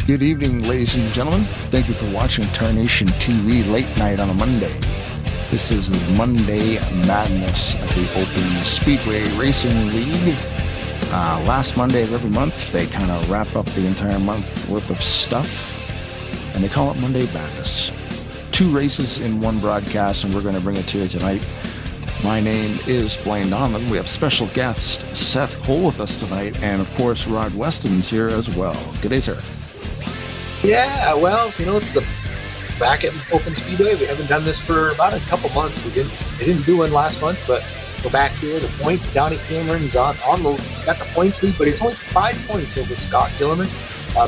Good evening, ladies and gentlemen. Thank you for watching Tarnation TV late night on a Monday. This is the Monday Madness at the Open Speedway Racing League. Last Monday of every month, they kind of wrap up the entire month worth of stuff, and they call it Monday Madness. 2 races in one broadcast, and we're going to bring it to you tonight. My name is Blaine Donlan. We have special guest Seth Cole with us tonight, and of course, Rod Weston's here as well. Good day, sir. Yeah, well, it's the back at Open Speedway. We haven't done this for about a couple months. We didn't do one last month, but go back here. The points, Donnie Cameron's got the points lead, but he's only 5 points over Scott Gilliman.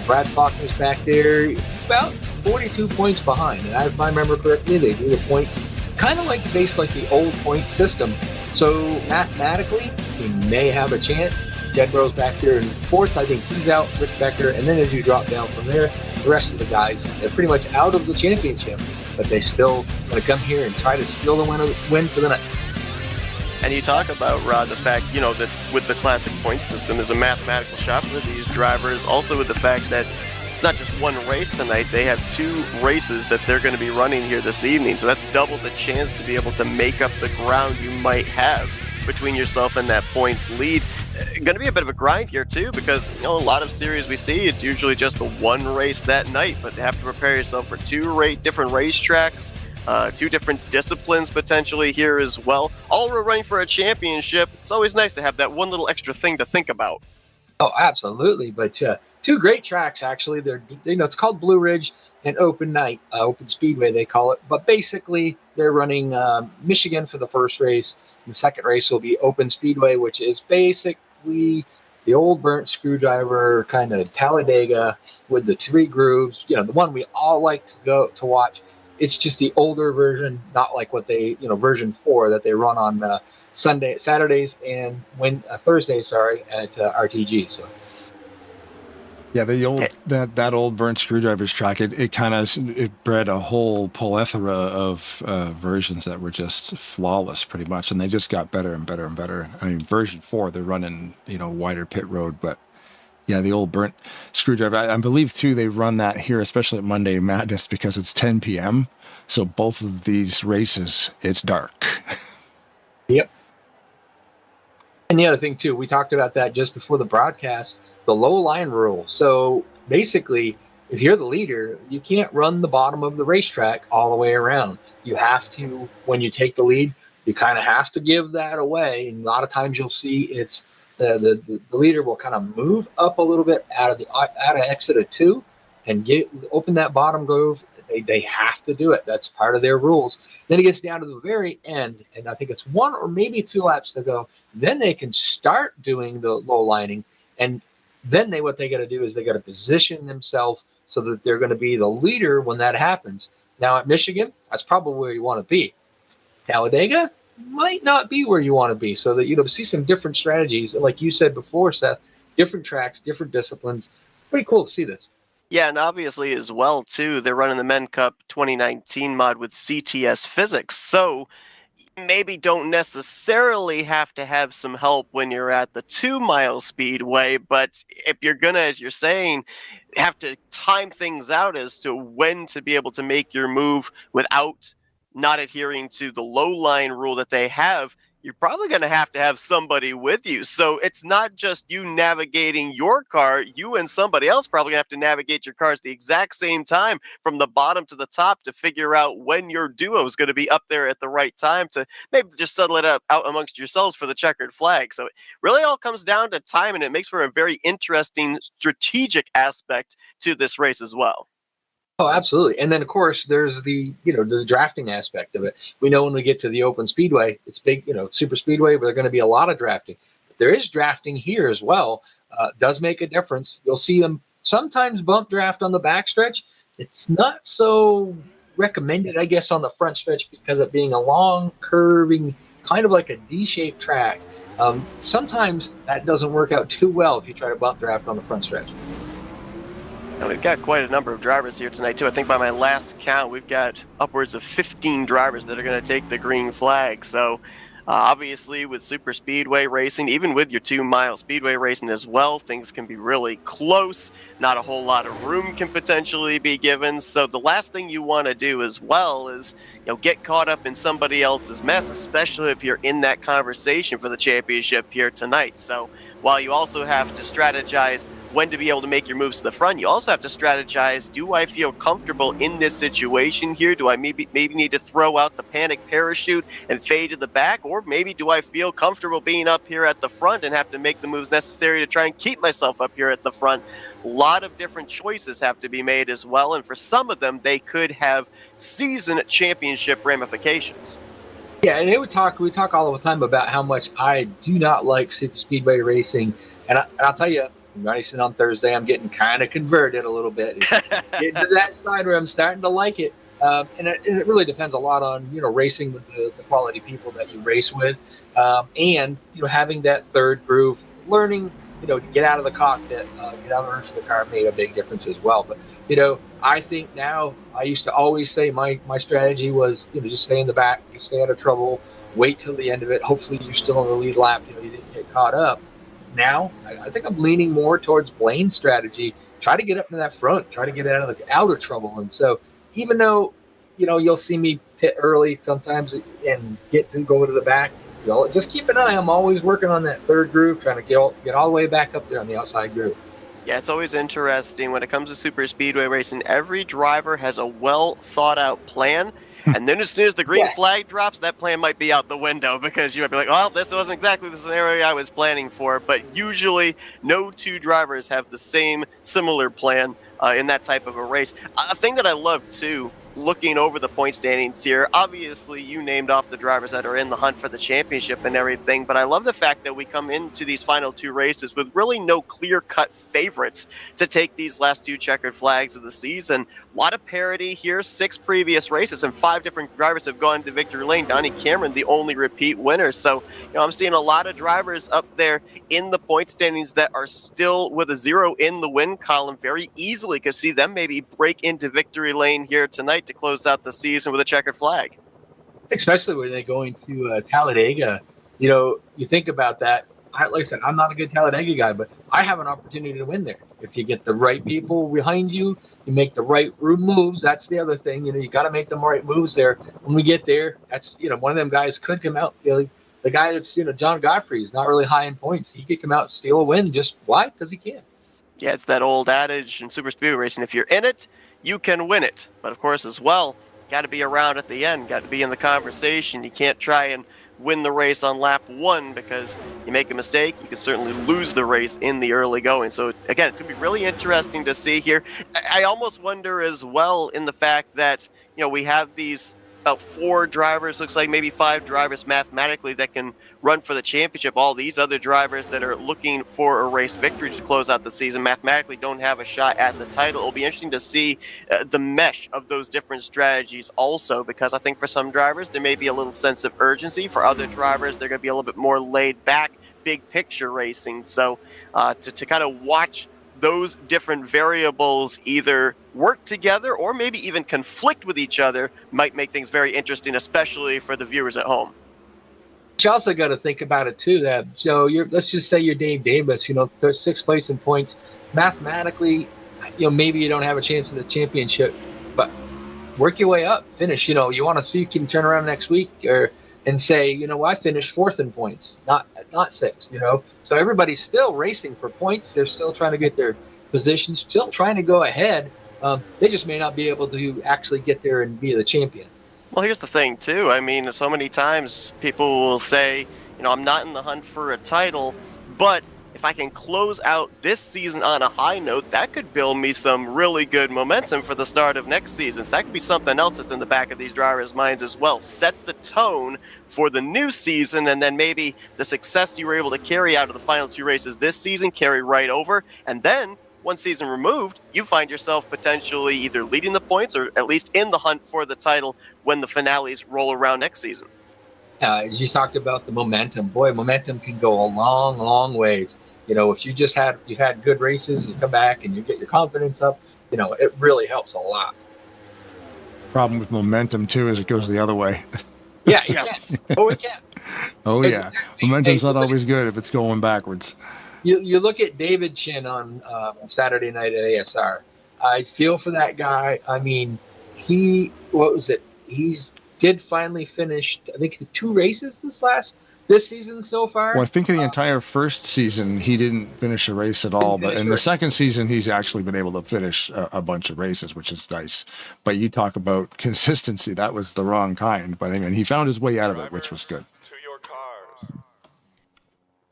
Brad Faulkner's back there, about 42 points behind. And if I remember correctly, they do the point kind of based like the old point system. So mathematically, he may have a chance. Jed Burrow's back there in 4th. I think he's out. Rick Becker, and then as you drop down from there, the rest of the guys, they're pretty much out of the championship, but they still want to come here and try to steal the win for the night. And you talk about, Rod, the fact, that with the classic point system is a mathematical shot for these drivers. Also with the fact that it's not just one race tonight. They have 2 races that they're going to be running here this evening. So that's double the chance to be able to make up the ground you might have between yourself and that points lead. Going to be a bit of a grind here too, because a lot of series we see, it's usually just the one race that night, but you have to prepare yourself for 2 different racetracks, 2 different disciplines potentially here as well. All we're running for a championship. It's always nice to have that one little extra thing to think about. Oh, absolutely. But 2 great tracks actually. They're it's called Blue Ridge and Open Night, Open Speedway they call it. But basically, they're running Michigan for the first race. The second race will be Open Speedway, which is basically the old burnt screwdriver kind of Talladega with the 3 grooves. The one we all like to watch. It's just the older version, not like what they, version 4 that they run on Saturdays and Thursdays, at RTG. So. Yeah, the old that old burnt screwdrivers track, it bred a whole plethora of versions that were just flawless, pretty much, and they just got better and better and better. I mean, version 4, they're running wider pit road, but yeah, the old burnt screwdriver. I believe too they run that here, especially at Monday Madness, because it's 10 p.m. So both of these races, it's dark. Yep. And the other thing too, we talked about that just before the broadcast. The low line rule. So basically, if you're the leader, you can't run the bottom of the racetrack all the way around. You have to, when you take the lead, you kind of have to give that away. And a lot of times you'll see it's the leader will kind of move up a little bit out of exit of 2 and open that bottom groove. They have to do it. That's part of their rules. Then it gets down to the very end, and I think it's 1 or maybe 2 laps to go. Then they can start doing the low lining, and then what they got to do is they got to position themselves so that they're going to be the leader when that happens. Now at Michigan, that's probably where you want to be. Talladega might not be where you want to be. So that see some different strategies, like you said before, Seth. Different tracks, different disciplines. Pretty cool to see this. Yeah, and obviously as well too, they're running the Men Cup 2019 mod with CTS physics. So maybe don't necessarily have to have some help when you're at the 2-mile speedway, but if you're gonna, as you're saying, have to time things out as to when to be able to make your move without not adhering to the low line rule that they have, you're probably going to have somebody with you. So it's not just you navigating your car. You and somebody else probably have to navigate your cars the exact same time from the bottom to the top to figure out when your duo is going to be up there at the right time to maybe just settle it out amongst yourselves for the checkered flag. So it really all comes down to time, and it makes for a very interesting strategic aspect to this race as well. Oh, absolutely. And then, of course, there's the drafting aspect of it. We know when we get to the Open Speedway, it's big, super speedway, but there's going to be a lot of drafting. But there is drafting here as well. Does make a difference. You'll see them sometimes bump draft on the backstretch. It's not so recommended, I guess, on the front stretch because of being a long, curving, kind of like a D-shaped track. Sometimes that doesn't work out too well if you try to bump draft on the front stretch. And we've got quite a number of drivers here tonight, too. I think by my last count, we've got upwards of 15 drivers that are going to take the green flag. So Obviously, with super speedway racing, even with your 2-mile speedway racing as well, things can be really close. Not a whole lot of room can potentially be given. So the last thing you want to do as well is, get caught up in somebody else's mess, especially if you're in that conversation for the championship here tonight. So while you also have to strategize when to be able to make your moves to the front, you also have to strategize, do I feel comfortable in this situation here? Do I maybe need to throw out the panic parachute and fade to the back? Or maybe do I feel comfortable being up here at the front and have to make the moves necessary to try and keep myself up here at the front? A lot of different choices have to be made as well, and for some of them, they could have season championship ramifications. Yeah, and we talk all the time about how much I do not like super speedway racing, and I'll tell you, racing on Thursday, I'm getting kind of converted a little bit. Getting to that side where I'm starting to like it, and it really depends a lot on racing with the quality people that you race with, and having that third groove, learning to get out of the cockpit, get out of the roof of the car made a big difference as well. But I think now, I used to always say my strategy was just stay in the back, you stay out of trouble, wait till the end of it. Hopefully you're still on the lead lap, you didn't get caught up. Now I think I'm leaning more towards Blaine's strategy. Try to get up to that front, try to get out of trouble. And so even though you'll see me pit early sometimes and get to go to the back, just keep an eye. I'm always working on that third groove, trying to get all the way back up there on the outside groove. Yeah, it's always interesting when it comes to super speedway racing. Every driver has a well thought out plan. And then as soon as the green flag drops, that plan might be out the window, because you might be like, well, this wasn't exactly the scenario I was planning for. But usually no two drivers have the similar plan in that type of a race. A thing that I love too, looking over the point standings here, obviously you named off the drivers that are in the hunt for the championship and everything, but I love the fact that we come into these final two races with really no clear-cut favorites to take these last two checkered flags of the season. A lot of parity here, 6 previous races, and 5 different drivers have gone to victory lane. Donnie Cameron, the only repeat winner. So, I'm seeing a lot of drivers up there in the point standings that are still with a 0 in the win column. Very easily could see them maybe break into victory lane here tonight to close out the season with a checkered flag. Especially when they're going to Talladega. You think about that. Like I said, I'm not a good Talladega guy, but I have an opportunity to win there. If you get the right people behind you, you make the right moves. That's the other thing. You got to make the right moves there. When we get there, that's, one of them guys could come out feeling. The guy that's, John Godfrey is not really high in points. He could come out and steal a win. Just why? Because he can. Yeah, it's that old adage in super speedway racing. If you're in it, you can win it. But of course, as well, got to be around at the end, got to be in the conversation. You can't try and win the race on lap 1, because you make a mistake, you can certainly lose the race in the early going. So again, it's going to be really interesting to see here. I almost wonder as well, in the fact that, we have these about 4 drivers, looks like maybe 5 drivers mathematically that can run for the championship. All these other drivers that are looking for a race victory to close out the season mathematically don't have a shot at the title. It'll be interesting to see the mesh of those different strategies also, because I think for some drivers there may be a little sense of urgency. For other drivers, they're going to be a little bit more laid back, big picture racing. So to kind of watch those different variables either work together or maybe even conflict with each other might make things very interesting, especially for the viewers at home. You also got to think about it too, that let's just say you're Dave Davis, there's 6th place in points. Mathematically, maybe you don't have a chance in the championship, but work your way up, finish. You want to see you can turn around next week and say, I finished 4th in points, not 6th. So everybody's still racing for points. They're still trying to get their positions, still trying to go ahead. They just may not be able to actually get there and be the champion. Well, here's the thing, too. I mean, so many times people will say, I'm not in the hunt for a title, but if I can close out this season on a high note, that could build me some really good momentum for the start of next season. So that could be something else that's in the back of these drivers' minds as well. Set the tone for the new season, and then maybe the success you were able to carry out of the final 2 races this season carry right over. And then, one season removed, you find yourself potentially either leading the points or at least in the hunt for the title when the finales roll around next season. As you talked about the momentum, momentum can go a long, long ways. If you've had good races, you come back and you get your confidence up, it really helps a lot. Problem with momentum too is it goes the other way. Yeah, yes. Oh, it can. Oh yeah, momentum's Hey, not always good if it's going backwards. you look at David Chin on Saturday night at ASR. I feel for that guy. I mean, what was it? He's did finally finish. I think 2 races this season so far. Well, I think in the entire first season he didn't finish a race at all, but in the second season he's actually been able to finish a bunch of races, which is nice. But you talk about consistency, that was the wrong kind. But I mean, he found his way out of it, which was good.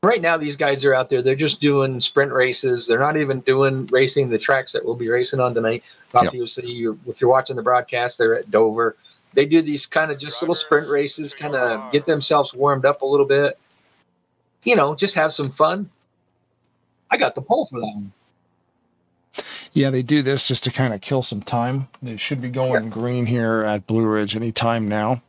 Right now, these guys are out there. They're just doing sprint races. They're not even doing racing the tracks that we'll be racing on tonight. Obviously, if you're watching the broadcast, they're at Dover. They do these kind of just little sprint races, kind of get themselves warmed up a little bit. Just have some fun. I got the pole for that one. Yeah, they do this just to kind of kill some time. They should be going green here at Blue Ridge any time now.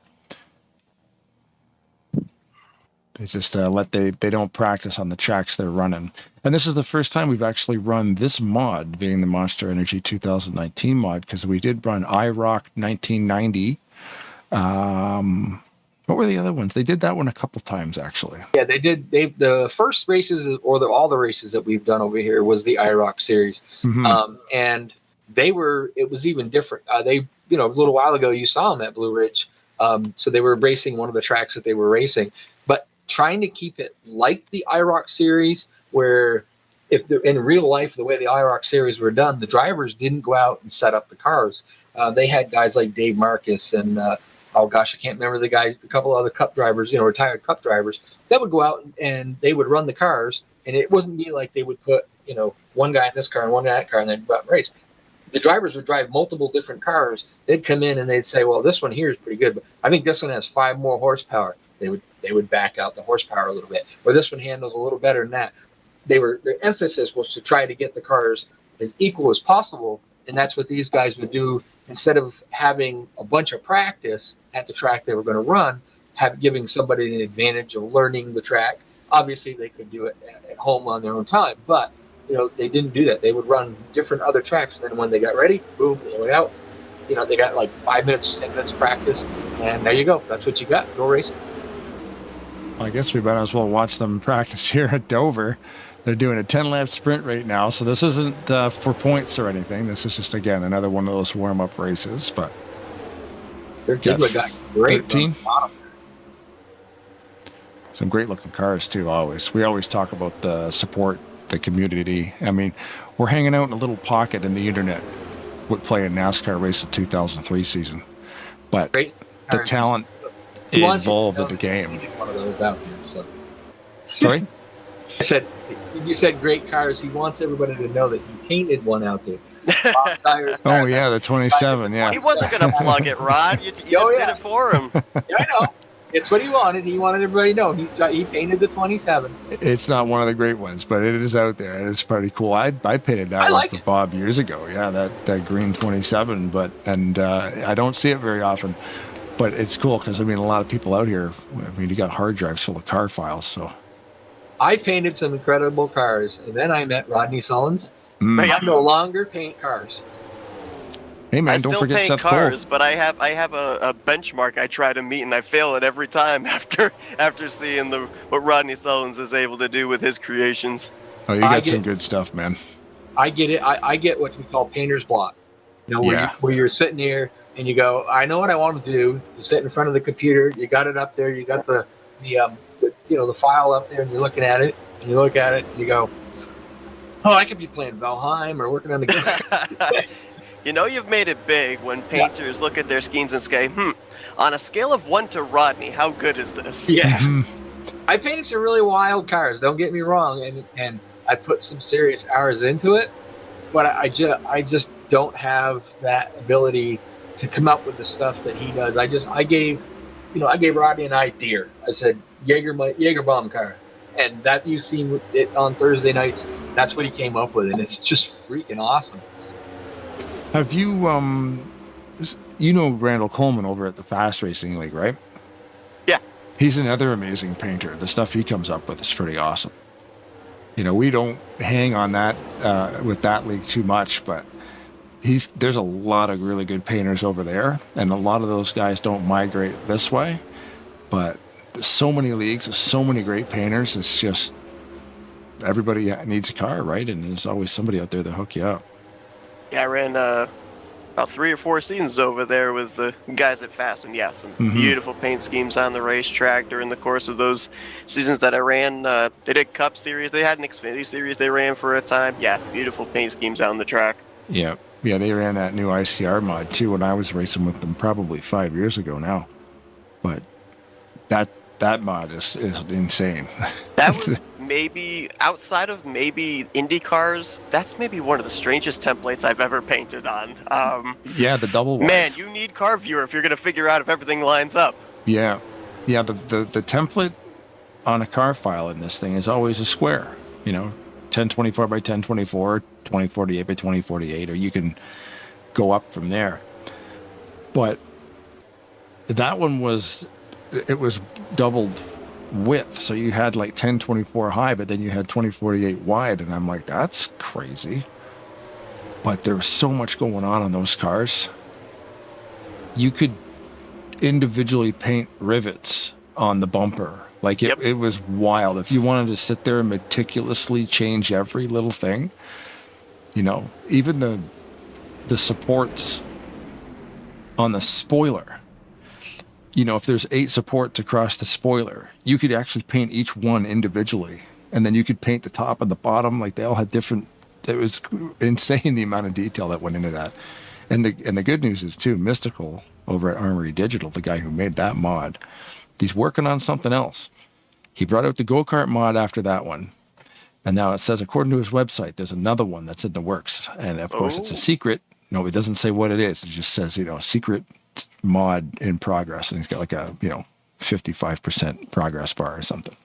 They just they don't practice on the tracks they're running. And this is the first time we've actually run this mod, being the Monster Energy 2019 mod, because we did run IROC 1990. What were the other ones? They did that one a couple times, actually. Yeah, they did. The first races, or all the races that we've done over here, was the IROC series. Mm-hmm. And it was even different. A little while ago, you saw them at Blue Ridge. So they were racing one of the tracks that they were racing. But trying to keep it like the IROC series, where in real life, the way the IROC series were done, the drivers didn't go out and set up the cars. They had guys like Dave Marcus and I can't remember the guys, a couple other cup drivers, retired cup drivers, that would go out and they would run the cars. And it wasn't be like they would put, one guy in this car and one guy in that car and then go out and race. The drivers would drive multiple different cars. They'd come in and they'd say, well, this one here is pretty good, but I think this one has 5 more horsepower. They would back out the horsepower a little bit, or this one handles a little better than that. Their emphasis was to try to get the cars as equal as possible, and that's what these guys would do. Instead of having a bunch of practice at the track they were going to run, giving somebody an advantage of learning the track. Obviously, they could do it at home on their own time, but they didn't do that. They would run different other tracks, and then when they got ready, boom, they went out. They got like 5 minutes, 10 minutes of practice, and there you go. That's what you got. Go racing. I guess we might as well watch them practice here at Dover. They're doing a 10-lap sprint right now, so this isn't for points or anything. This is just, again, another one of those warm-up races. But their got great 13. Some great-looking cars, too, always. We always talk about the support, the community. I mean, we're hanging out in a little pocket in the internet with playing NASCAR race in 2003 season. But the talent involved with the game. One of those out there, so. Sorry? You said great cars. He wants everybody to know that he painted one out there. Oh yeah, the 27. Yeah. He wasn't going to plug it, Rod. You just did it for him. Yeah, I know. It's what he wanted. He wanted everybody to know he painted the 27. It's not one of the great ones, but it is out there. It's pretty cool. I painted that one for Bob years ago. Yeah, that green 27. And I don't see it very often. But it's cool because, a lot of people out here, you got hard drives full of car files. So I painted some incredible cars, and then I met Rodney Sullins. I no longer paint cars. Hey man, don't forget Seth Cole. I still paint cars, but I have a benchmark I try to meet, and I fail it every time after seeing what Rodney Sullins is able to do with his creations. Oh, you got some good stuff, man. I get it. I get what we call painter's block. Where you're sitting here and you go, I know what I want to do. You sit in front of the computer. You got it up there. You got the file up there, and you're looking at it. And you look at it, and you go, oh, I could be playing Valheim or working on the game. You've made it big when painters look at their schemes and say, on a scale of 1 to Rodney, how good is this? Yeah. Mm-hmm. I painted some really wild cars, don't get me wrong, and I put some serious hours into it, but I just don't have that ability to come up with the stuff that he does. I gave Rodney an idea. I said, Jaeger bomb car. And that you've seen it on Thursday nights, that's what he came up with, and it's just freaking awesome. Have you, Randall Coleman over at the Fast Racing League, right? Yeah. He's another amazing painter. The stuff he comes up with is pretty awesome. We don't hang on that with that league too much, but there's a lot of really good painters over there, and a lot of those guys don't migrate this way. But there's so many leagues, there's so many great painters. It's just everybody needs a car, right? And there's always somebody out there to hook you up. Yeah, I ran about 3 or 4 seasons over there with the guys at Fast, and yeah, some beautiful paint schemes on the racetrack during the course of those seasons that I ran. They did Cup Series, they had an Xfinity Series they ran for a time. Yeah, beautiful paint schemes on the track. Yeah, they ran that new ICR mod too when I was racing with them probably 5 years ago now. But that mod is insane. That was maybe, outside of maybe Indy cars, that's maybe one of the strangest templates I've ever painted on. Yeah, the double wide. Man, you need Car Viewer if you're going to figure out if everything lines up. Yeah. The template on a car file in this thing is always a square. 1024 by 1024, 2048 by 2048, or you can go up from there. But that one was doubled width, so you had like 1024 high, but then you had 2048 wide, and I'm like, that's crazy. But there was so much going on those cars. You could individually paint rivets on the bumper. Like it was wild. If you wanted to sit there and meticulously change every little thing, even the supports on the spoiler. If there's 8 supports across the spoiler, you could actually paint each one individually. And then you could paint the top and the bottom. Like they all had different, it was insane the amount of detail that went into that. And the good news is too, Mystical over at Armory Digital, the guy who made that mod, he's working on something else. He brought out the go-kart mod after that one. And now it says, according to his website, there's another one that's in the works. And of course it's a secret. No, it doesn't say what it is. It just says, secret mod in progress, and he's got like a 55% progress bar or something.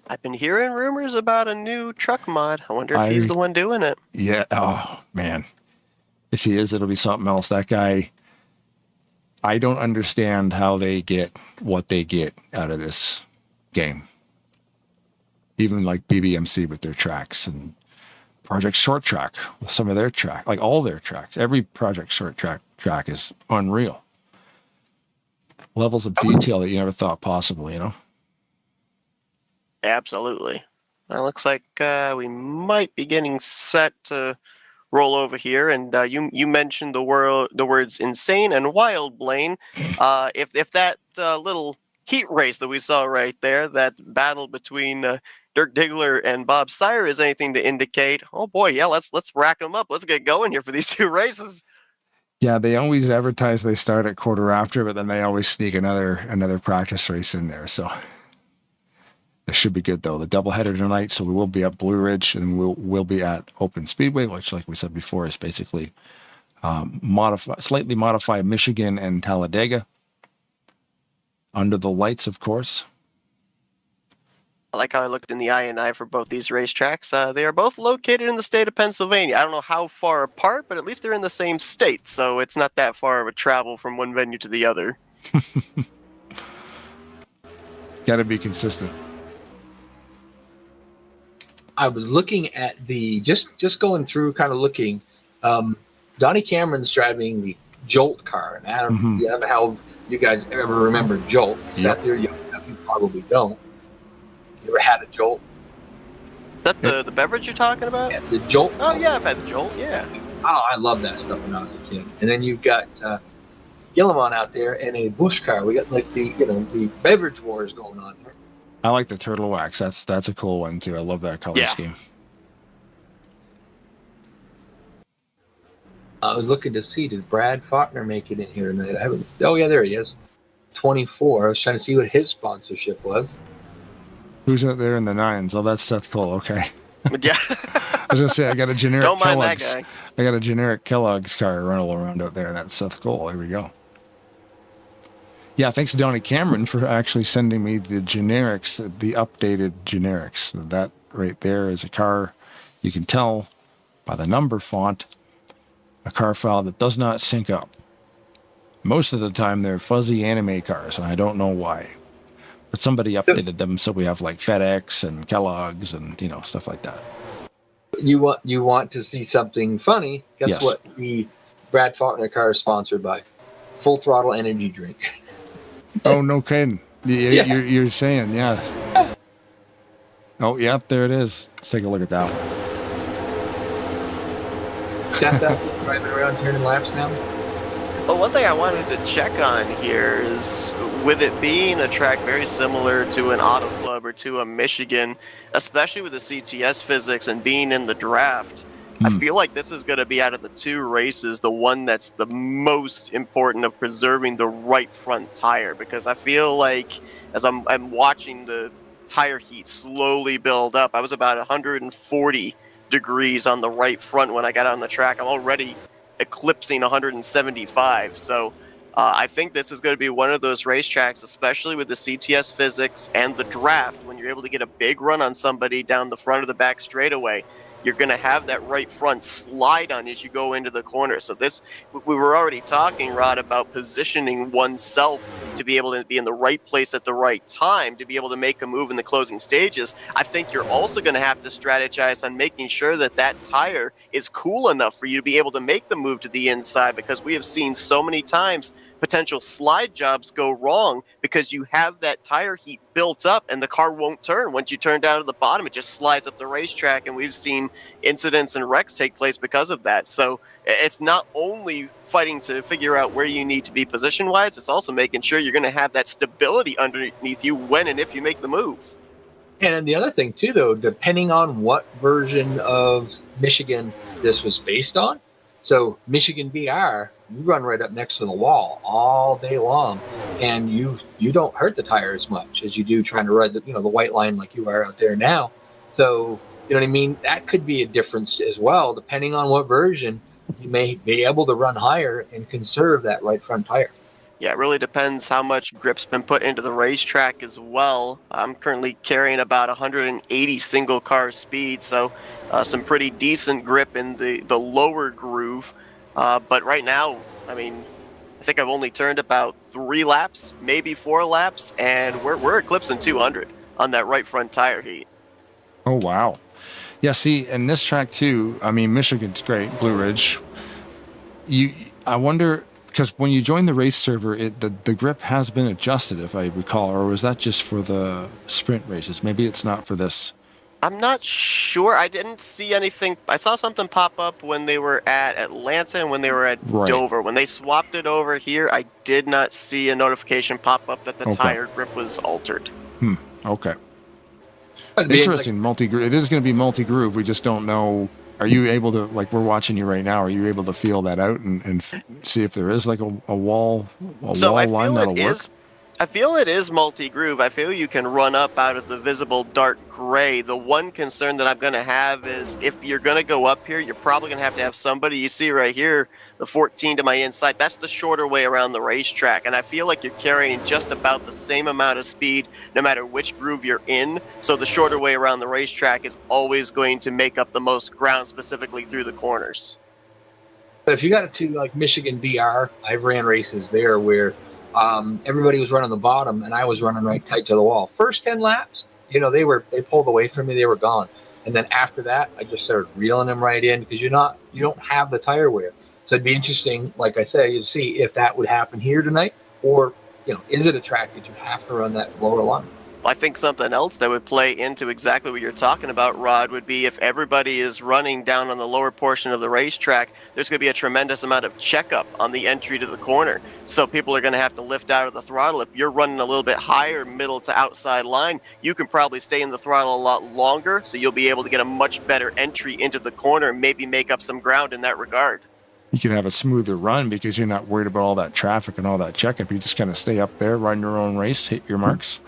I've been hearing rumors about a new truck mod. I wonder if he's the one doing it. Yeah. Oh man, if he is, it'll be something else. That guy, I don't understand how they get what they get out of this game. Even like BBMC with their tracks and Project Short Track with some of their track, like all their tracks. Every Project Short track is unreal. Levels of detail that you never thought possible, Absolutely. Well, looks like we might be getting set to roll over here. And you mentioned the words insane and wild, Blaine. If that little heat race that we saw right there, that battle between Dirk Diggler and Bob Sire is anything to indicate, oh boy, yeah, let's rack them up. Let's get going here for these 2 races. Yeah, they always advertise they start at quarter after, but then they always sneak another practice race in there. So it should be good, though. The doubleheader tonight, so we will be at Blue Ridge, and we'll be at Open Speedway, which, like we said before, is basically slightly modified Michigan and Talladega. Under the lights, of course. I like how I looked in the INI for both these racetracks. They are both located in the state of Pennsylvania. I don't know how far apart, but at least they're in the same state, so it's not that far of a travel from one venue to the other. Got to be consistent. I was looking at just going through, kind of looking. Donnie Cameron's driving the Jolt car, and I don't know how you guys ever remember Jolt. Yep. There, you probably don't. You ever had a Jolt? Is that the beverage you're talking about? Yeah, the Jolt. Oh, yeah, I've had the Jolt, yeah. Oh, I love that stuff when I was a kid. And then you've got Gilliman out there in a Busch car. We got like the beverage wars going on here. I like the Turtle Wax. That's a cool one, too. I love that color scheme. I was looking to see, did Brad Faulkner make it in here tonight? I haven't. Oh, yeah, there he is. 24. I was trying to see what his sponsorship was. Who's out there in the 9s? Oh, that's Seth Cole. Okay. Yeah. I was gonna say I got a generic. Don't mind Kellogg's. that guy. I got a generic Kellogg's car rental around out there, and that's Seth Cole. There we go. Yeah, thanks to Donnie Cameron for actually sending me the generics, the updated generics. That right there is a car. You can tell by the number font, a car file that does not sync up. Most of the time, they're fuzzy anime cars, and I don't know why. But somebody updated them, so we have like FedEx and Kellogg's and stuff like that. You want to see something funny? Guess what? The Brad Faulkner car is sponsored by Full Throttle Energy Drink. Oh, no kidding! You're saying, yeah. Oh, yeah, there it is. Let's take a look at that one. Seth, driving around turning laps now. Well, one thing I wanted to check on here is, with it being a track very similar to an Auto Club or to a Michigan, especially with the CTS physics and being in the draft, I feel like this is going to be, out of the two races, the one that's the most important of preserving the right front tire, because I feel like as I'm watching the tire heat slowly build up, I was about 140 degrees on the right front when I got on the track. I'm already eclipsing 175. So I think this is going to be one of those racetracks, especially with the CTS physics and the draft, when you're able to get a big run on somebody down the front of the back straightaway, you're going to have that right front slide on as you go into the corner. So this, we were already talking, Rod, about positioning oneself to be able to be in the right place at the right time, to be able to make a move in the closing stages. I think you're also going to have to strategize on making sure that that tire is cool enough for you to be able to make the move to the inside, because we have seen so many times potential slide jobs go wrong because you have that tire heat built up and the car won't turn. Once you turn down to the bottom, it just slides up the racetrack, and we've seen incidents and wrecks take place because of that. So it's not only fighting to figure out where you need to be position-wise, it's also making sure you're going to have that stability underneath you when and if you make the move. And the other thing, too, though, depending on what version of Michigan this was based on. So Michigan BR, you run right up next to the wall all day long, and you don't hurt the tire as much as you do trying to ride the white line like you are out there now. So, you know what I mean? That could be a difference as well, depending on what version. You may be able to run higher and conserve that right front tire. Yeah, it really depends how much grip's been put into the racetrack as well. I'm currently carrying about 180 single car speed, so some pretty decent grip in the lower groove. But right now, I mean, I think I've only turned about 3 laps, maybe 4 laps, and we're eclipsing 200 on that right front tire heat. Oh, wow. Yeah, see, and this track too, I mean, Michigan's great, Blue Ridge. I wonder, because when you join the race server, the grip has been adjusted, if I recall, or was that just for the sprint races? Maybe it's not for this. I'm not sure. I didn't see anything. I saw something pop up when they were at Atlanta and when they were at Dover. When they swapped it over here, I did not see a notification pop up that the tire grip was altered. Okay. Interesting. Multi-groove. It is going to be multi-groove. We just don't know. Are you able to, like, we're watching you right now, are you able to feel that out and see if there is like a wall line that'll work? I feel it is multi-groove. I feel you can run up out of the visible dark gray. The one concern that I'm going to have is if you're going to go up here, you're probably going to have somebody. You see right here, the 14 to my inside, that's the shorter way around the racetrack. And I feel like you're carrying just about the same amount of speed no matter which groove you're in. So the shorter way around the racetrack is always going to make up the most ground, specifically through the corners. But if you got it to like Michigan BR, I've ran races there where everybody was running the bottom and I was running right tight to the wall. First 10 laps, they pulled away from me, they were gone. And then after that, I just started reeling them right in because you don't have the tire wear. So it'd be interesting, like I say, to see if that would happen here tonight, or is it a track that you have to run that lower line? I think something else that would play into exactly what you're talking about, Rod, would be if everybody is running down on the lower portion of the racetrack, there's going to be a tremendous amount of checkup on the entry to the corner. So people are going to have to lift out of the throttle. If you're running a little bit higher, middle to outside line, you can probably stay in the throttle a lot longer, so you'll be able to get a much better entry into the corner and maybe make up some ground in that regard. You can have a smoother run because you're not worried about all that traffic and all that checkup. You just kind of stay up there, run your own race, hit your marks.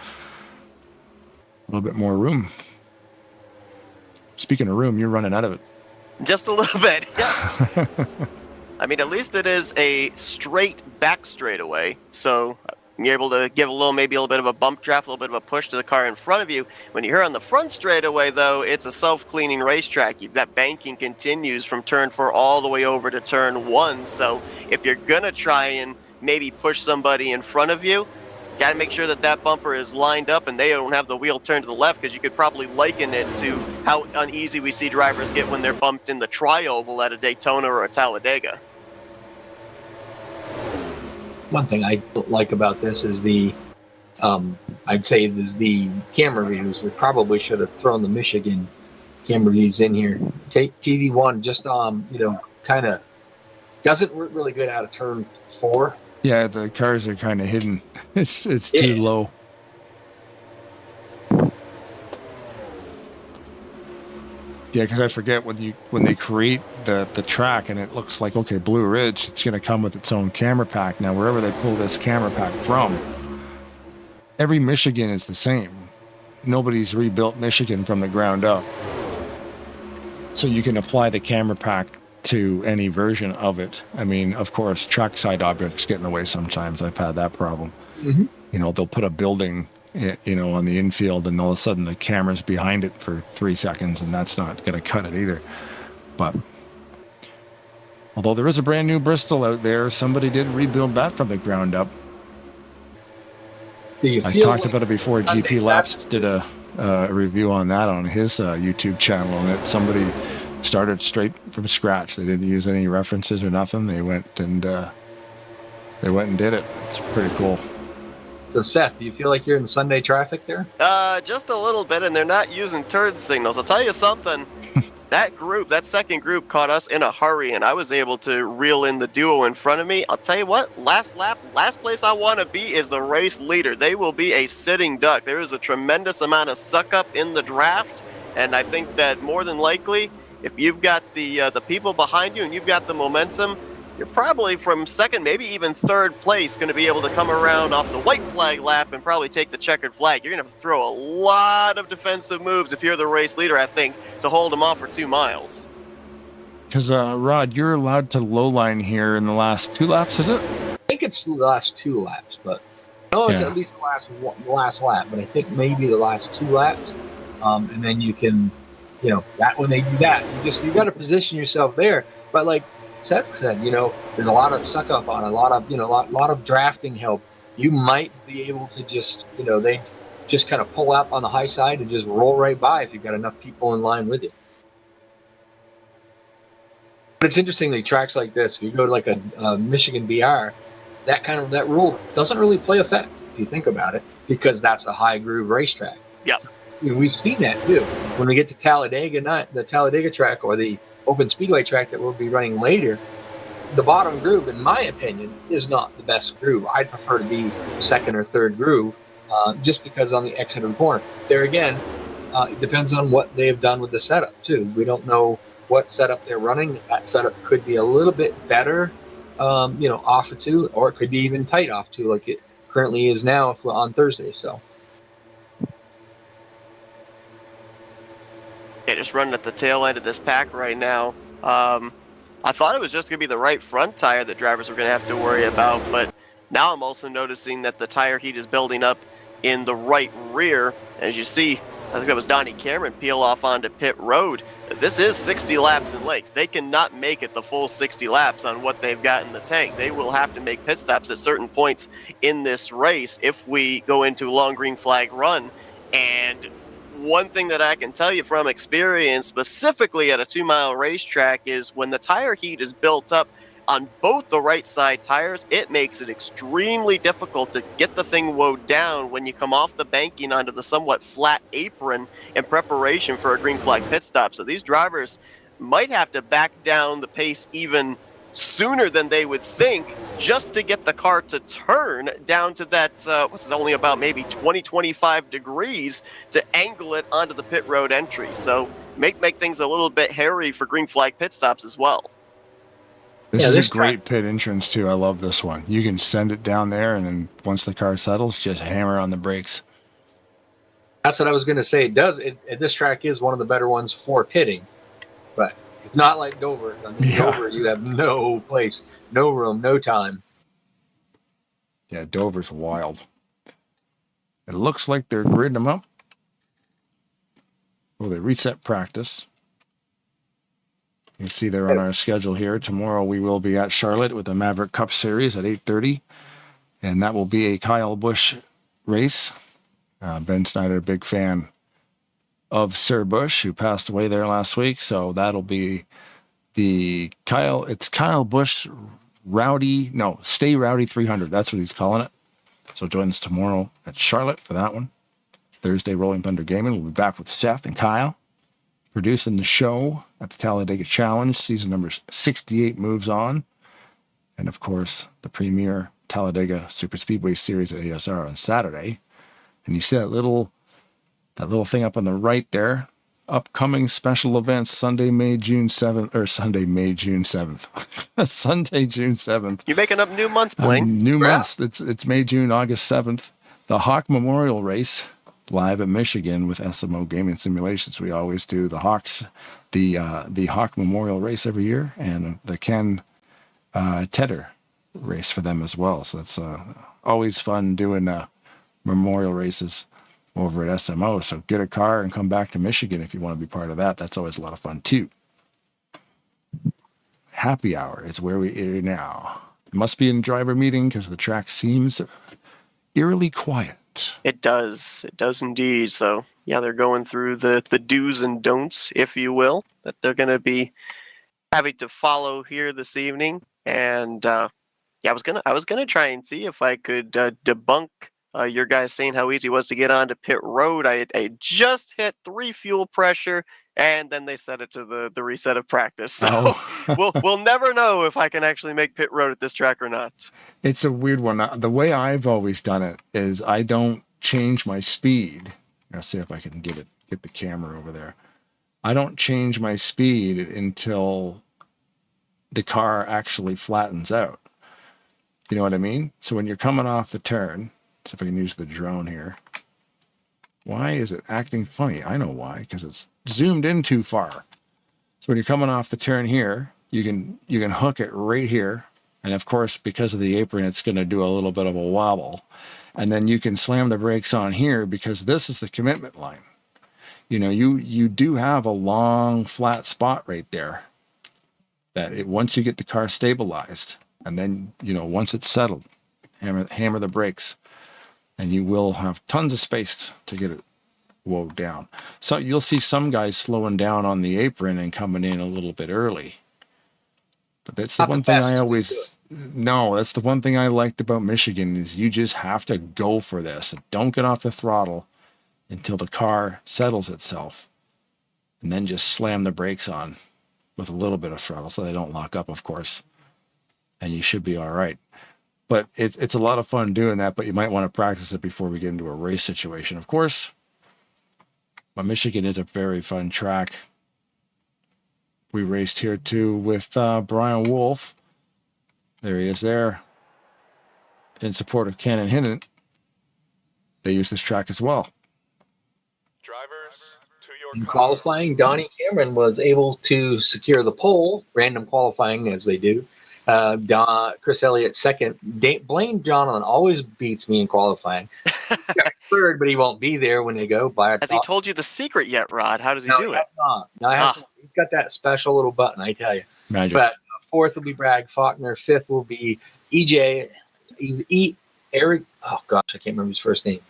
A little bit more room. Speaking of room, you're running out of it. Just a little bit, yeah. I mean, at least it is a straight back straightaway, so you're able to give maybe a little bit of a bump draft, a little bit of a push to the car in front of you. When you're on the front straightaway, though, it's a self-cleaning racetrack. That banking continues from turn 4 all the way over to turn 1, so if you're going to try and maybe push somebody in front of you, got to make sure that bumper is lined up and they don't have the wheel turned to the left, because you could probably liken it to how uneasy we see drivers get when they're bumped in the tri-oval at a Daytona or a Talladega. One thing I don't like about this is the I'd say is the camera views. They probably should have thrown the Michigan camera views in here. TV1 just kind of doesn't work really good out of turn 4. Yeah, the cars are kind of hidden. It's too low. Yeah, because I forget when they create the track and it looks like, okay, Blue Ridge, it's going to come with its own camera pack. Now, wherever they pull this camera pack from, every Michigan is the same. Nobody's rebuilt Michigan from the ground up. So you can apply the camera pack to any version of it. I mean, of course, trackside objects get in the way sometimes. I've had that problem. Mm-hmm. You know, they'll put a building, on the infield, and all of a sudden the camera's behind it for 3 seconds, and that's not going to cut it either. But although there is a brand new Bristol out there, somebody did rebuild that from the ground up. I talked about it before. GP Laps did a review on that on his YouTube channel, and somebody started straight from scratch. They didn't use any references or nothing. They went and did it. It's pretty cool. So Seth, do you feel like you're in Sunday traffic there? Just a little bit, and they're not using turn signals. I'll tell you something. That second group caught us in a hurry, and I was able to reel in the duo in front of me. I'll tell you what, last place I want to be is the race leader. They will be a sitting duck. There is a tremendous amount of suck-up in the draft, and I think that more than likely, if you've got the people behind you and you've got the momentum, you're probably from second, maybe even third place, going to be able to come around off the white flag lap and probably take the checkered flag. You're going to have to throw a lot of defensive moves if you're the race leader, I think, to hold them off for 2 miles. Because, Rod, you're allowed to low line here in the last 2 laps, is it? I think it's the last 2 laps, but it's at least the last lap, but I think maybe the last 2 laps. And then you can, that when they do that, you got to position yourself there. But like Seth said, there's a lot of suck up on a lot of drafting help. You might be able to just, they just kind of pull out on the high side and just roll right by if you've got enough people in line with you. But it's interestingly, tracks like this, if you go to like a Michigan BR, that rule doesn't really play effect if you think about it, because that's a high groove racetrack. Yeah. So, we've seen that too. When we get to Talladega, the Talladega track or the Open Speedway track that we'll be running later, the bottom groove, in my opinion, is not the best groove. I'd prefer to be second or third groove, just because on the exit of the corner. There again, it depends on what they've done with the setup too. We don't know what setup they're running. That setup could be a little bit better, off of 2, or it could be even tight off 2, like it currently is now on Thursday. So. Yeah, just running at the tail end of this pack right now. I thought it was just going to be the right front tire that drivers were going to have to worry about, but now I'm also noticing that the tire heat is building up in the right rear. As you see, I think that was Donnie Cameron peel off onto pit road. This is 60 laps in length. They cannot make it the full 60 laps on what they've got in the tank. They will have to make pit stops at certain points in this race if we go into long green flag run. And one thing that I can tell you from experience, specifically at a 2-mile racetrack, is when the tire heat is built up on both the right side tires, it makes it extremely difficult to get the thing wound down when you come off the banking onto the somewhat flat apron in preparation for a green flag pit stop. So these drivers might have to back down the pace even sooner than they would think, just to get the car to turn down to that, only about maybe 20-25 degrees to angle it onto the pit road entry. So make things a little bit hairy for green flag pit stops as well. This is a great pit entrance too. I love this one. You can send it down there, and then once the car settles, just hammer on the brakes. That's what I was going to say. This track is one of the better ones for pitting, but it's not like Dover. Dover, you have no place, no room, no time. Yeah, Dover's wild. It looks like they're gridding them up. Well, they reset practice. You see they're on our schedule here. Tomorrow we will be at Charlotte with the Maverick Cup Series at 8:30, and that will be a Kyle Busch race. Ben Snyder, big fan of Sir Busch, who passed away there last week. So that'll be Kyle Busch Stay Rowdy 300. That's what he's calling it. So join us tomorrow at Charlotte for that one. Thursday, Rolling Thunder Gaming. We'll be back with Seth and Kyle producing the show at the Talladega Challenge. Season number 68 moves on. And, of course, the premier Talladega Super Speedway Series at ASR on Saturday. And you see that little thing up on the right there. Upcoming special events Sunday, June 7th. Sunday, June 7th. You're making up new months, Blaine. New months. It's May, June, August 7th. The Hawk Memorial Race live at Michigan with SMO Gaming Simulations. We always do the Hawks, the Hawk Memorial Race every year, and the Ken Tedder race for them as well. So that's always fun doing memorial races over at SMO. So get a car and come back to Michigan if you want to be part of that. That's always a lot of fun too. Happy hour is where we are now. It must be in driver meeting because the track seems eerily quiet. It does indeed. So yeah, they're going through the do's and don'ts, if you will, that they're going to be having to follow here this evening. And yeah, I was gonna try and see if I could debunk your guys saying how easy it was to get onto pit road. I just hit 3 fuel pressure, and then they set it to the reset of practice. So we'll never know if I can actually make pit road at this track or not. It's a weird one. The way I've always done it is I don't change my speed. I'll see if I can get the camera over there. I don't change my speed until the car actually flattens out. You know what I mean? So when you're coming off the turn, see if I can use the drone here. Why is it acting funny? I know why, because it's zoomed in too far. So when you're coming off the turn here, you can hook it right here. And of course, because of the apron, it's going to do a little bit of a wobble. And then you can slam the brakes on here because this is the commitment line. You know, you do have a long flat spot right there that once you get the car stabilized, and then, you know, once it's settled, hammer the brakes, and you will have tons of space to get it woed down. So you'll see some guys slowing down on the apron and coming in a little bit early. But that's the one thing I always... No, that's the one thing I liked about Michigan is you just have to go for this. Don't get off the throttle until the car settles itself. And then just slam the brakes on with a little bit of throttle so they don't lock up, of course. And you should be all right. But it's a lot of fun doing that, but you might want to practice it before we get into a race situation. Of course, but Michigan is a very fun track. We raced here too with Brian Wolf. There he is there. In support of Ken and Hinton. They use this track as well. In qualifying, Donnie Cameron was able to secure the pole, random qualifying as they do. Chris Elliott second. Blaine Jonathan always beats me in qualifying. Got third, but he won't be there when they go by. Has he told you the secret yet, Rod? How does he do it? Not. No, he's got that special little button, I tell you. Magic. But fourth will be Bragg Faulkner. Fifth will be Eric. Oh gosh, I can't remember his first name.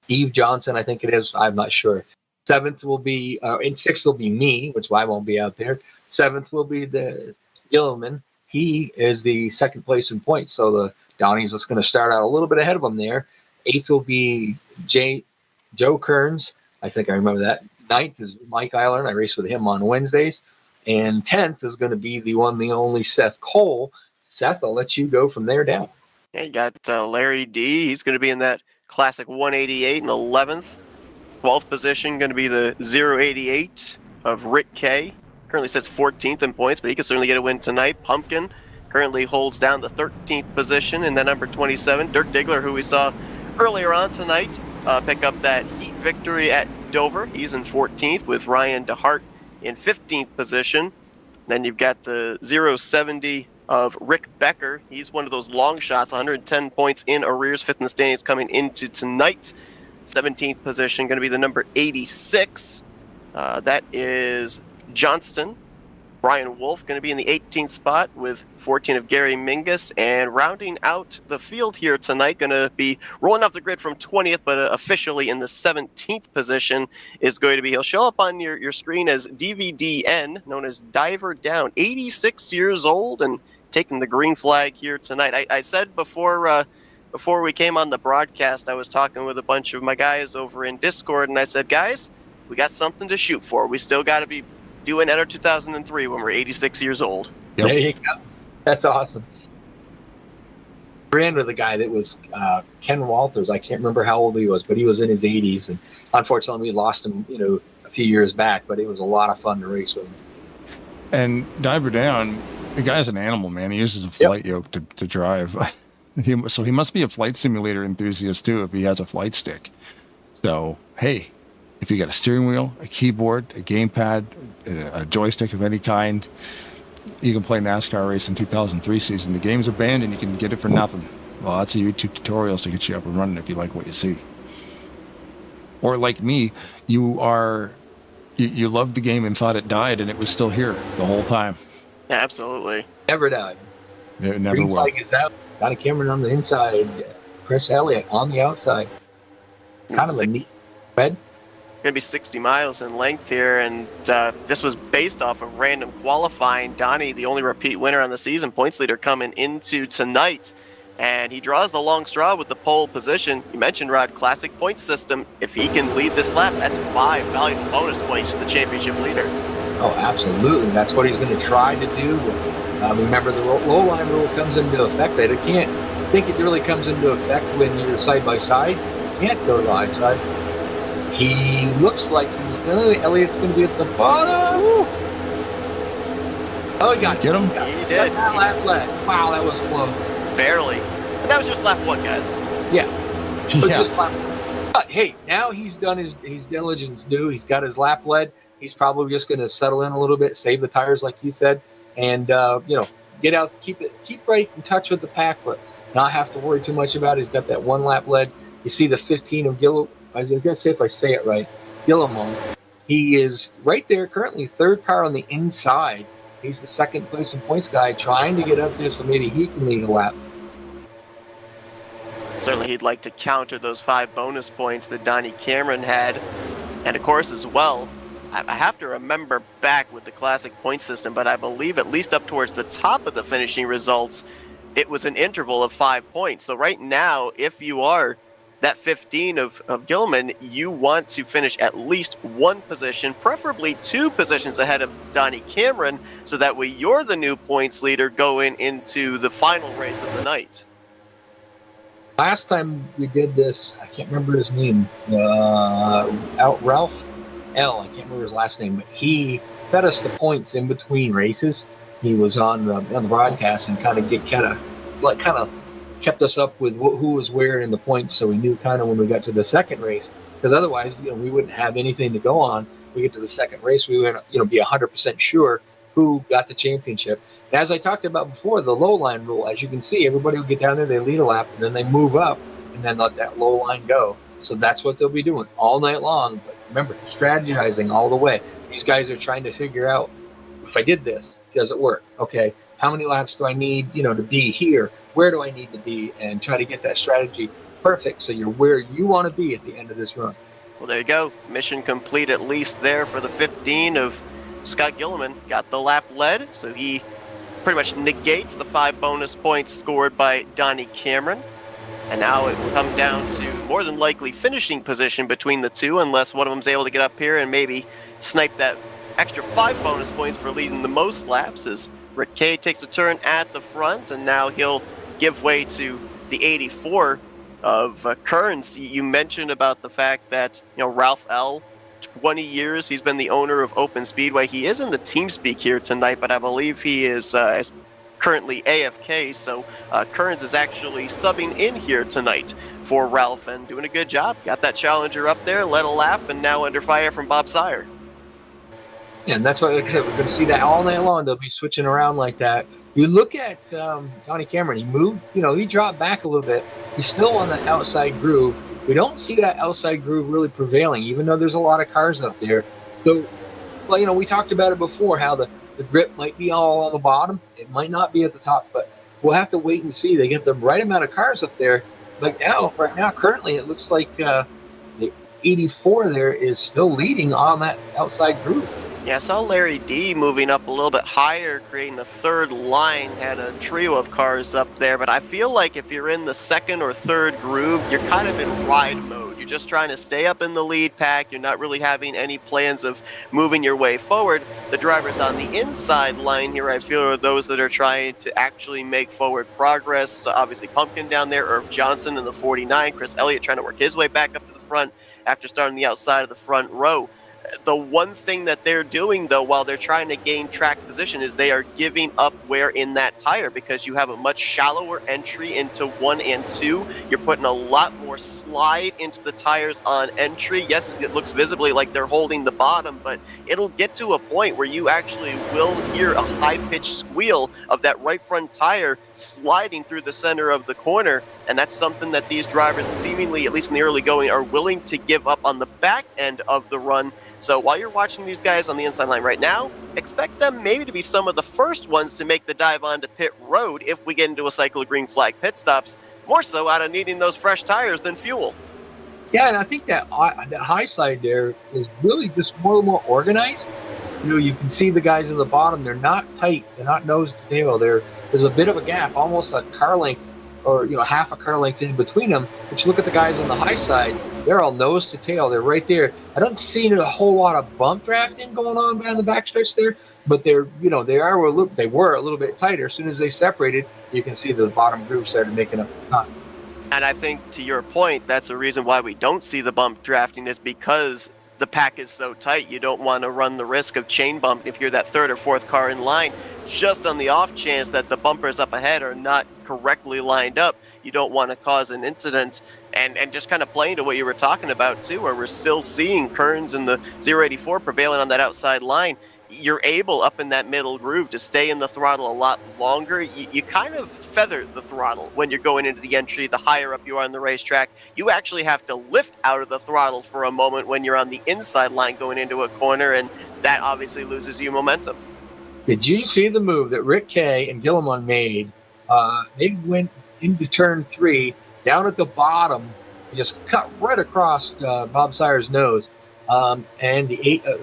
Eve Johnson, I think it is. I'm not sure. Seventh will be, and sixth will be me, which I won't be out there. Seventh will be the Gilliman. He is the second place in points, so the Donnie's just going to start out a little bit ahead of him there. Eighth will be Joe Kearns. I think I remember that. Ninth is Mike Eiler. I race with him on Wednesdays. And 10th is going to be the one, the only Seth Cole. Seth, I'll let you go from there down. Yeah, you got Larry D. He's going to be in that classic 188 in 11th. 12th position going to be the 088 of Rick K. Currently sits 14th in points, but he can certainly get a win tonight. Pumpkin currently holds down the 13th position in the number 27. Dirk Diggler, who we saw earlier on tonight, pick up that heat victory at Dover. He's in 14th with Ryan DeHart in 15th position. Then you've got the 070 of Rick Becker. He's one of those long shots, 110 points in arrears, fifth in the standings coming into tonight. 17th position going to be the number 86. That is Johnston. Brian Wolf going to be in the 18th spot with 14 of Gary Mingus. And rounding out the field here tonight, going to be rolling off the grid from 20th, but officially in the 17th position is going to be, he'll show up on your screen as DVDN, known as Diver Down. 86 years old and taking the green flag here tonight. I said before before we came on the broadcast, I was talking with a bunch of my guys over in Discord, and I said, guys, we got something to shoot for. We still got to be doing Enter 2003 when we're 86 years old. Yep. There you go. That's awesome. Ran with a guy that was Ken Walters. I can't remember how old he was, but he was in his 80s, and unfortunately we lost him, a few years back. But it was a lot of fun to race with him. And Diver Down, the guy's an animal, man. He uses a flight yoke to drive. So he must be a flight simulator enthusiast too if he has a flight stick. So, hey, if you got a steering wheel, a keyboard, a gamepad, a joystick of any kind, you can play NASCAR race in 2003 season. The game's abandoned. You can get it for nothing. Well, lots of YouTube tutorials to get you up and running if you like what you see. Or like me, you loved the game and thought it died, and it was still here the whole time. Absolutely. Never died. It never Green will. flag is out. Donnie Cameron on the inside. Chris Elliott on the outside. Kind of a neat red. Going to be 60 miles in length here, and this was based off of random qualifying. Donnie, the only repeat winner on the season, points leader coming into tonight, and he draws the long straw with the pole position. You mentioned, Rod, classic point system. If he can lead this lap, that's 5 valuable bonus points to the championship leader. Oh, absolutely. That's what he's going to try to do. Remember, the low line rule comes into effect. I can't think it really comes into effect when you're side by side. You can't go side by side. He looks like Elliott's going to be at the bottom. Woo! Oh, he got Get him? He did. That last lap. Wow, that was close. Barely. And that was just lap 1, guys. Yeah. Yeah. But hey, now he's done his diligence due. He's got his lap led. He's probably just going to settle in a little bit, save the tires, like you said, and get out, keep right in touch with the pack, but not have to worry too much about it. He's got that 1 lap led. You see the 15 of Gilliam. I was going to say if I say it right, Gilliam. He is right there currently, 3rd car on the inside. He's the 2nd place in points guy, trying to get up there so maybe he can lead a lap. Certainly he'd like to counter those 5 bonus points that Donnie Cameron had. And of course, as well, I have to remember back with the classic point system, but I believe at least up towards the top of the finishing results, it was an interval of 5 points. So right now, if you are that 15 of Gilman, you want to finish at least 1 position, preferably 2 positions ahead of Donnie Cameron, so that way you're the new points leader going into the final race of the night. Last time we did this, I can't remember his name, Ralph L. I can't remember his last name, but he fed us the points in between races. He was on the broadcast and kind of kept us up with who was where in the points, so we knew kind of when we got to the second race. Because otherwise, we wouldn't have anything to go on. We get to the second race, we would be 100% sure who got the championship. And as I talked about before, the low line rule, as you can see, everybody will get down there, they lead a lap, and then they move up and then let that low line go. So that's what they'll be doing all night long. But remember, strategizing all the way. These guys are trying to figure out, if I did this, does it work? Okay, how many laps do I need, to be here? Where do I need to be? And try to get that strategy perfect so you're where you want to be at the end of this run. Well, there you go. Mission complete at least there for the 15 of Scott Gilliman. Got the lap led, so he pretty much negates the 5 bonus points scored by Donnie Cameron. And now it will come down to more than likely finishing position between the two, unless one of them's able to get up here and maybe snipe that extra 5 bonus points for leading the most laps, as Rick Kay takes a turn at the front, and now he'll give way to the 84 of Kearns. You mentioned about the fact that, Ralph L., 20 years he's been the owner of Open Speedway. He is in the team speak here tonight, but I believe he is currently AFK, so Kearns is actually subbing in here tonight for Ralph and doing a good job. Got that Challenger up there, led a lap, and now under fire from Bob Sire. Yeah, and that's what we're going to see that all night long. They'll be switching around like that. You look at Donnie Cameron, he moved, he dropped back a little bit. He's still on the outside groove. We don't see that outside groove really prevailing, even though there's a lot of cars up there. So, well, we talked about it before, how the grip might be all on the bottom. It might not be at the top, but we'll have to wait and see. They get the right amount of cars up there. Right now, currently, it looks like the 84 there is still leading on that outside groove. Yeah, I saw Larry D moving up a little bit higher, creating a third line, had a trio of cars up there, but I feel like if you're in the second or third groove, you're kind of in ride mode. You're just trying to stay up in the lead pack. You're not really having any plans of moving your way forward. The drivers on the inside line here, I feel, are those that are trying to actually make forward progress. So obviously Pumpkin down there, Irv Johnson in the 49, Chris Elliott trying to work his way back up to the front after starting the outside of the front row. The one thing that they're doing, though, while they're trying to gain track position, is they are giving up wear in that tire because you have a much shallower entry into 1 and 2. You're putting a lot more slide into the tires on entry. Yes, it looks visibly like they're holding the bottom, but it'll get to a point where you actually will hear a high-pitched squeal of that right front tire sliding through the center of the corner, and that's something that these drivers seemingly, at least in the early going, are willing to give up on the back end of the run. So while you're watching these guys on the inside line right now, expect them maybe to be some of the first ones to make the dive onto pit road if we get into a cycle of green flag pit stops, more so out of needing those fresh tires than fuel. Yeah, and I think that high side there is really just more organized. You can see the guys in the bottom. They're not tight. They're not nose to tail. There's a bit of a gap, almost a car length or half a car length in between them. But you look at the guys on the high side, they're all nose to tail. They're right there. I don't see a whole lot of bump drafting going on behind the backstretch there, but they were a little bit tighter. As soon as they separated, you can see the bottom groove started making up time. And I think, to your point, that's the reason why we don't see the bump drafting, is because the pack is so tight. You don't want to run the risk of chain bump if you're that third or fourth car in line, just on the off chance that the bumpers up ahead are not correctly lined up. You don't want to cause an incident. And just kind of playing to what you were talking about too, where we're still seeing Kearns in the 084 prevailing on that outside line. You're able, up in that middle groove, to stay in the throttle a lot longer. You kind of feather the throttle when you're going into the entry. The higher up you are on the racetrack, you actually have to lift out of the throttle for a moment when you're on the inside line going into a corner, and that obviously loses you momentum. Did you see the move that Rick Kay and Gilliman made? They went into turn 3, down at the bottom, just cut right across Bob Sire's nose. And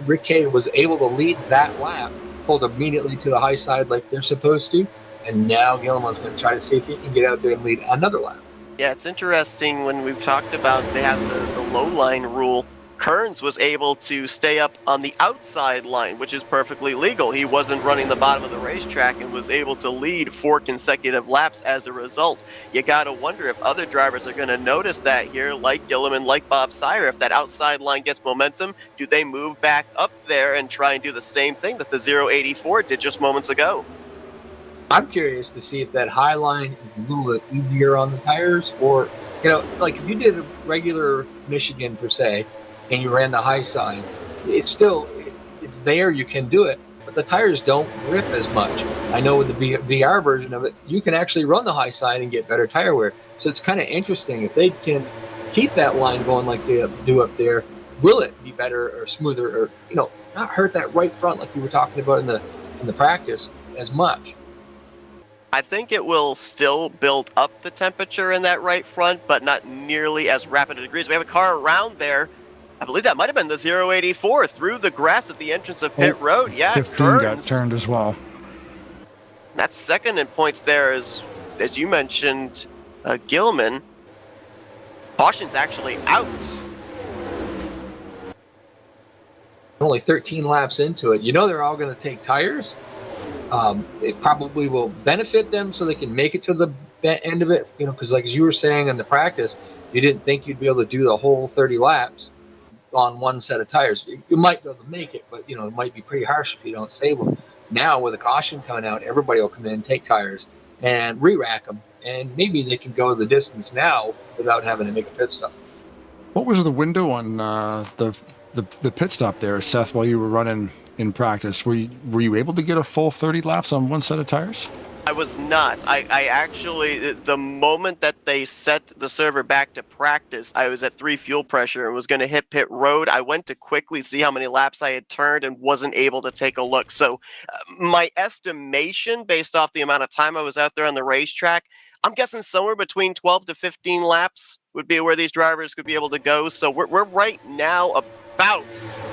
Rick Kay was able to lead that lap, pulled immediately to the high side like they're supposed to, and now Gilliman's going to try to see if he can get out there and lead another lap. Yeah, it's interesting when we've talked about they have the low line rule. Kearns was able to stay up on the outside line, which is perfectly legal. He wasn't running the bottom of the racetrack and was able to lead 4 consecutive laps as a result. You got to wonder if other drivers are going to notice that here, like Gilliman, like Bob Sire. If that outside line gets momentum, do they move back up there and try and do the same thing that the 084 did just moments ago? I'm curious to see if that high line is a little bit easier on the tires, or, like if you did a regular Michigan per se, and you ran the high side, it's there, you can do it, but the tires don't grip as much. I know with the VR version of it, you can actually run the high side and get better tire wear. So it's kind of interesting if they can keep that line going like they do up there. Will it be better or smoother, or not hurt that right front like you were talking about in the practice as much? I think it will still build up the temperature in that right front, but not nearly as rapid a degrees. We have a car around there. I believe that might have been the 084 through the grass at the entrance of pit road. Yeah, 15 Kearns got turned as well. That's second in points there, as you mentioned, Gilliman. Caution's actually out. Only 13 laps into it. They're all going to take tires. It probably will benefit them so they can make it to the end of it, because like as you were saying in the practice, you didn't think you'd be able to do the whole 30 laps on one set of tires. You might be able to make it, but it might be pretty harsh if you don't save them. Now with a caution coming out, everybody will come in and take tires and re-rack them, and maybe they can go the distance now without having to make a pit stop. What was the window on the pit stop there, Seth, while you were running in practice? Were you able to get a full 30 laps on one set of tires? I was not. I actually, the moment that they set the server back to practice, I was at 3 fuel pressure and was going to hit pit road. I went to quickly see how many laps I had turned and wasn't able to take a look. So my estimation, based off the amount of time I was out there on the racetrack, I'm guessing somewhere between 12 to 15 laps would be where these drivers could be able to go. So we're right now about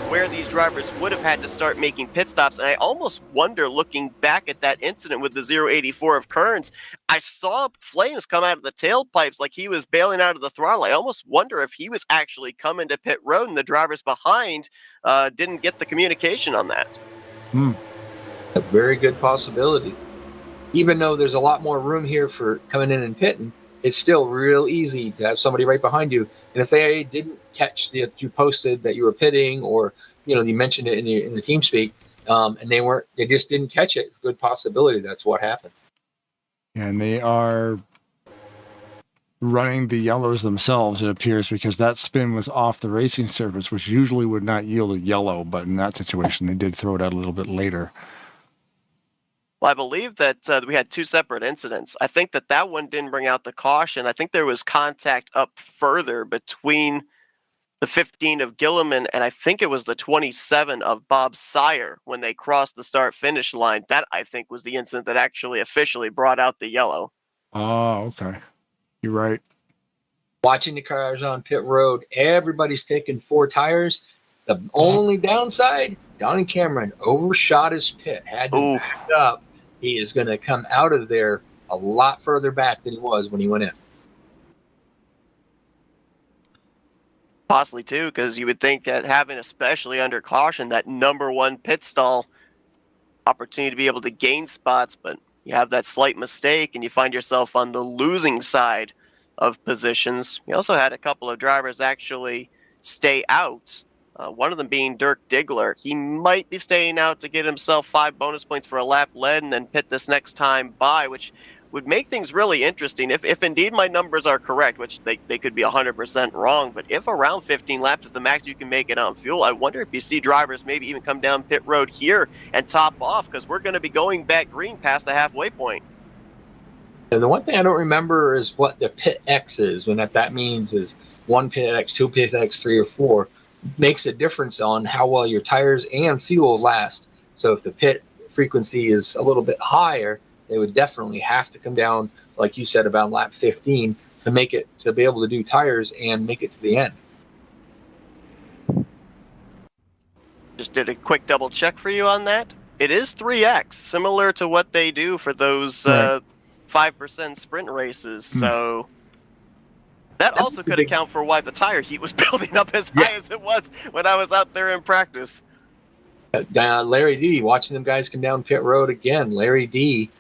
where these drivers would have had to start making pit stops. And I almost wonder, looking back at that incident with the 084 of Kearns, I saw flames come out of the tailpipes like he was bailing out of the throttle. I almost wonder if he was actually coming to pit road and the drivers behind didn't get the communication on that. A very good possibility. Even though there's a lot more room here for coming in and pitting, it's still real easy to have somebody right behind you. And if they didn't catch that you posted that you were pitting, or you mentioned it in the team speak, and they just didn't catch it, good possibility that's what happened. And they are running the yellows themselves, it appears, because that spin was off the racing surface, which usually would not yield a yellow, but in that situation, they did throw it out a little bit later. Well, I believe that we had two separate incidents. I think that one didn't bring out the caution. I think there was contact up further between the 15 of Gilliman and I think it was the 27 of Bob Sire when they crossed the start-finish line. That, I think, was the incident that actually officially brought out the yellow. Oh, okay. You're right. Watching the cars on pit road, everybody's taking 4 tires. The only downside, Donnie Cameron overshot his pit, had to back up. He is going to come out of there a lot further back than he was when he went in. Possibly, too, because you would think that having, especially under caution, that number 1 pit stall opportunity to be able to gain spots, but you have that slight mistake and you find yourself on the losing side of positions. We also had a couple of drivers actually stay out. One of them being Dirk Diggler. He might be staying out to get himself 5 bonus points for a lap led and then pit this next time by, which would make things really interesting. If indeed my numbers are correct, which they could be 100% wrong, but if around 15 laps is the max you can make it on fuel, I wonder if you see drivers maybe even come down pit road here and top off, because we're going to be going back green past the halfway point. And the one thing I don't remember is what the pit X is, when that means is 1 pit X, 2 pit X, 3 or 4. Makes a difference on how well your tires and fuel last. So if the pit frequency is a little bit higher, they would definitely have to come down, like you said, about lap 15 to be able to do tires and make it to the end. Just did a quick double check for you on that. It is 3X, similar to what they do for those 5% sprint races. So that also could account for why the tire heat was building up as high as it was when I was out there in practice. Larry D, watching them guys come down pit road again. Larry D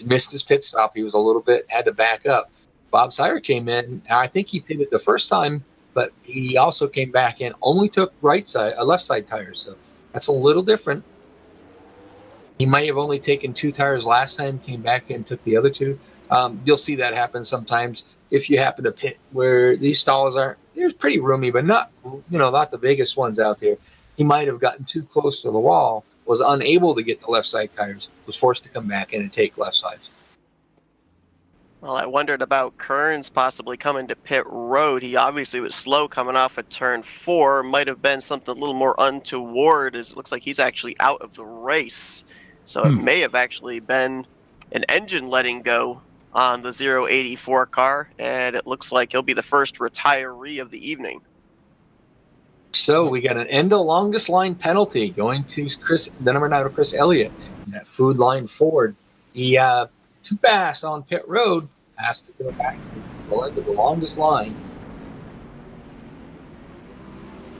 missed his pit stop. He was a little bit, had to back up. Bob Sire came in. I think he pitted the first time, but he also came back in, only took left side tires. So that's a little different. He might have only taken 2 tires last time, came back and took the other 2. You'll see that happen sometimes if you happen to pit where these stalls they're pretty roomy, but not the biggest ones out there. He might have gotten too close to the wall, was unable to get the left side tires, was forced to come back in and take left sides. Well, I wondered about Kearns possibly coming to pit road. He obviously was slow coming off at turn 4. Might have been something a little more untoward, as it looks like he's actually out of the race. So it may have actually been an engine letting go on the 084 car, and it looks like he'll be the first retiree of the evening. So we got an end of longest line penalty going to the number 9 of Chris Elliott. And that Food Line Ford, he too fast on pit road, has to go back to the end of the longest line.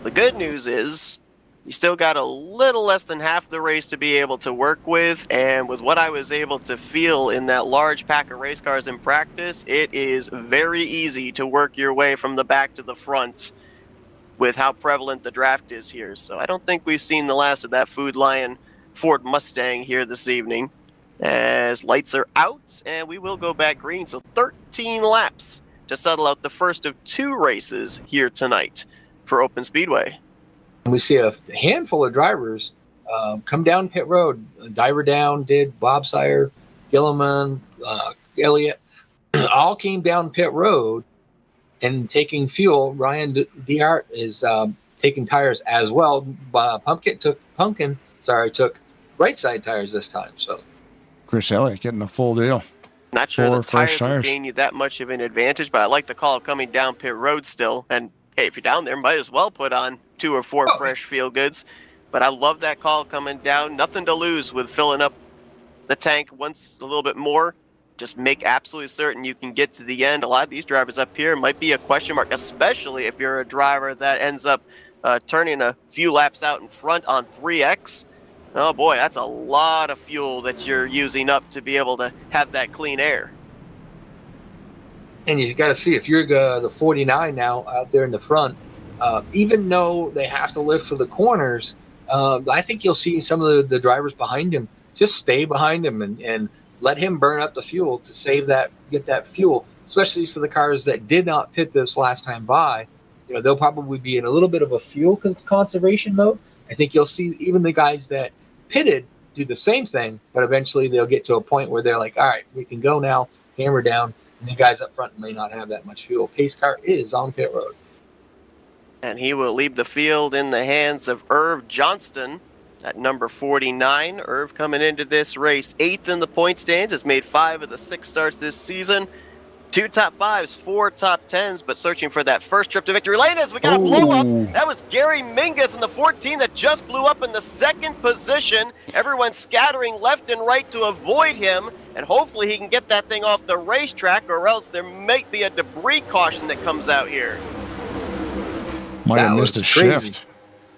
The good news is you still got a little less than half the race to be able to work with, and with what I was able to feel in that large pack of race cars in practice, it is very easy to work your way from the back to the front with how prevalent the draft is here. So I don't think we've seen the last of that Food Lion Ford Mustang here this evening, as lights are out and we will go back green. So 13 laps to settle out the first of 2 races here tonight for Open Speedway. We see a handful of drivers come down pit road. Diver Down did, Bob Sire, Gilliman, Elliott, all came down pit road and taking fuel. Ryan Dehart is taking tires as well. Pumpkin took right side tires this time. So Chris Elliott getting the full deal. Not sure the tires will gain you that much of an advantage, but I like the call of coming down pit road still. And hey, if you're down there, might as well put on 2 or 4 fresh feel goods. But I love that call coming down. Nothing to lose with filling up the tank once a little bit more. Just make absolutely certain you can get to the end. A lot of these drivers up here might be a question mark, especially if you're a driver that ends up turning a few laps out in front on 3X. Oh boy, that's a lot of fuel that you're using up to be able to have that clean air. And you got to see, if you're the 49 now out there in the front, even though they have to lift for the corners, I think you'll see some of the drivers behind him just stay behind him and let him burn up the fuel to save that, get that fuel, especially for the cars that did not pit this last time by. They'll probably be in a little bit of a fuel conservation mode. I think you'll see even the guys that pitted do the same thing, but eventually they'll get to a point where they're like, all right, we can go now, hammer down, and the guys up front may not have that much fuel. Pace car is on pit road. And he will leave the field in the hands of Irv Johnston at number 49. Irv coming into this race 8th in the point stands, has made 5 of the 6 starts this season. 2 top 5s, 4 top 10s, but searching for that first trip to victory lane as we got a blow up. That was Gary Mingus in the 14 that just blew up in the 2nd position. Everyone scattering left and right to avoid him, and hopefully he can get that thing off the racetrack, or else there might be a debris caution that comes out here. Might have missed a shift.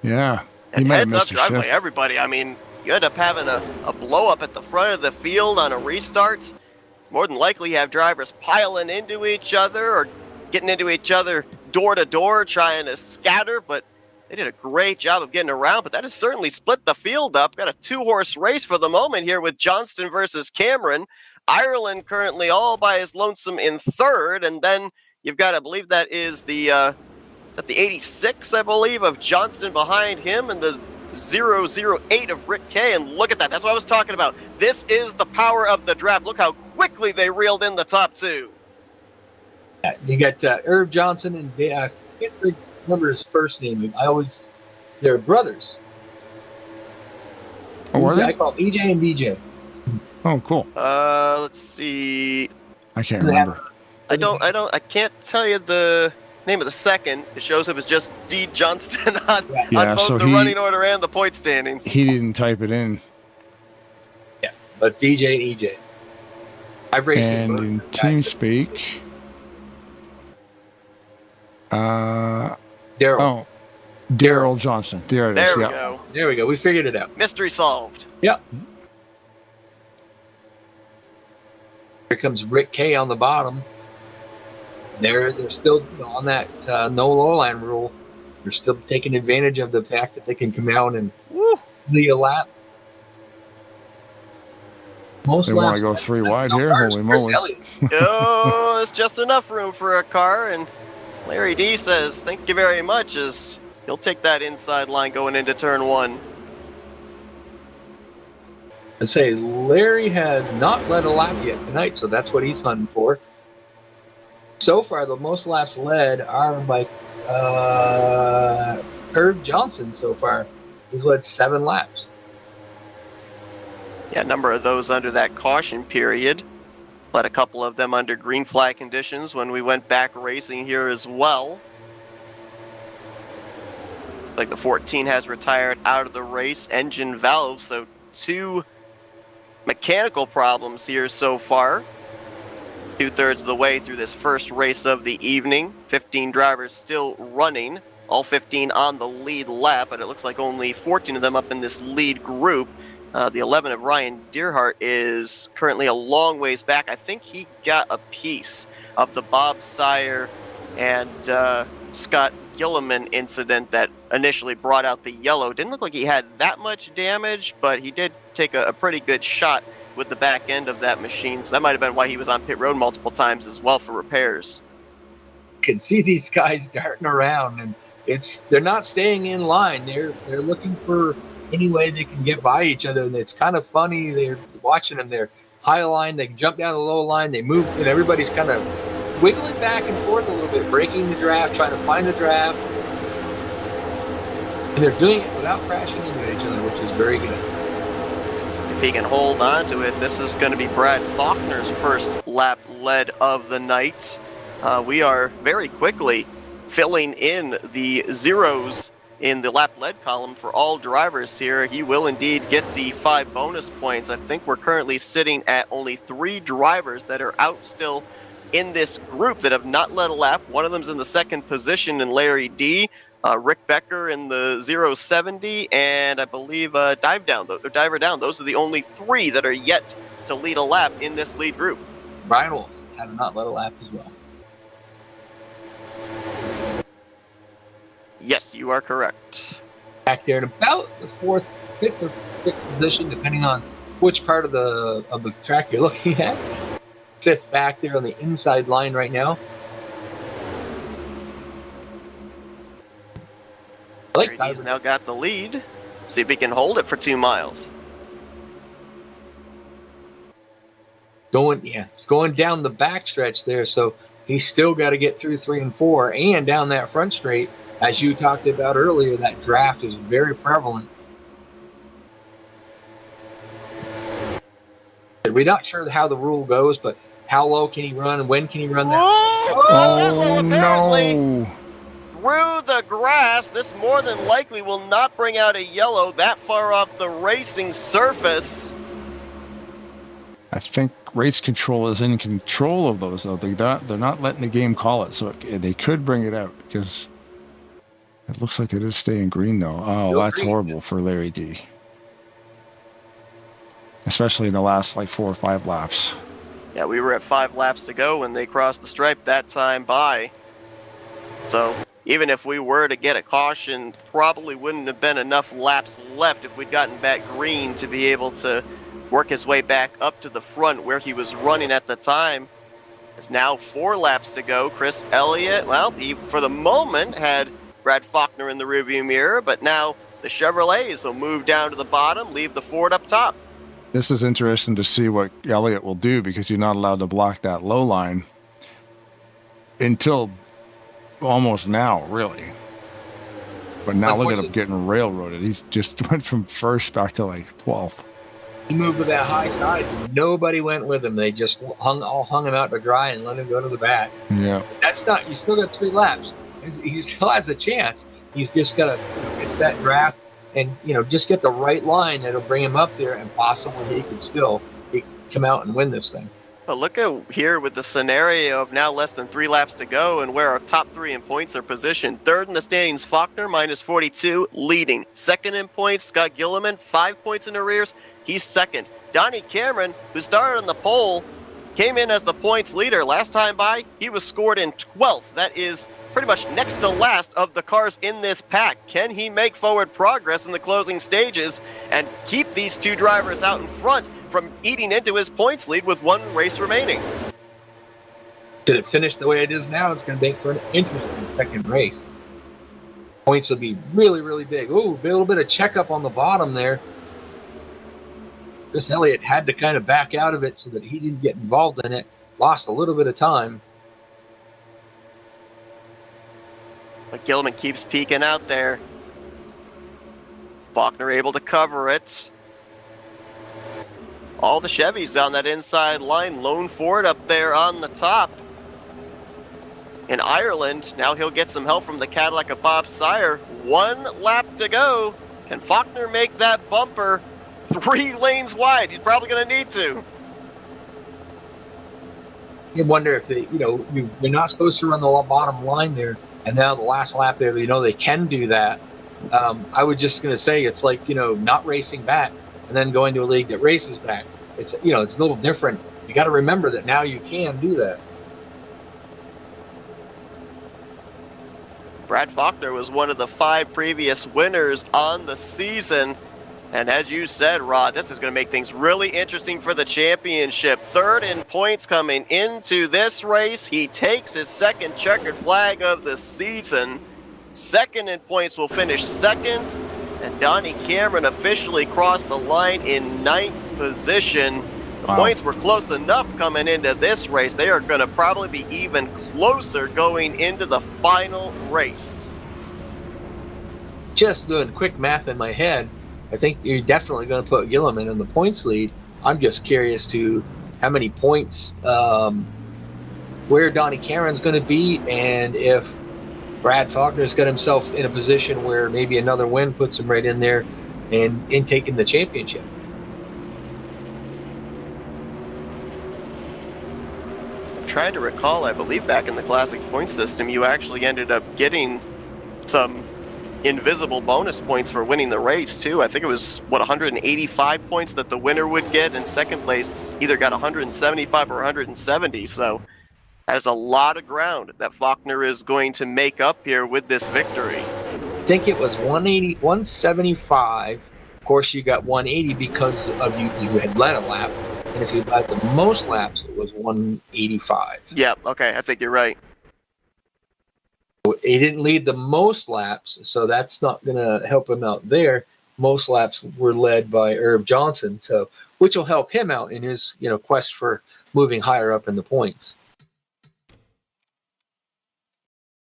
Yeah. He might have missed a shift. Everybody, I mean, you end up having a blow up at the front of the field on a restart. More than likely, you have drivers piling into each other or getting into each other door to door, trying to scatter, but they did a great job of getting around, but that has certainly split the field up. Got a 2-horse race for the moment here with Johnston versus Cameron. Ireland currently all by his lonesome in 3rd, and then you've got, I believe that is the 86, I believe, of Johnston behind him, and the 008 of Rick Kay, and look at that. That's what I was talking about. This is the power of the draft. Look how quickly they reeled in the top 2. Yeah, you got Irv Johnson and I can't remember his first name. They're brothers. Oh, are they? I call them EJ and DJ. Oh, cool. Let's see. I can't remember. I can't tell you the name of the second. It shows up as just D. Johnston on both the running order and the point standings. He didn't type it in. Yeah, but it's DJ and EJ. I've raced and in TeamSpeak, Daryl. Oh, Daryl Johnson. There it is. There we go. There we go. We figured it out. Mystery solved. Yep. Here comes Rick Kay on the bottom. They're still on that no low line rule. They're still taking advantage of the fact that they can come out and lead a lap. They want to go 3 wide here. Holy moly! Oh, it's just enough room for a car, and Larry D says, "Thank you very much." As he'll take that inside line going into turn 1. I say Larry has not led a lap yet tonight, so that's what he's hunting for. So far, the most laps led are by Irv Johnson so far. He's led 7 laps. Yeah, a number of those under that caution period. Led a couple of them under green flag conditions when we went back racing here as well. Like the 14 has retired out of the race. Engine valve, so 2 mechanical problems here so far. 2/3 of the way through this first race of the evening. 15 drivers still running, all 15 on the lead lap, but it looks like only 14 of them up in this lead group. The 11 of Ryan Deerhart is currently a long ways back. I think he got a piece of the Bob Sire and Scott Gilliman incident that initially brought out the yellow. Didn't look like he had that much damage, but he did take a pretty good shot with the back end of that machine, so that might have been why he was on pit road multiple times as well for repairs. You can see these guys darting around, and they're not staying in line. They're looking for any way they can get by each other, and it's kind of funny. They're watching them. They're high line, they jump down the low line, they move, and everybody's kind of wiggling back and forth a little bit, breaking the draft, trying to find the draft, and they're doing it without crashing into each other, which is very good. If he can hold on to it, this is going to be Brad Faulkner's first lap led of the night. We are very quickly filling in the zeros in the lap lead column for all drivers here. He will indeed get the 5 bonus points. I think we're currently sitting at only 3 drivers that are out still in this group that have not led a lap. One of them's in the second position in Larry D. Rick Becker in the 070, and I believe Diver Down. Those are the only 3 that are yet to lead a lap in this lead group. Brian Wolf have not led a lap as well. Yes, you are correct. Back there in about the 4th, 5th, or 6th position, depending on which part of the track you're looking at. 5th back there on the inside line right now. He's now got the lead. See if he can hold it for 2 miles. It's going down the backstretch there, so he's still got to get through 3 and 4 and down that front straight. As you talked about earlier, that draft is very prevalent. We're not sure how the rule goes, but how low can he run and when can he run that? Oh, no. Through the grass. This more than likely will not bring out a yellow that far off the racing surface. I think race control is in control of those, though. They're not letting the game call it, so they could bring it out because it looks like it is staying green, though. Oh, that's horrible for Larry D. Especially in the last 4 or 5 laps. Yeah, we were at 5 laps to go when they crossed the stripe that time by. So even if we were to get a caution, probably wouldn't have been enough laps left if we'd gotten back green to be able to work his way back up to the front where he was running at the time. There's now 4 laps to go. Chris Elliott, well, he for the moment had Brad Faulkner in the rearview mirror, but now the Chevrolets will move down to the bottom, leave the Ford up top. This is interesting to see what Elliott will do because you're not allowed to block that low line until almost now, really. But now look at him getting railroaded. He's just went from 1st back to 12th. He moved to that high side. Nobody went with him. They just hung him out to dry and let him go to the back. Yeah. That's not. You still got 3 laps. He still has a chance. He's just got to get that draft and just get the right line that'll bring him up there, and possibly he could still come out and win this thing. But look at here with the scenario of now less than 3 laps to go and where our top 3 in points are positioned. 3rd in the standings, Faulkner, minus 42, leading. 2nd in points, Scott Gilliman, 5 points in arrears. He's 2nd. Donnie Cameron, who started on the pole, came in as the points leader. Last time by, he was scored in 12th. That is pretty much next to last of the cars in this pack. Can he make forward progress in the closing stages and keep these 2 drivers out in front from eating into his points lead with 1 race remaining? Should it finish the way it is now, it's going to make for an interesting 2nd race. Points will be really, really big. Ooh, a little bit of checkup on the bottom there. Chris Elliott had to kind of back out of it so that he didn't get involved in it. Lost a little bit of time. But Gilliman keeps peeking out there. Faulkner able to cover it. All the Chevys on that inside line. Lone Ford up there on the top. In Ireland, now he'll get some help from the Cadillac of Bob Sire. 1 lap to go. Can Faulkner make that bumper 3 lanes wide? He's probably going to need to. You wonder if you're not supposed to run the bottom line there, and now the last lap there, they can do that. I was just going to say it's like, not racing back and then going to a league that races back. It's, it's a little different. You got to remember that now you can do that. Brad Faulkner was one of the 5 previous winners on the season. And as you said, Rod, this is going to make things really interesting for the championship. 3rd in points coming into this race. He takes his 2nd checkered flag of the season. 2nd in points will finish 2nd. And Donnie Cameron officially crossed the line in 9th position. The points were close enough coming into this race. They are going to probably be even closer going into the final race. Just doing quick math in my head, I think you're definitely going to put Gilliman in the points lead. I'm just curious to how many points, where Donnie Cameron's going to be, and if Brad Faulkner's got himself in a position where maybe another win puts him right in there and in taking the championship. I'm trying to recall, I believe back in the classic point system, you actually ended up getting some invisible bonus points for winning the race too. I think it was 185 points that the winner would get, and second place either got 175 or 170. So that is a lot of ground that Faulkner is going to make up here with this victory. I think it was 180, 175. Of course, you got 180 because of you had led a lap, and if you led the most laps, it was 185. Yep. Okay, I think you're right. He didn't lead the most laps, so that's not going to help him out there. Most laps were led by Herb Johnson, so which will help him out in his quest for moving higher up in the points.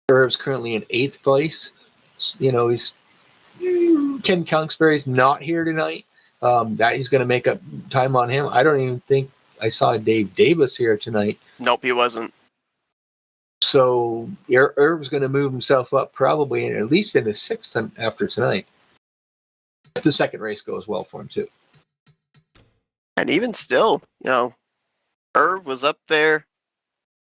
Herb's currently in 8th place. He's Ken Kunksbury's not here tonight. That he's going to make up time on him. I don't even think I saw Dave Davis here tonight. Nope, he wasn't. So Herb's going to move himself up probably at least in the 6th after tonight. If the second race goes well for him too. And even still, Herb was up there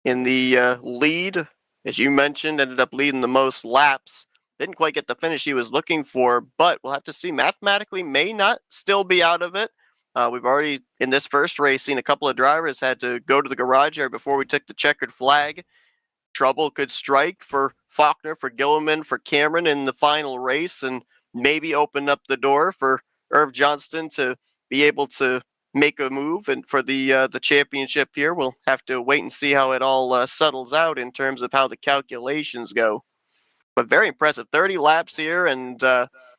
in the lead, as you mentioned, ended up leading the most laps. Didn't quite get the finish he was looking for, but we'll have to see. Mathematically, may not still be out of it. We've already, in this first race, seen a couple of drivers had to go to the garage area before we took the checkered flag. Trouble could strike for Faulkner, for Gilliman, for Cameron in the final race, and maybe open up the door for Herb Johnston to be able to make a move. And for the championship here, we'll have to wait and see how it all settles out in terms of how the calculations go. But very impressive, 30 laps here, and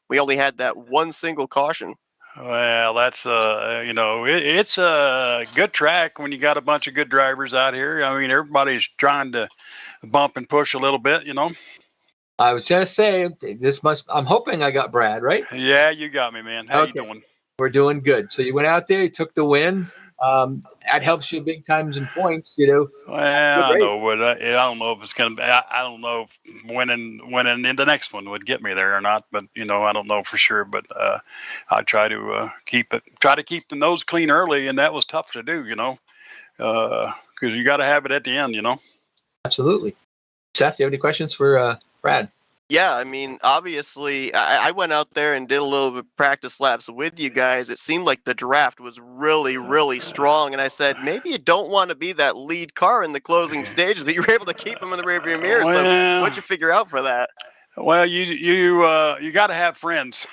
we only had that one single caution. Well, that's it's a good track when you got a bunch of good drivers out here. I mean, everybody's trying to bump and push a little bit, I was going to say I'm hoping I got Brad right. Yeah, you got me, man. How you doing? We're doing good. So you went out there, you took the win. That helps you big times in points, Well, I know, but I don't know if it's going to be. I don't know if winning in the next one would get me there or not. But I don't know for sure. But I try to keep the nose clean early, and that was tough to do, because you got to have it at the end, Absolutely. Seth, do you have any questions for Brad? Yeah, I mean, obviously, I went out there and did a little bit of practice laps with you guys. It seemed like the draft was really, really strong, and I said, maybe you don't want to be that lead car in the closing stages, but you were able to keep them in the rearview mirror. Well, so what'd you figure out for that? Well, you got to have friends.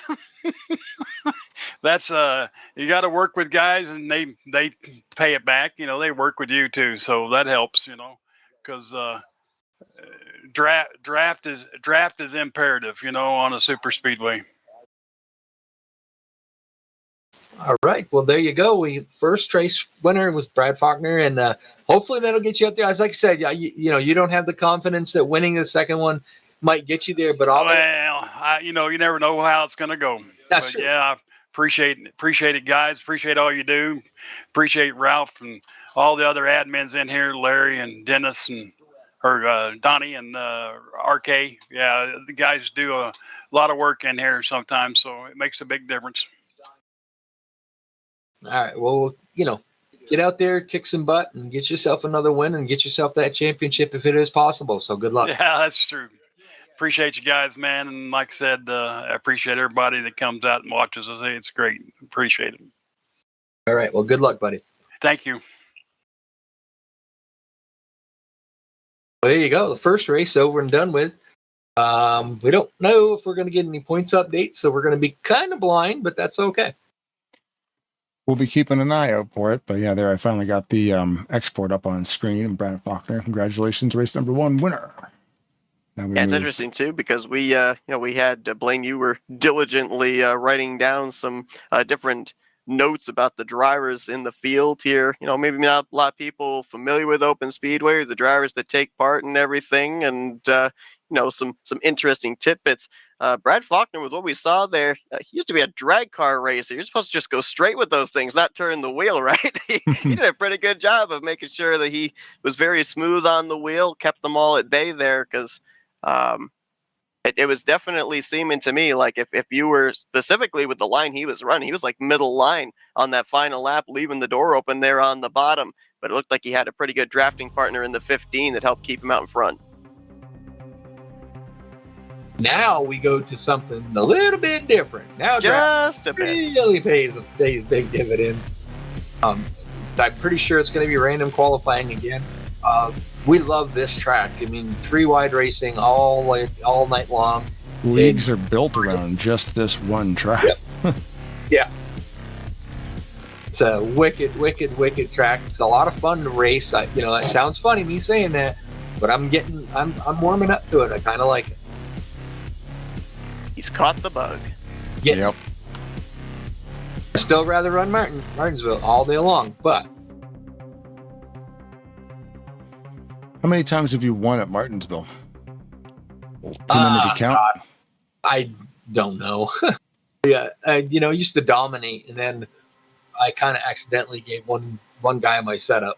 That's you got to work with guys, and they pay it back. They work with you too, so that helps. Because draft is imperative, on a super speedway. All right. Well, there you go. First race winner was Brad Faulkner, and hopefully that'll get you up there. As like I said, you don't have the confidence that winning the second one might get you there, but you never know how it's going to go. That's true. Yeah, I appreciate it, guys. Appreciate all you do. Appreciate Ralph and all the other admins in here, Larry and Dennis and Donnie and RK. Yeah, the guys do a lot of work in here sometimes, so it makes a big difference. All right. Well, get out there, kick some butt, and get yourself another win and get yourself that championship if it is possible. So good luck. Yeah, that's true. Appreciate you guys, man. And like I said, I appreciate everybody that comes out and watches us. It's great. Appreciate it. All right. Well, good luck, buddy. Thank you. Well, there you go. The first race over and done with. We don't know if we're going to get any points updates, so we're going to be kind of blind, but that's okay. We'll be keeping an eye out for it. But yeah, there I finally got the export up on screen. And Brad Faulkner, congratulations, race number 1 winner. Yeah, it's interesting too because we had Blaine. You were diligently writing down some different notes about the drivers in the field here. Maybe not a lot of people familiar with Open Speedway or the drivers that take part and everything, and some interesting tidbits. Brad Faulkner, with what we saw there, he used to be a drag car racer. You're supposed to just go straight with those things, not turn the wheel, right? He did a pretty good job of making sure that he was very smooth on the wheel, kept them all at bay there because It was definitely seeming to me like if you were specifically with the line he was running, he was like middle line on that final lap, leaving the door open there on the bottom. But it looked like he had a pretty good drafting partner in the 15 that helped keep him out in front. Now we go to something a little bit different. Now just a bit really pays big dividends. I'm pretty sure it's going to be random qualifying again. We love this track. I mean, 3-wide racing all night long. Leagues are built around just this one track. Yep. Yeah. It's a wicked track. It's a lot of fun to race. It sounds funny me saying that, but I'm warming up to it. I kind of like it. He's caught the bug. Yep. I still rather run Martinsville all day long, but. How many times have you won at Martinsville? Too many to count? God. I don't know. Yeah, I used to dominate, and then I kind of accidentally gave one guy my setup.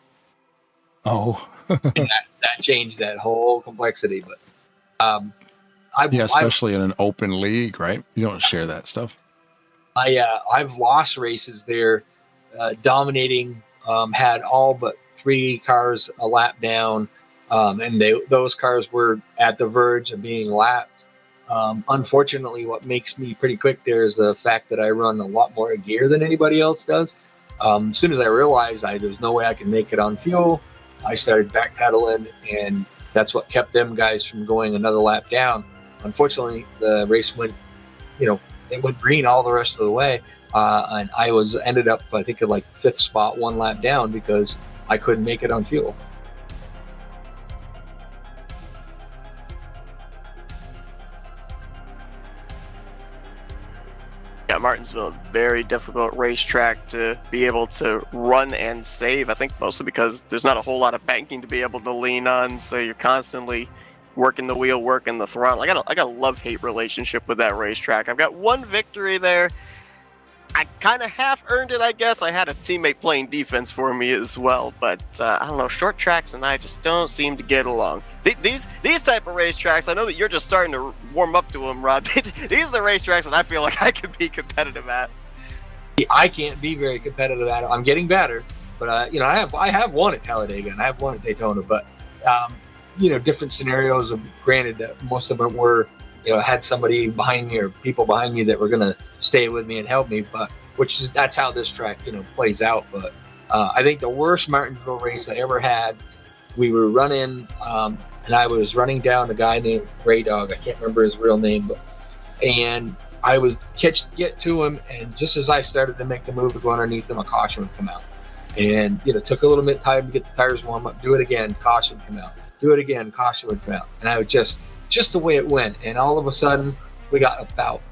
Oh. And that changed that whole complexity. But especially in an open league, right? You don't share that stuff. I've lost races there, dominating. Had all but 3 cars a lap down. And those cars were at the verge of being lapped. Unfortunately, what makes me pretty quick there is the fact that I run a lot more gear than anybody else does. As soon as I realized there's no way I can make it on fuel, I started backpedaling, and that's what kept them guys from going another lap down. Unfortunately, the race went, it went green all the rest of the way, and I ended up, I think, at like 5th spot, 1 lap down because I couldn't make it on fuel. Yeah, Martinsville, very difficult racetrack to be able to run and save. I think mostly because there's not a whole lot of banking to be able to lean on, so you're constantly working the wheel, working the throttle. I got a love-hate relationship with that racetrack. I've got 1 victory there. I kind of half earned it, I guess. I had a teammate playing defense for me as well, but I don't know. Short tracks and I just don't seem to get along. These type of racetracks, I know that you're just starting to warm up to them, Rod. These are the racetracks that I feel like I could be competitive at. I can't be very competitive at it. I'm getting better, but I have won at Talladega and I have won at Daytona, but different scenarios. Granted, that most of them were. Had somebody behind me or people behind me that were going to stay with me and help me, but that's how this track, plays out. But I think the worst Martinsville race I ever had, we were running, and I was running down a guy named Ray Dog. I can't remember his real name, and I was get to him, and just as I started to make the move to go underneath him, a caution would come out. And, took a little bit of time to get the tires warm up, do it again, caution come out, do it again, caution would come out. And I would just the way it went. And all of a sudden we got about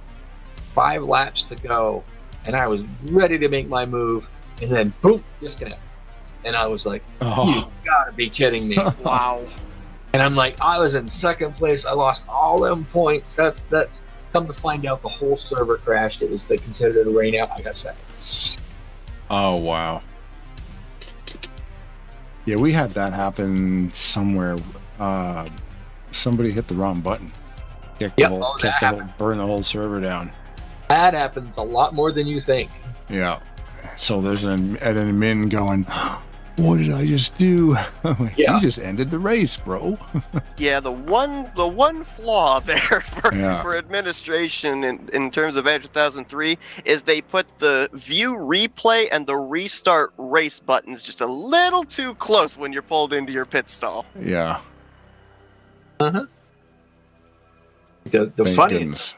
5 laps to go, and I was ready to make my move, and then boom, disconnect. And I was like, You gotta be kidding me. Wow. And I'm like, I was in 2nd place. I lost all them points. That's come to find out the whole server crashed. They considered it a rain out. I got 2nd. Oh, wow. Yeah, we had that happen somewhere. Somebody hit the wrong button. Burn the whole server down. That happens a lot more than you think. Yeah. So there's an admin going, what did I just do? You just ended the race, bro. Yeah, the one flaw there for administration in terms of Edge 2003 is they put the view replay and the restart race buttons just a little too close when you're pulled into your pit stall. Yeah. Uh-huh. The funniest,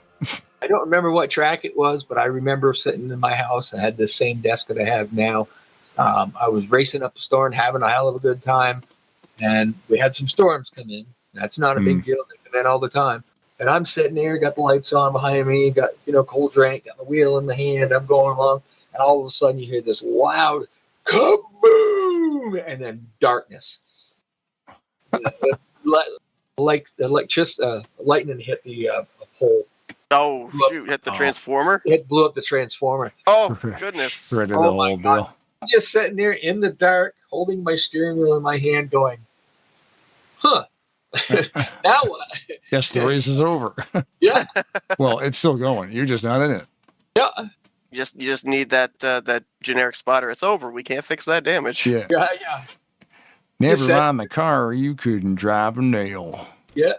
I don't remember what track it was, but I remember sitting in my house. I had the same desk that I have now. I was racing up a storm, having a hell of a good time, and we had some storms come in. That's not a big deal. They come in all the time. And I'm sitting there, got the lights on behind me, got cold drink, got the wheel in the hand. I'm going along, and all of a sudden you hear this loud kaboom, and then darkness. Like lightning hit the pole. Oh, shoot, hit the transformer? It blew up the transformer. Oh, goodness. Shredded the whole deal. I'm just sitting there in the dark, holding my steering wheel in my hand going, Now what? Yes, the race is over. Yeah. Well, it's still going. You're just not in it. Yeah. You just need that generic spotter. It's over. We can't fix that damage. Yeah. Yeah. Never mind the car, you couldn't drive a nail. Yeah.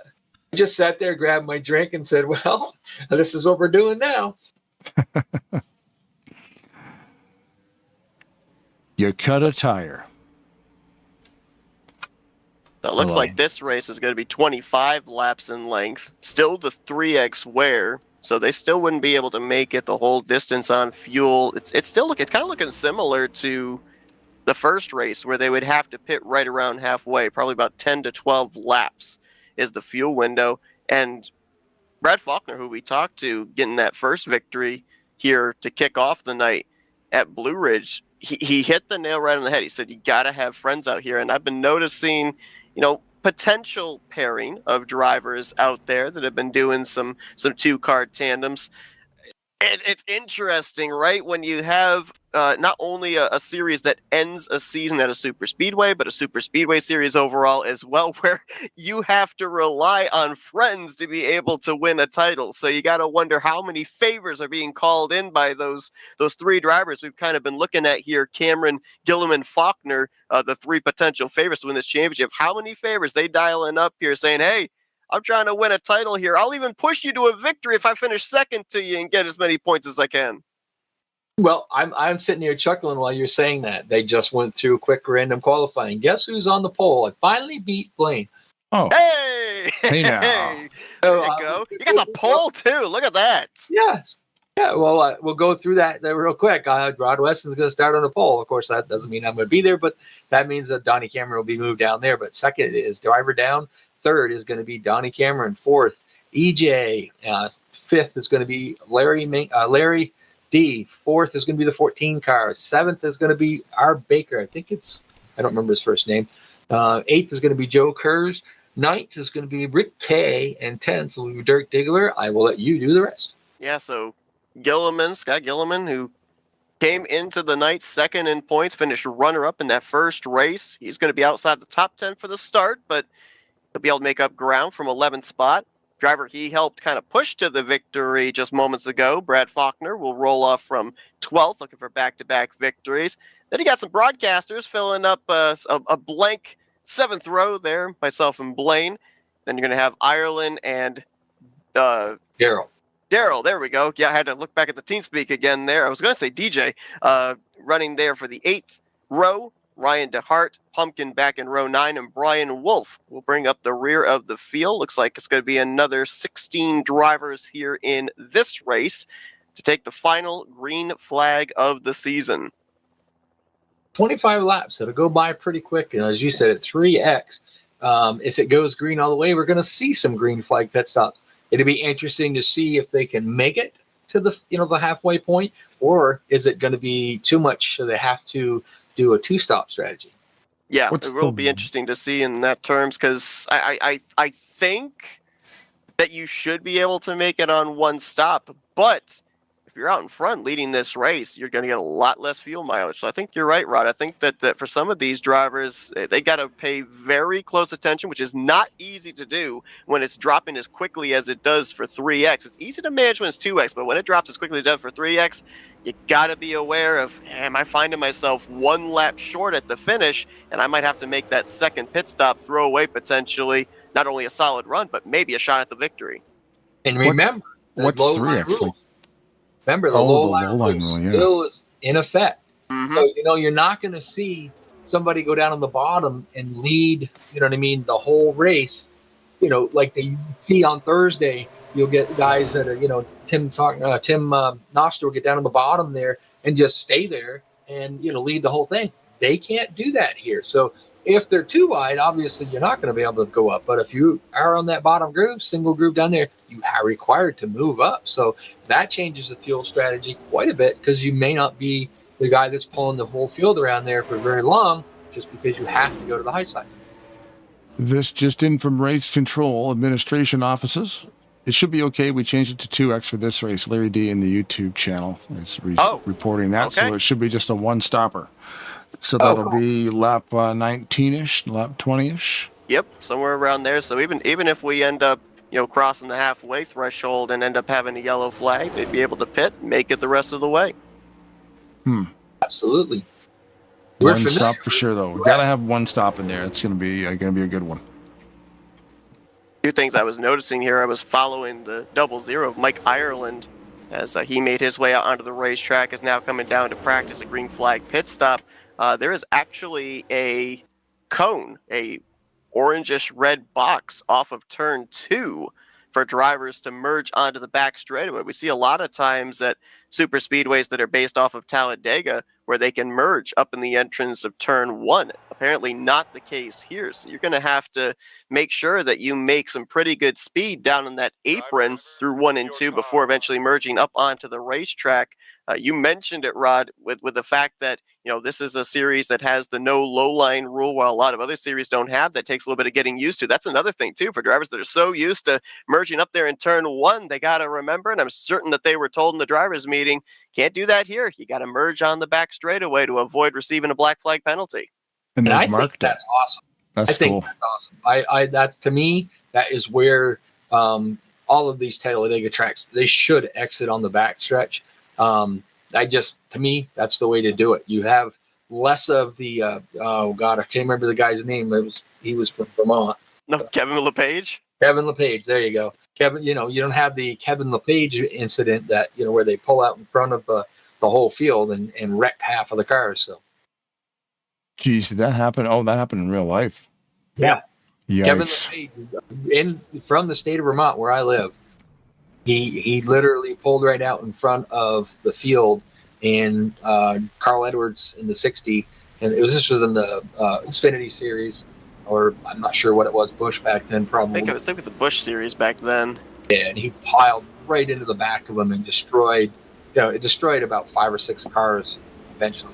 I just sat there, grabbed my drink, and said, well, this is what we're doing now. You cut a tire. So it looks like this race is going to be 25 laps in length. Still the 3x wear, so they still wouldn't be able to make it the whole distance on fuel. It's kind of looking similar to the first race where they would have to pit right around halfway, probably about 10 to 12 laps is the fuel window. And Brad Faulkner, who we talked to, getting that first victory here to kick off the night at Blue Ridge, he hit the nail right on the head. He said, you got to have friends out here. And I've been noticing, potential pairing of drivers out there that have been doing some two-car tandems. It's interesting, right? When you have not only a series that ends a season at a super speedway, but a super speedway series overall as well, where you have to rely on friends to be able to win a title. So you got to wonder how many favors are being called in by those three drivers we've kind of been looking at here: Cameron, Gilliman, Faulkner, the three potential favorites to win this championship. How many favors they dialing up here saying, hey, I'm trying to win a title here. I'll even push you to a victory if I finish second to you and get as many points as I can. Well, I'm sitting here chuckling while you're saying that. They just went through quick random qualifying. Guess who's on the pole? I finally beat Blaine. Oh. Hey now. There you go. You got the pole, too. Look at that. Yes. Yeah, well, we'll go through that real quick. Rod Weston's going to start on the pole. Of course, that doesn't mean I'm going to be there, but that means that Donnie Cameron will be moved down there. But second is driver down. Third is going to be Donnie Cameron. Fourth, EJ. Fifth is going to be Larry D. Fourth is going to be the 14 car. Seventh is going to be R. Baker. I don't remember his first name. Eighth is going to be Joe Kurz. Ninth is going to be Rick K. And 10th will be Dirk Diggler. I will let you do the rest. Yeah, so Scott Gilliman, who came into the night second in points, finished runner-up in that first race. He's going to be outside the top 10 for the start, but he'll be able to make up ground from 11th spot. Driver he helped kind of push to the victory just moments ago, Brad Faulkner, will roll off from 12th, looking for back-to-back victories. Then you got some broadcasters filling up a blank 7th row there, myself and Blaine. Then you're going to have Ireland and Daryl, there we go. Yeah, I had to look back at the TeamSpeak again there. I was going to say DJ, running there for the 8th row. Ryan DeHart, Pumpkin back in row 9, and Brian Wolf will bring up the rear of the field. Looks like it's going to be another 16 drivers here in this race to take the final green flag of the season. 25 laps. It'll go by pretty quick. And as you said, at 3X, if it goes green all the way, we're going to see some green flag pit stops. It'll be interesting to see if they can make it to the halfway point, or is it going to be too much so they have to do a 2-stop strategy. Yeah, it will be interesting to see in that terms, because I think that you should be able to make it on one stop, but if you're out in front leading this race, you're going to get a lot less fuel mileage. So I think you're right, Rod. I think that for some of these drivers, they got to pay very close attention, which is not easy to do when it's dropping as quickly as it does for 3X. It's easy to manage when it's 2X, but when it drops as quickly as it does for 3X, you got to be aware of, am I finding myself one lap short at the finish, and I might have to make that second pit stop, throw away potentially not only a solid run, but maybe a shot at the victory. And remember, what's 3X? Remember, the low line rule still is in effect. Mm-hmm. So, you're not going to see somebody go down on the bottom and lead, the whole race. Like they see on Thursday, you'll get guys that are, Tim Noster will get down on the bottom there and just stay there and, lead the whole thing. They can't do that here. So if they're too wide, obviously you're not going to be able to go up. But if you are on that bottom groove, single groove down there, you are required to move up. So that changes the fuel strategy quite a bit, because you may not be the guy that's pulling the whole field around there for very long, just because you have to go to the high side. This just in from race control administration offices. It should be okay. We changed it to 2X for this race. Larry D in the YouTube channel is reporting that. Okay. So it should be just a one-stopper. So that'll be lap 19-ish, lap 20-ish. Yep, somewhere around there. So even if we end up, crossing the halfway threshold and end up having a yellow flag, they'd be able to pit, make it the rest of the way. Absolutely. One stop for sure, though. We gotta have one stop in there. It's gonna be a good one. Two things I was noticing here. I was following the 00 of Mike Ireland as he made his way out onto the racetrack, is now coming down to practice a green flag pit stop. There is actually a cone, a orangish red box off of turn 2 for drivers to merge onto the back straightaway. We see a lot of times at super speedways that are based off of Talladega where they can merge up in the entrance of turn 1. Apparently not the case here. So you're going to have to make sure that you make some pretty good speed down in that apron through 1 and 2 before eventually merging up onto the racetrack. You mentioned it, Rod, with the fact that this is a series that has the no low line rule, while a lot of other series don't have. That takes a little bit of getting used to. That's another thing too for drivers that are so used to merging up there in turn 1. They got to remember, and I'm certain that they were told in the drivers meeting, can't do that here. You got to merge on the back straightaway to avoid receiving a black flag penalty. And I marked think that's awesome. That's cool. That's awesome. That's, to me, that is where all of these Talladega tracks, they should exit on the back stretch. To me, that's the way to do it. You have less of the, I can't remember the guy's name. He was from Vermont. No, Kevin LePage? Kevin LePage, there you go. Kevin, you don't have the Kevin LePage incident that, where they pull out in front of the whole field and wreck half of the cars. So. Geez, did that happen? Oh, that happened in real life. Yeah. Yikes. Kevin LePage, from the state of Vermont where I live, he literally pulled right out in front of the field, and Carl Edwards in the 60, and this was in the Xfinity series, or I'm not sure what it was, Busch back then probably. I think it was the Busch series back then. Yeah, and he piled right into the back of him and destroyed about 5 or 6 cars eventually.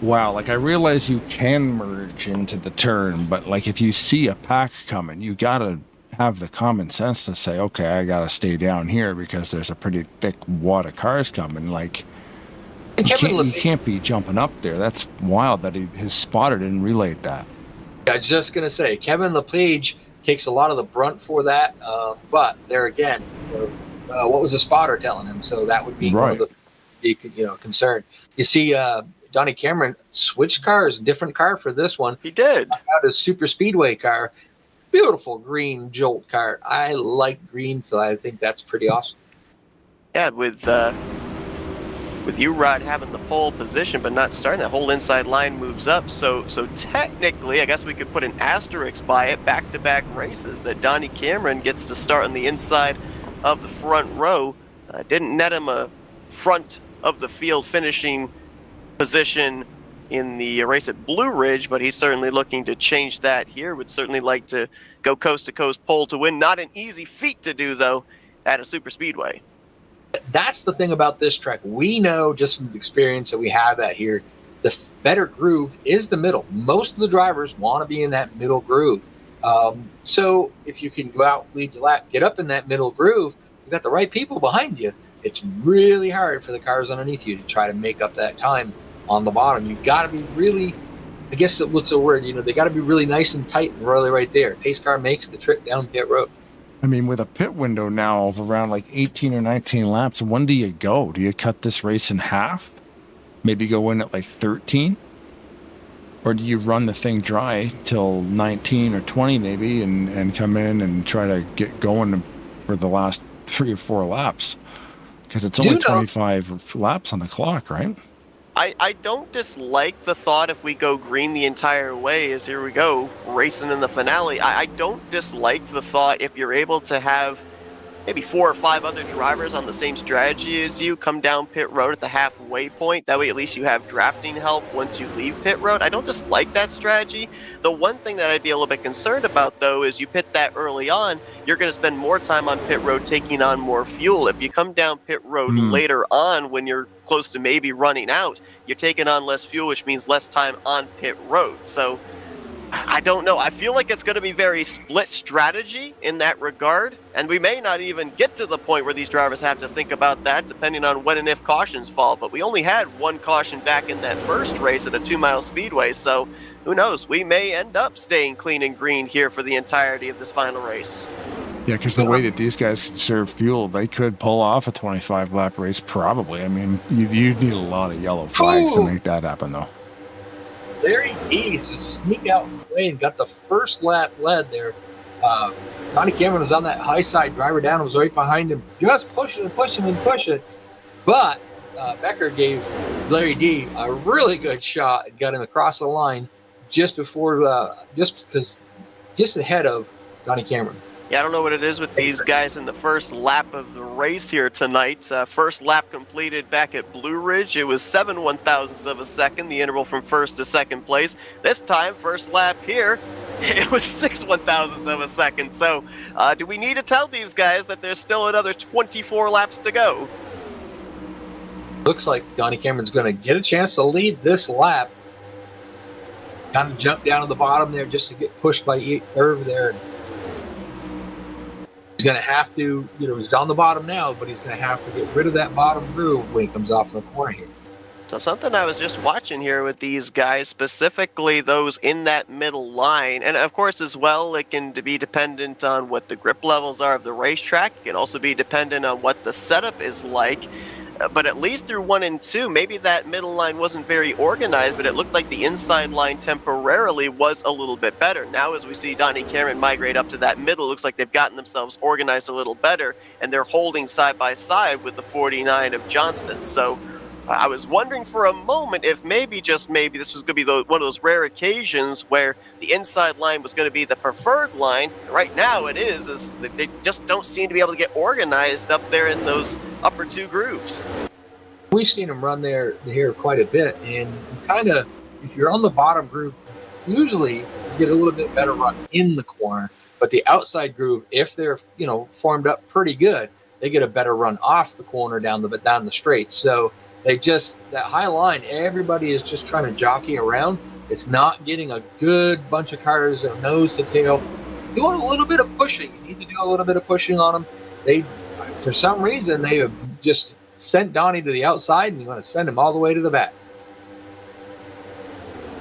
Wow, I realize you can merge into the turn, but if you see a pack coming, you gotta have the common sense to say, okay, I gotta stay down here because there's a pretty thick wad of cars coming. You can't be jumping up there. That's wild that his spotter didn't relay that. I was just gonna say, Kevin LePage takes a lot of the brunt for that, but there again, what was the spotter telling him? So that would be right. One of the concern. You see, Donnie Cameron switched cars, different car for this one. He did. Out a super speedway car, beautiful green Jolt car. I like green, so I think that's pretty awesome. Yeah, with you, Rod, having the pole position but not starting, that whole inside line moves up. So technically, I guess we could put an asterisk by it, back-to-back races, that Donnie Cameron gets to start on the inside of the front row. Didn't net him a front of the field finishing position in the race at Blue Ridge, but he's certainly looking to change that here. Would certainly like to go coast-to-coast pole to win. Not an easy feat to do, though, at a super speedway. That's the thing about this track. We know just from the experience that we have out here, the better groove is the middle. Most of the drivers want to be in that middle groove. So if you can go out, lead your lap, get up in that middle groove, you've got the right people behind you. It's really hard for the cars underneath you to try to make up that time on the bottom. You've got to be really, I guess, what's the word? They got to be really nice and tight and really right there. Pace car makes the trip down pit road. I mean, with a pit window now of around 18 or 19 laps, when do you go? Do you cut this race in half? Maybe go in at 13? Or do you run the thing dry till 19 or 20 maybe and come in and try to get going for the last 3 or 4 laps? Because it's only 25 laps on the clock, right? I don't dislike the thought if we go green the entire way, as here we go, racing in the finale. I don't dislike the thought if you're able to have maybe 4 or 5 other drivers on the same strategy as you come down pit road at the halfway point. That way at least you have drafting help once you leave pit road. I don't dislike that strategy. The one thing that I'd be a little bit concerned about, though, is you pit that early on, you're going to spend more time on pit road taking on more fuel. If you come down pit road later on when you're close to maybe running out, you're taking on less fuel, which means less time on pit road. So I don't know. I feel like it's going to be very split strategy in that regard, and we may not even get to the point where these drivers have to think about that, depending on when and if cautions fall. But we only had one caution back in that first race at a 2-mile speedway, so who knows? We may end up staying clean and green here for the entirety of this final race. Yeah, because the way that these guys conserve fuel, they could pull off a 25-lap race probably. I mean, you'd need a lot of yellow flags to make that happen, though. Larry D just sneak out of the way and got the first lap led there. Donnie Cameron was on that high side, driver down was right behind him, just pushing and pushing and pushing. But Becker gave Larry D a really good shot and got him across the line just before, just ahead of Donnie Cameron. Yeah, I don't know what it is with these guys in the first lap of the race here tonight. First lap completed back at Blue Ridge. It was 7/1000ths of a second, the interval from first to second place. This time, first lap here, it was 6/1000ths of a second. So do we need to tell these guys that there's still another 24 laps to go? Looks like Donnie Cameron's going to get a chance to lead this lap. Kind of jump down to the bottom there just to get pushed by Irv there. He's going to have to, he's on the bottom now, but he's going to have to get rid of that bottom groove when he comes off the corner here. So something I was just watching here with these guys, specifically those in that middle line, and of course as well, it can be dependent on what the grip levels are of the racetrack. It can also be dependent on what the setup is like. But at least through 1 and 2, maybe that middle line wasn't very organized, but it looked like the inside line temporarily was a little bit better. Now as we see Donnie Cameron migrate up to that middle, it looks like they've gotten themselves organized a little better, and they're holding side by side with the 49 of Johnston. So I was wondering for a moment if maybe, just maybe, this was going to be one of those rare occasions where the inside line was going to be the preferred line. Right now it is they just don't seem to be able to get organized up there in those upper two grooves. We've seen them run there here quite a bit, and kind of, if you're on the bottom groove, usually you get a little bit better run in the corner, but the outside groove, if they're formed up pretty good, they get a better run off the corner down the straight. So that high line, everybody is just trying to jockey around. It's not getting a good bunch of cars nose to tail. Doing a little bit of pushing. You need to do a little bit of pushing on them. For some reason, they have just sent Donnie to the outside, and you want to send him all the way to the back.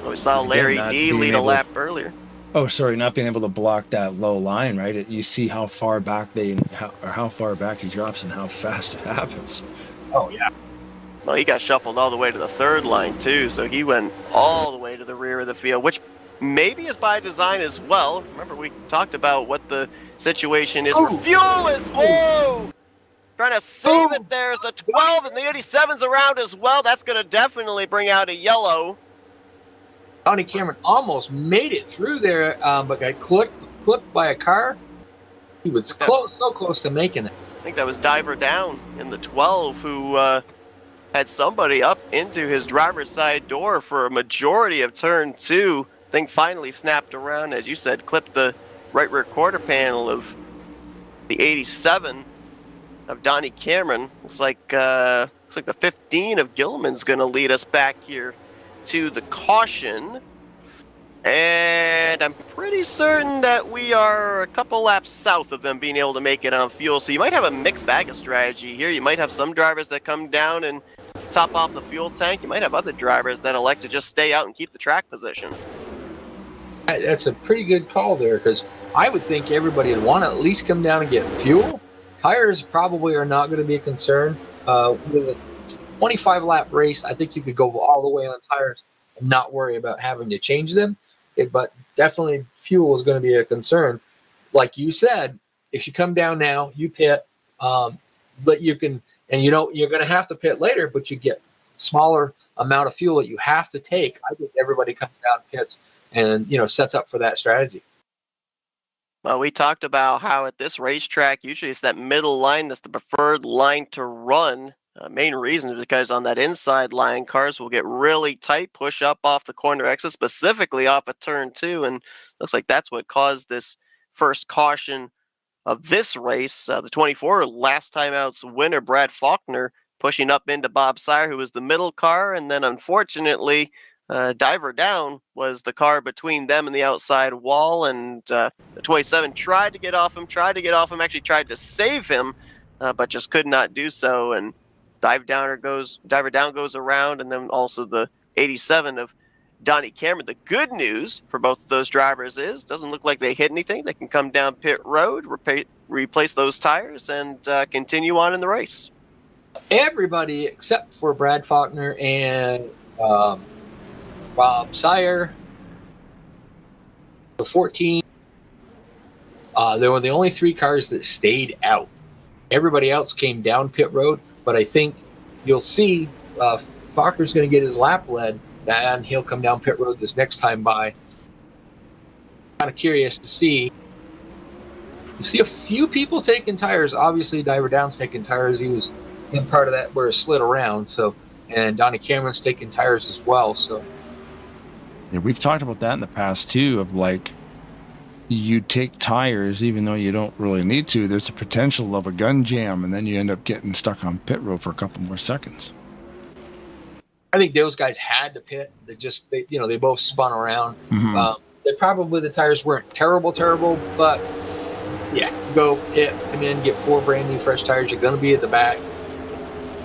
We saw Larry D lead a lap earlier. Oh, sorry, not being able to block that low line, right? You see how far back how far back he drops and how fast it happens. Oh yeah. Well, he got shuffled all the way to the third line, too, so he went all the way to the rear of the field, which maybe is by design as well. Remember, we talked about what the situation is for fuel is. Whoa! Trying to save it. There's the 12 and the 87's around as well. That's going to definitely bring out a yellow. Donnie Cameron almost made it through there, but got clipped by a car. He was so close to making it. I think that was Diver Down in the 12 who had somebody up into his driver's side door for a majority of turn 2. Thing finally snapped around, as you said, clipped the right rear quarter panel of the 87 of Donnie Cameron. Looks like the 15 of Gilman's going to lead us back here to the caution. And I'm pretty certain that we are a couple laps south of them being able to make it on fuel. So you might have a mixed bag of strategy here. You might have some drivers that come down and top off the fuel tank. You might have other drivers that elect to just stay out and keep the track position. That's a pretty good call there, because I would think everybody would want to at least come down and get fuel. Tires probably are not going to be a concern. With a 25-lap race, I think you could go all the way on tires and not worry about having to change them. But definitely fuel is going to be a concern. Like you said, if you come down now, you pit, but you can, and you're going to have to pit later, but you get smaller amount of fuel that you have to take. I think everybody comes down, pits, and sets up for that strategy. Well, we talked about how at this racetrack, usually it's that middle line that's the preferred line to run. Main reason is because on that inside line, cars will get really tight, push up off the corner exit, specifically off of turn 2, and looks like that's what caused this first caution of this race. The 24 last time out's winner, Brad Faulkner, pushing up into Bob Sire, who was the middle car, and then unfortunately, Diver Down was the car between them and the outside wall, and the 27 tried to get off him, actually tried to save him, but just could not do so. And Diver Down goes around, and then also the 87 of Donnie Cameron. The good news for both of those drivers is doesn't look like they hit anything. They can come down pit road, replace those tires, and continue on in the race. Everybody except for Brad Faulkner and Rob Sire, the 14. They were the only 3 cars that stayed out. Everybody else came down pit road, but I think you'll see Faulkner's going to get his lap led, and he'll come down pit road this next time by. Kind of curious to see. You see a few people taking tires. Obviously, Diver Down's taking tires. He was in part of that where it slid around. So, and Donnie Cameron's taking tires as well. So. Yeah, we've talked about that in the past too, of like you take tires even though you don't really need to. There's a potential of a gun jam, and then you end up getting stuck on pit road for a couple more seconds. I think those guys had to pit. They both spun around. Mm-hmm. The tires weren't terrible, but yeah, go pit, come in, get 4 brand new fresh tires. You're going to be at the back.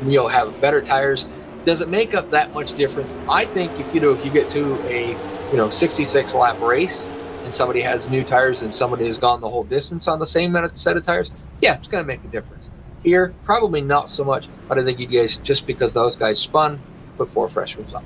You'll have better tires. Does it make up that much difference? I think if you get to a 66 lap race and somebody has new tires and somebody has gone the whole distance on the same set of tires, yeah, it's going to make a difference. Here, probably not so much, but I think you guys, just because those guys spun, put 4 fresh ones on.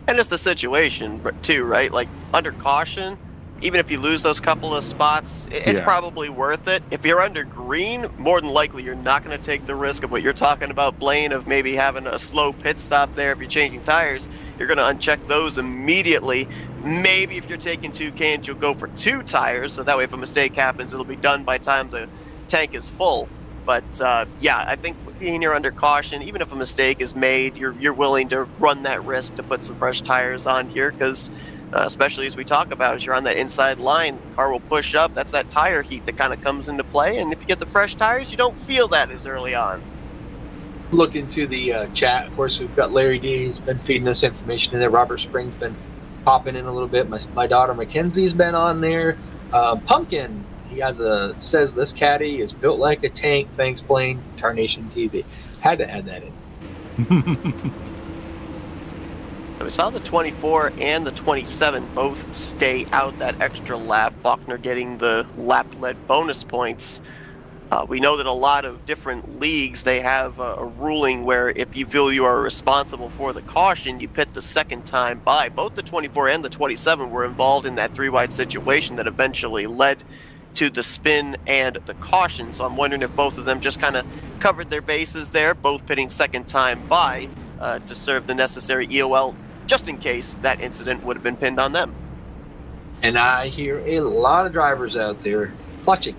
And it's the situation too, right? Like under caution, even if you lose those couple of spots, it's probably worth it. If you're under green, more than likely you're not going to take the risk of what you're talking about, Blaine, of maybe having a slow pit stop there. If you're changing tires, you're going to uncheck those immediately. Maybe if you're taking 2 cans, you'll go for 2 tires, so that way if a mistake happens, it'll be done by the time the tank is full. But I think being here under caution, even if a mistake is made, you're willing to run that risk to put some fresh tires on here, because especially as we talk about, as you're on that inside line, the car will push up. That's that tire heat that kind of comes into play, and if you get the fresh tires, you don't feel that as early on. Look into the chat. Of course, we've got Larry D. He's been feeding us information in there. Robert Spring's been popping in a little bit. My daughter Mackenzie's been on there. Pumpkin, he says this caddy is built like a tank. Thanks, Blaine. Tarnation TV. Had to add that in. We saw the 24 and the 27 both stay out that extra lap, Faulkner getting the lap-led bonus points. We know that a lot of different leagues, they have a ruling where if you feel you are responsible for the caution, you pit the second time by. Both the 24 and the 27 were involved in that 3-wide situation that eventually led to the spin and the caution. So I'm wondering if both of them just kind of covered their bases there, both pitting second time by to serve the necessary EOL, just in case that incident would have been pinned on them. And I hear a lot of drivers out there clutching.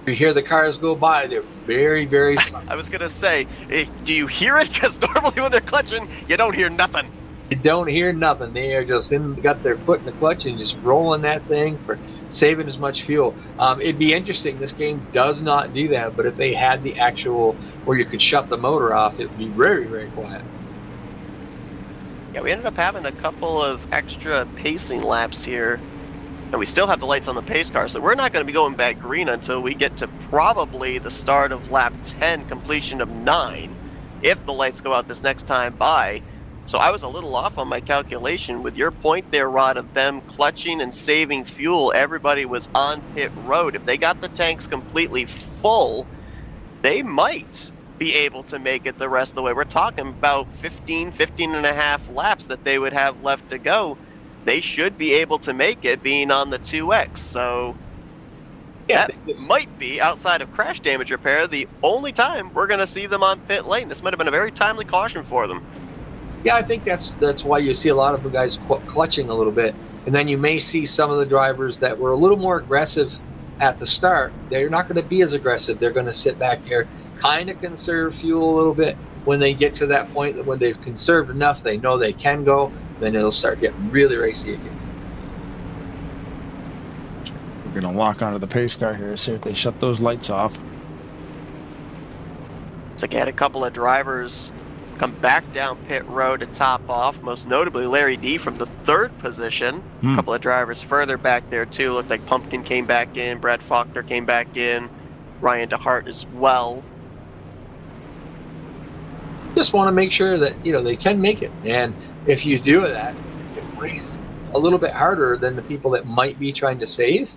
You hear the cars go by, they're very, very slow. I was going to say, do you hear it? Because normally when they're clutching, you don't hear nothing. You don't hear nothing. They are just got their foot in the clutch and just rolling that thing for saving as much fuel. It'd be interesting. This game does not do that, but if they had the actual where you could shut the motor off, it would be very, very quiet. Yeah, we ended up having a couple of extra pacing laps here, and we still have the lights on the pace car, so we're not going to be going back green until we get to probably the start of lap 10, completion of 9, if the lights go out this next time by. So I was a little off on my calculation. With your point there, Rod, of them clutching and saving fuel, everybody was on pit road. If they got the tanks completely full, they might be able to make it the rest of the way. We're talking about 15 and a half laps that they would have left to go. They should be able to make it being on the 2X. So yeah, that might be, outside of crash damage repair, the only time we're going to see them on pit lane. This might have been a very timely caution for them. Yeah, I think that's why you see a lot of the guys clutching a little bit. And then you may see some of the drivers that were a little more aggressive at the start. They're not going to be as aggressive. They're going to sit back there, kind of conserve fuel a little bit. When they get to that point that when they've conserved enough, they know they can go, then it'll start getting really racy again. We're going to lock onto the pace car here, see if they shut those lights off. It's like I had a couple of drivers come back down pit road to top off, most notably Larry D from the 3rd position. A couple of drivers further back there too. Looked like Pumpkin came back in, Brad Faulkner came back in, Ryan DeHart as well. Just want to make sure that, they can make it. And if you do that, you can race a little bit harder than the people that might be trying to save.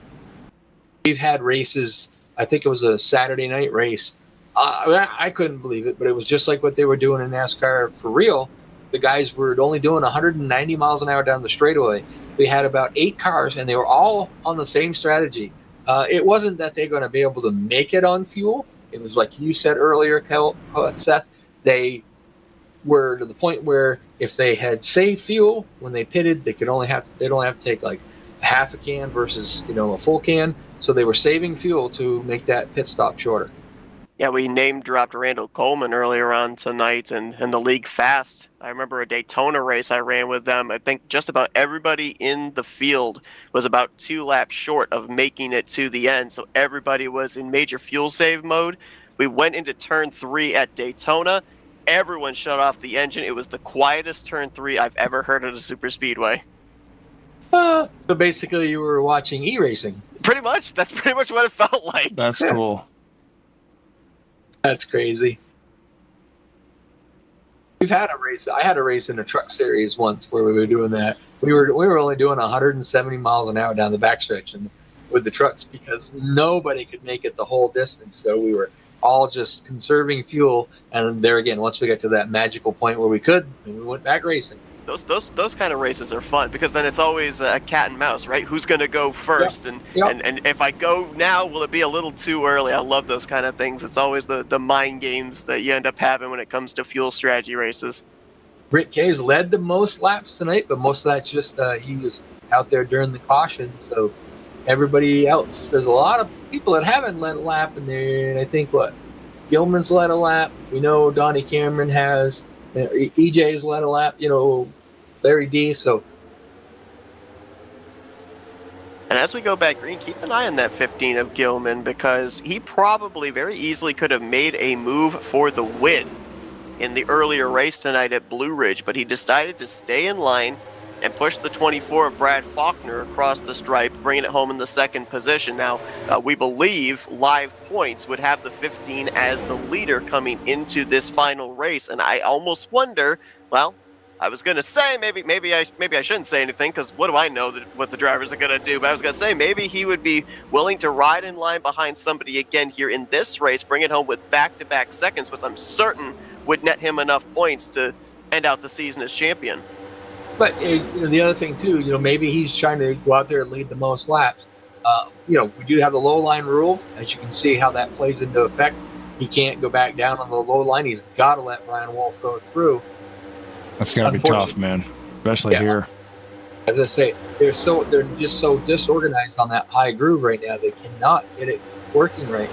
We've had races, I think it was a Saturday night race. I couldn't believe it, but it was just like what they were doing in NASCAR for real. The guys were only doing 190 miles an hour down the straightaway. We had about 8 cars, and they were all on the same strategy. It wasn't that they're going to be able to make it on fuel. It was like you said earlier, Seth, they were to the point where if they had saved fuel when they pitted, they'd only have to take like half a can versus a full can. So they were saving fuel to make that pit stop shorter. Yeah, we name-dropped Randall Coleman earlier on tonight and the League Fast. I remember a Daytona race I ran with them. I think just about everybody in the field was about 2 laps short of making it to the end, so everybody was in major fuel save mode. We went into turn 3 at Daytona. Everyone shut off the engine. It was the quietest turn 3 I've ever heard at a super speedway. So basically you were watching e-racing. Pretty much. That's pretty much what it felt like. That's cool. That's crazy. We've had a race. I had a race in a truck series once where we were doing that. We were only doing 170 miles an hour down the backstretch and with the trucks because nobody could make it the whole distance. So we were all just conserving fuel. And there again, once we got to that magical point where we could, we went back racing. Those kind of races are fun because then it's always a cat and mouse, right? Who's going to go first? Yep. And if I go now, will it be a little too early? I love those kind of things. It's always the mind games that you end up having when it comes to fuel strategy races. Rick Kay's led the most laps tonight, but most of that's just he was out there during the caution. So everybody else, there's a lot of people that haven't led a lap in there. And I think Gilman's led a lap. We know Donnie Cameron has. EJ's led a lap, Larry D. So, and as we go back green, keep an eye on that 15 of Gilman because he probably very easily could have made a move for the win in the earlier race tonight at Blue Ridge, but he decided to stay in line and push the 24 of Brad Faulkner across the stripe, bringing it home in the 2nd position. Now, we believe Live Points would have the 15 as the leader coming into this final race, and I almost wonder, well, I was going to say maybe I shouldn't say anything because what do I know what the drivers are going to do, but I was going to say maybe he would be willing to ride in line behind somebody again here in this race, bring it home with back-to-back seconds, which I'm certain would net him enough points to end out the season as champion. But the other thing too, maybe he's trying to go out there and lead the most laps. We do have the low line rule, as you can see how that plays into effect. He can't go back down on the low line. He's got to let Brian Wolf go through. That's got to be tough, man, especially here. As I say, they're just so disorganized on that high groove right now. They cannot get it working right.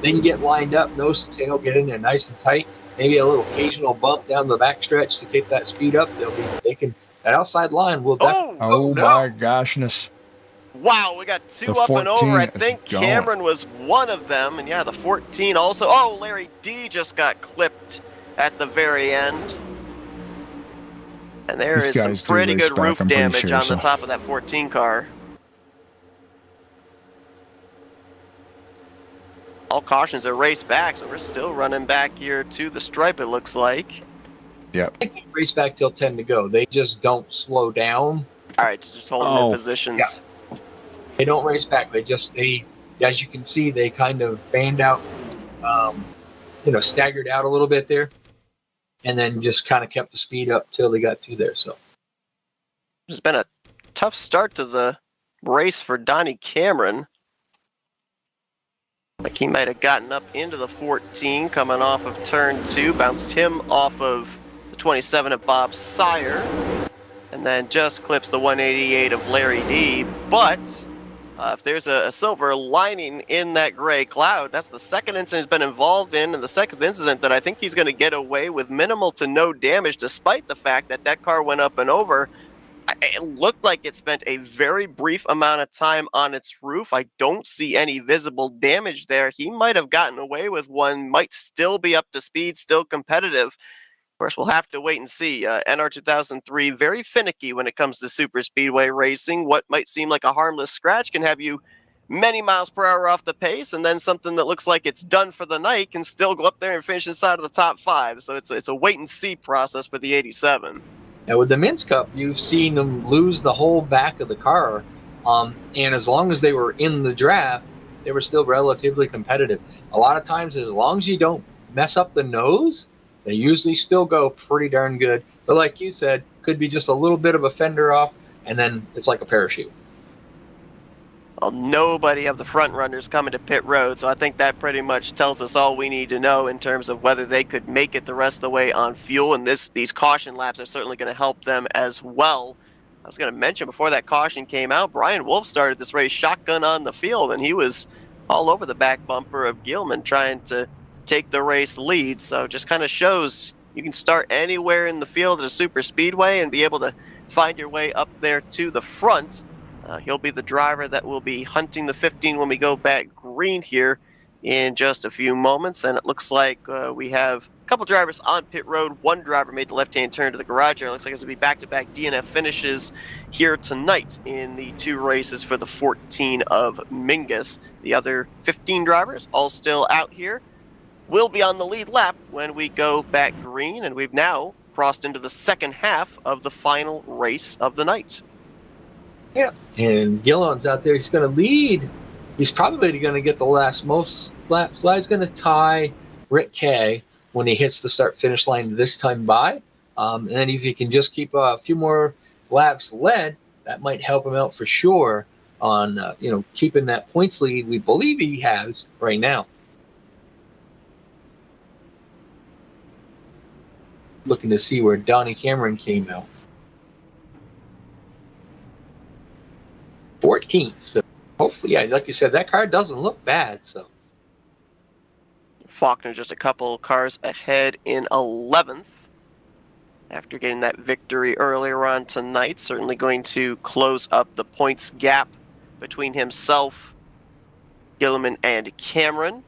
They can get lined up, nose to tail, get in there nice and tight. Maybe a little occasional bump down the backstretch to get that speed up. That outside line will definitely. Oh my goshness. Wow, we got 2 up and over. I think Cameron was one of them. And yeah, the 14 also. Oh, Larry D just got clipped at the very end. And there is some pretty good roof damage on the top of that 14 car. All cautions are raced back, so we're still running back here to the stripe, it looks like. Yep. They can race back till 10 to go. They just don't slow down. All right, just holding their positions. Yeah. They don't race back. They as you can see, they kind of fanned out, staggered out a little bit there, and then just kind of kept the speed up till they got through there. So it's been a tough start to the race for Donnie Cameron. Like he might have gotten up into the 14 coming off of turn 2, bounced him off of the 27 of Bob Sire, and then just clips the 188 of Larry D. But if there's a silver lining in that gray cloud, that's the second incident he's been involved in, and the second incident that I think he's going to get away with minimal to no damage, despite the fact that that car went up and over. It looked like it spent a very brief amount of time on its roof. I don't see any visible damage there. He might have gotten away with one, might still be up to speed, still competitive. course, we'll have to wait and see. NR 2003, very finicky when it comes to super speedway racing. What might seem like a harmless scratch can have you many miles per hour off the pace, and then something that looks like it's done for the night can still go up there and finish inside of the top 5. So it's a wait and see process for the 87. Now with the Men's Cup, you've seen them lose the whole back of the car, and as long as they were in the draft, they were still relatively competitive. A lot of times, as long as you don't mess up the nose, they usually still go pretty darn good. But like you said, could be just a little bit of a fender off, and then it's like a parachute. Well, nobody of the front runners coming to pit road, so I think that pretty much tells us all we need to know in terms of whether they could make it the rest of the way on fuel, and these caution laps are certainly going to help them as well. I was going to mention before that caution came out, Brian Wolf started this race shotgun on the field, and he was all over the back bumper of Gilman trying to take the race lead. So just kind of shows you can start anywhere in the field at a super speedway and be able to find your way up there to the front. He'll be the driver that will be hunting the 15 when we go back green here in just a few moments. And it looks like we have a couple drivers on pit road. One driver made the left-hand turn to the garage area. Looks like it's going to be back-to-back DNF finishes here tonight in the 2 races for the 14 of Mingus. The other 15 drivers all still out here. Will be on the lead lap when we go back green, and we've now crossed into the second half of the final race of the night. Yeah, and Gillon's out there. He's going to lead. He's probably going to get the most laps. He's going to tie Rick Kay when he hits the start-finish line this time by. And then if he can just keep a few more laps led, that might help him out for sure on keeping that points lead we believe he has right now. Looking to see where Donnie Cameron came out. 14th. So hopefully, yeah, like you said, that car doesn't look bad. So Faulkner just a couple cars ahead in 11th after getting that victory earlier on tonight. Certainly going to close up the points gap between himself, Gilliman, and Cameron.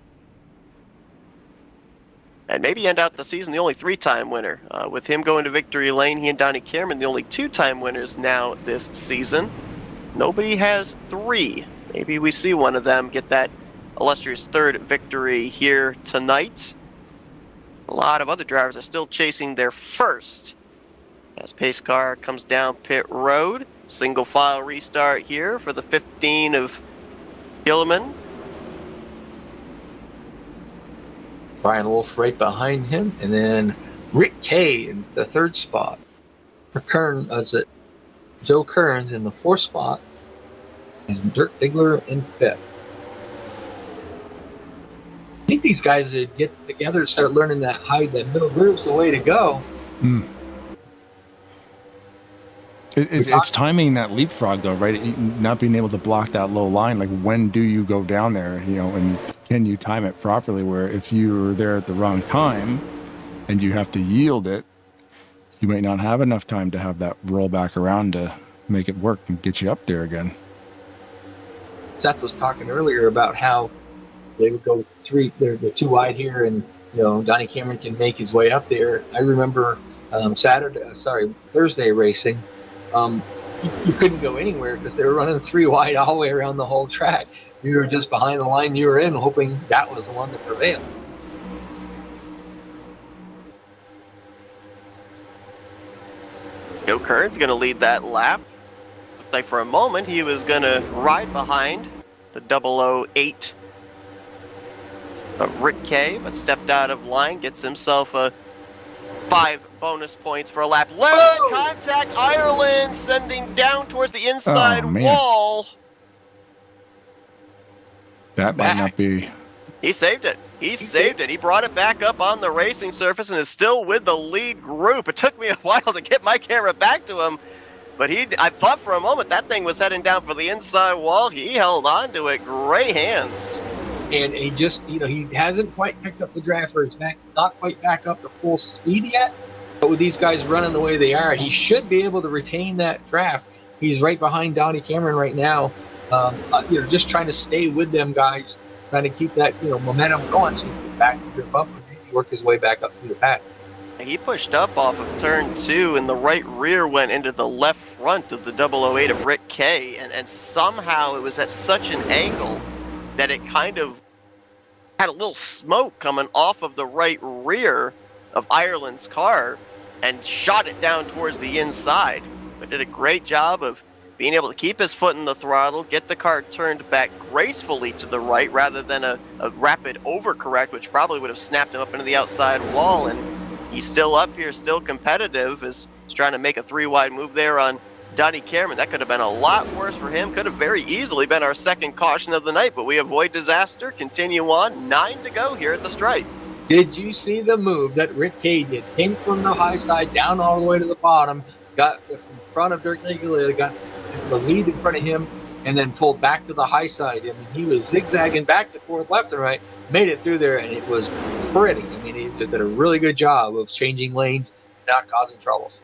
And maybe end out the season the only 3-time winner. With him going to victory lane, he and Donnie Cameron the only 2-time winners now this season. Nobody has 3. Maybe we see one of them get that illustrious 3rd victory here tonight. A lot of other drivers are still chasing their 1st. As pace car comes down pit road. Single file restart here for the 15 of Gilliman. Brian Wolf right behind him, and then Rick Kay in the 3rd spot. Joe Kearns in the 4th spot, and Dirk Diggler in 5th. I think these guys would get together and start learning that middle groove's the way to go. It's timing that leapfrog, though, right? Not being able to block that low line. Like, when do you go down there, and can you time it properly? Where if you're there at the wrong time and you have to yield it, you might not have enough time to have that roll back around to make it work and get you up there again. Seth was talking earlier about how they would go 3, they're too wide here, and Donnie Cameron can make his way up there. I remember Thursday racing. You couldn't go anywhere because they were running 3 wide all the way around the whole track. You were just behind the line you were in, hoping that was the one that prevailed. Joe Kern's going to lead that lap. Looked like for a moment he was going to ride behind the 008 of Rick Kay, but stepped out of line, gets himself a 5 bonus points for a lap. Lane contact, Ireland sending down towards the inside wall. That might not be. He saved it. He saved it. He brought it back up on the racing surface and is still with the lead group. It took me a while to get my camera back to him, but I thought for a moment that thing was heading down for the inside wall. He held on to it. Great hands. And he just, he hasn't quite picked up the draft, or he's not quite back up to full speed yet. But with these guys running the way they are, he should be able to retain that draft. He's right behind Donnie Cameron right now. Just trying to stay with them guys, trying to keep that momentum going so he can get back to the bumper and maybe work his way back up through the pack. He pushed up off of turn 2, and the right rear went into the left front of the 008 of Rick Kay, and somehow it was at such an angle that it kind of had a little smoke coming off of the right rear of Ireland's car and shot it down towards the inside. But did a great job of being able to keep his foot in the throttle, get the car turned back gracefully to the right rather than a rapid overcorrect, which probably would have snapped him up into the outside wall. And he's still up here, still competitive, as he's trying to make a 3-wide move there on Donnie Cameron. That could have been a lot worse for him. Could have very easily been our second caution of the night, but we avoid disaster, continue on. 9 to go here at the stripe. Did you see the move that Rick Kay did? Came from the high side down all the way to the bottom, got in front of Dirk Diggler, got the lead in front of him, and then pulled back to the high side. I mean, he was zigzagging back and forth, left and right, made it through there, and it was pretty. I mean, he just did a really good job of changing lanes, not causing troubles.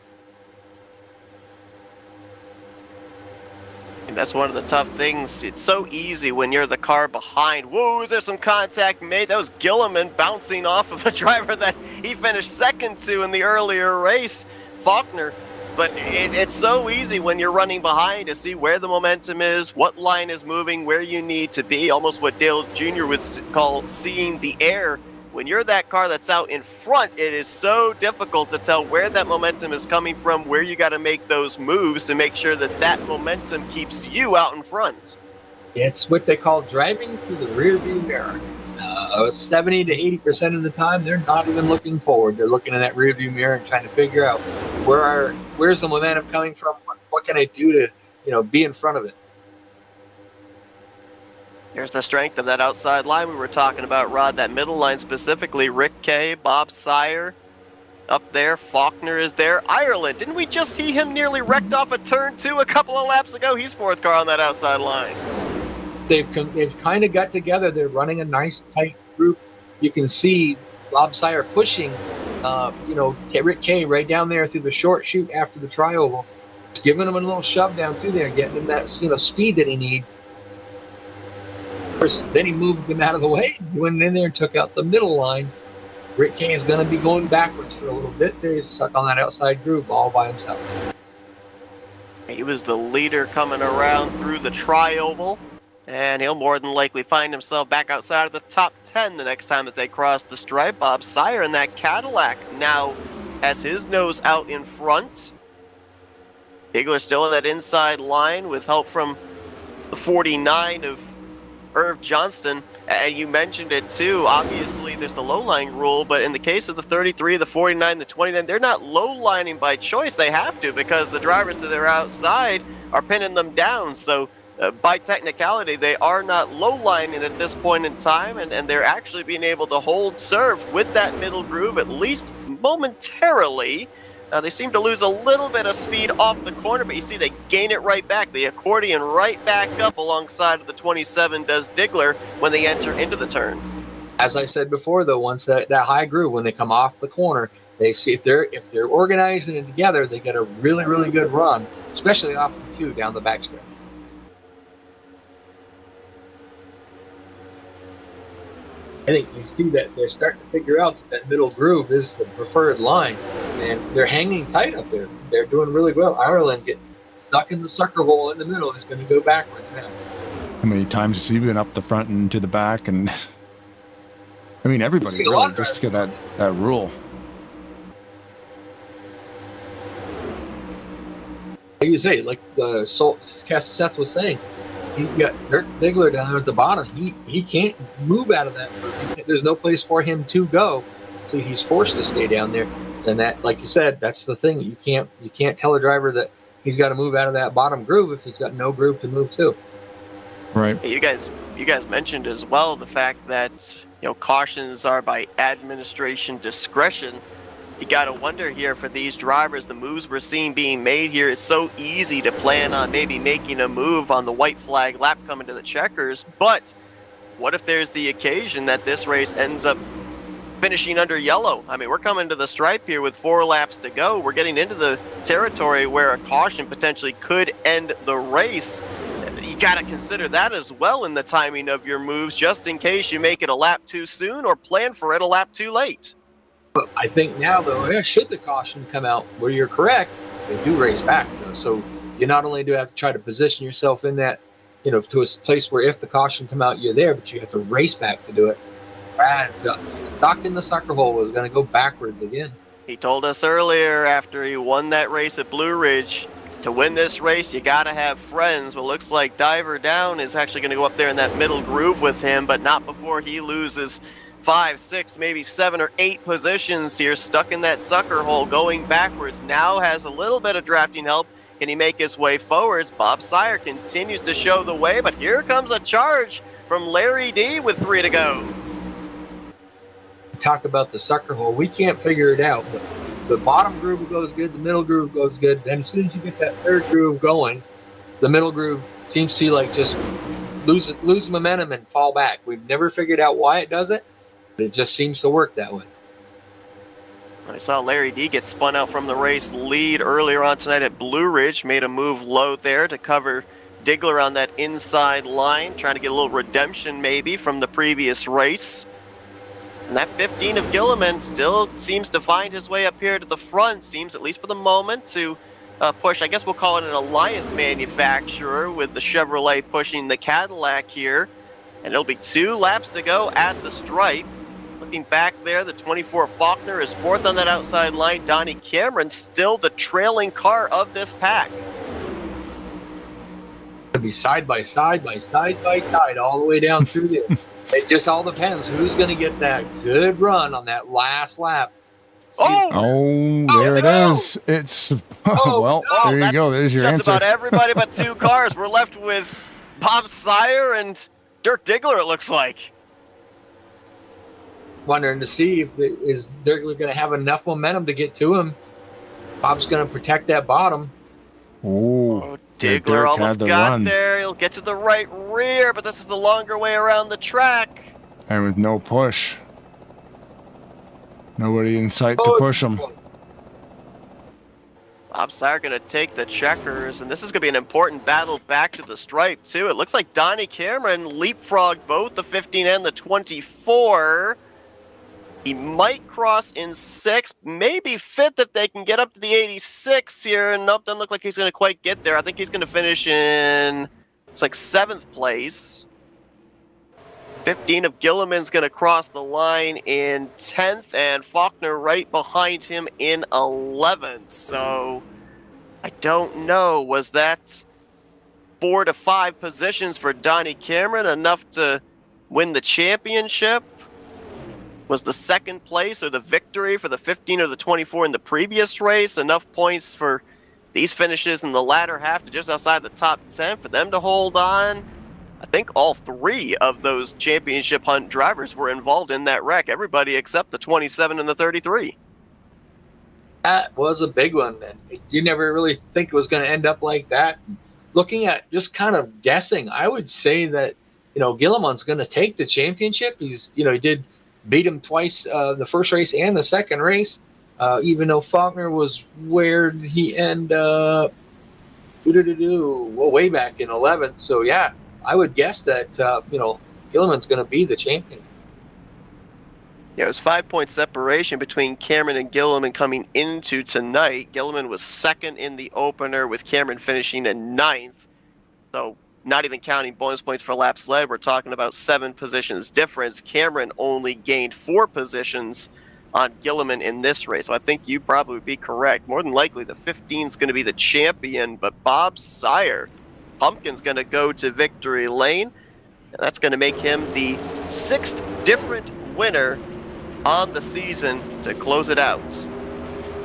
And that's one of the tough things. It's so easy when you're the car behind. Whoa, is there some contact made? That was Gilliman bouncing off of the driver that he finished second to in the earlier race, Faulkner. But it's so easy when you're running behind to see where the momentum is, what line is moving, where you need to be. Almost what Dale Jr. would call seeing the air. When you're that car that's out in front, it is so difficult to tell where that momentum is coming from, where you got to make those moves to make sure that that momentum keeps you out in front. It's what they call driving through the rear view mirror. 70 to 80% of the time, they're not even looking forward. They're looking in that rear view mirror and trying to figure out where's the momentum coming from? What can I do to, be in front of it? There's the strength of that outside line we were talking about, Rod. That middle line specifically, Rick Kay, Bob Sire up there, Faulkner is there. Ireland, didn't we just see him nearly wrecked off a turn 2 a couple of laps ago? He's 4th car on that outside line. They've kind of got together. They're running a nice tight group. You can see Bob Sire pushing, Rick Kay right down there through the short chute after the tri-oval, giving him a little shove down through there, getting him that speed that he needs. Then he moved him out of the way. He went in there and took out the middle line. Rick Kay is going to be going backwards for a little bit there. He's stuck on that outside groove all by himself. He was the leader coming around through the tri-oval, and he'll more than likely find himself back outside of the top 10 the next time that they cross the stripe. Bob Sire in that Cadillac now has his nose out in front. Diggler still in that inside line with help from the 49 of Irv Johnston, and you mentioned it too. Obviously, there's the low-line rule, but in the case of the 33, the 49, the 29, they're not low-lining by choice. They have to because the drivers to their outside are pinning them down. So by technicality, they are not low-lining at this point in time, and they're actually being able to hold serve with that middle groove, at least momentarily. They seem to lose a little bit of speed off the corner, but you see they gain it right back. The accordion right back up alongside of the 27 does Diggler when they enter into the turn. As I said before, though, once that high groove, when they come off the corner, they see if they're organizing it together, they get a really, really good run, especially off the 2 down the backstretch. I think you see that they're starting to figure out that middle groove is the preferred line, and they're hanging tight up there. They're doing really well. Ireland getting stuck in the sucker hole in the middle is going to go backwards now. How many times has he been up the front and to the back? And I mean, everybody really, just to get that rule. Like you say, like Seth was saying, he's got Dirk Diggler down there at the bottom. He can't move out of that. There's no place for him to go, so he's forced to stay down there. And that, like you said, that's the thing. You can't tell a driver that he's got to move out of that bottom groove if he's got no groove to move to. Right. You guys mentioned as well the fact that cautions are by administration discretion. You got to wonder here for these drivers, the moves we're seeing being made here, it's so easy to plan on maybe making a move on the white flag lap coming to the checkers. But what if there's the occasion that this race ends up finishing under yellow? I mean, we're coming to the stripe here with 4 laps to go. We're getting into the territory where a caution potentially could end the race. You got to consider that as well in the timing of your moves, just in case you make it a lap too soon or plan for it a lap too late. But I think now, though, should the caution come out where you're correct, they do race back, though. So you not only do have to try to position yourself in that, to a place where if the caution come out, you're there, but you have to race back to do it. Brad got stuck in the sucker hole, was going to go backwards again. He told us earlier after he won that race at Blue Ridge, to win this race, you got to have friends. But looks like Diver Down is actually going to go up there in that middle groove with him, but not before he loses 5, 6, maybe 7 or 8 positions here, stuck in that sucker hole, going backwards. Now has a little bit of drafting help. Can he make his way forwards? Bob Sire continues to show the way, but here comes a charge from Larry D with 3 to go. Talk about the sucker hole. We can't figure it out, but the bottom groove goes good, the middle groove goes good. Then as soon as you get that third groove going, the middle groove seems to just lose momentum and fall back. We've never figured out why it does it, but it just seems to work that way. I saw Larry D get spun out from the race lead earlier on tonight at Blue Ridge, made a move low there to cover Diggler on that inside line, trying to get a little redemption maybe from the previous race. And that 15 of Gilliman still seems to find his way up here to the front, seems at least for the moment to push, I guess we'll call it an alliance manufacturer, with the Chevrolet pushing the Cadillac here. And it'll be 2 laps to go at the stripe. Looking back there, the 24 Faulkner is 4th on that outside line. Donnie Cameron still the trailing car of this pack. It'll be side by side by side by side all the way down through there. It just all depends who's going to get that good run on that last lap. There it is. It's there you go. There's your just answer. About everybody but 2 cars. We're left with Bob Sire and Dirk Diggler, it looks like. Wondering to see is Diggler going to have enough momentum to get to him. Bob's going to protect that bottom. Oh, Diggler almost got there. He'll get to the right rear, but this is the longer way around the track. And with no push. Nobody in sight to push him. Bob Sire going to take the checkers, and this is going to be an important battle back to the stripe, too. It looks like Donnie Cameron leapfrogged both the 15 and the 24. He might cross in 6th, maybe 5th if they can get up to the 86 here. And nope, doesn't look like he's going to quite get there. I think he's going to finish in, it's like 7th place. 15 of Gilliman's going to cross the line in 10th, and Faulkner right behind him in 11th. So I don't know, was that 4 to 5 positions for Donnie Cameron enough to win the championship? Was the 2nd place or the victory for the 15 or the 24 in the previous race enough points for these finishes in the latter half to just outside the top 10 for them to hold on? I think all 3 of those championship hunt drivers were involved in that wreck. Everybody except the 27 and the 33. That was a big one. And you never really think it was going to end up like that. Looking at just kind of guessing, I would say that, Gilliman's going to take the championship. He did beat him twice, the first race and the second race, even though Faulkner was where did he end up? Way back in 11th. So, yeah, I would guess that, Gilliman's going to be the champion. Yeah, it was 5-point separation between Cameron and Gilliman coming into tonight. Gilliman was 2nd in the opener, with Cameron finishing in 9th. So, not even counting bonus points for laps led, we're talking about 7 positions difference. Cameron only gained 4 positions on Gilliman in this race. So I think you probably would be correct. More than likely, the 15 is going to be the champion, but Bob Sire, Pumpkin's going to go to victory lane. And that's going to make him the 6th different winner on the season to close it out.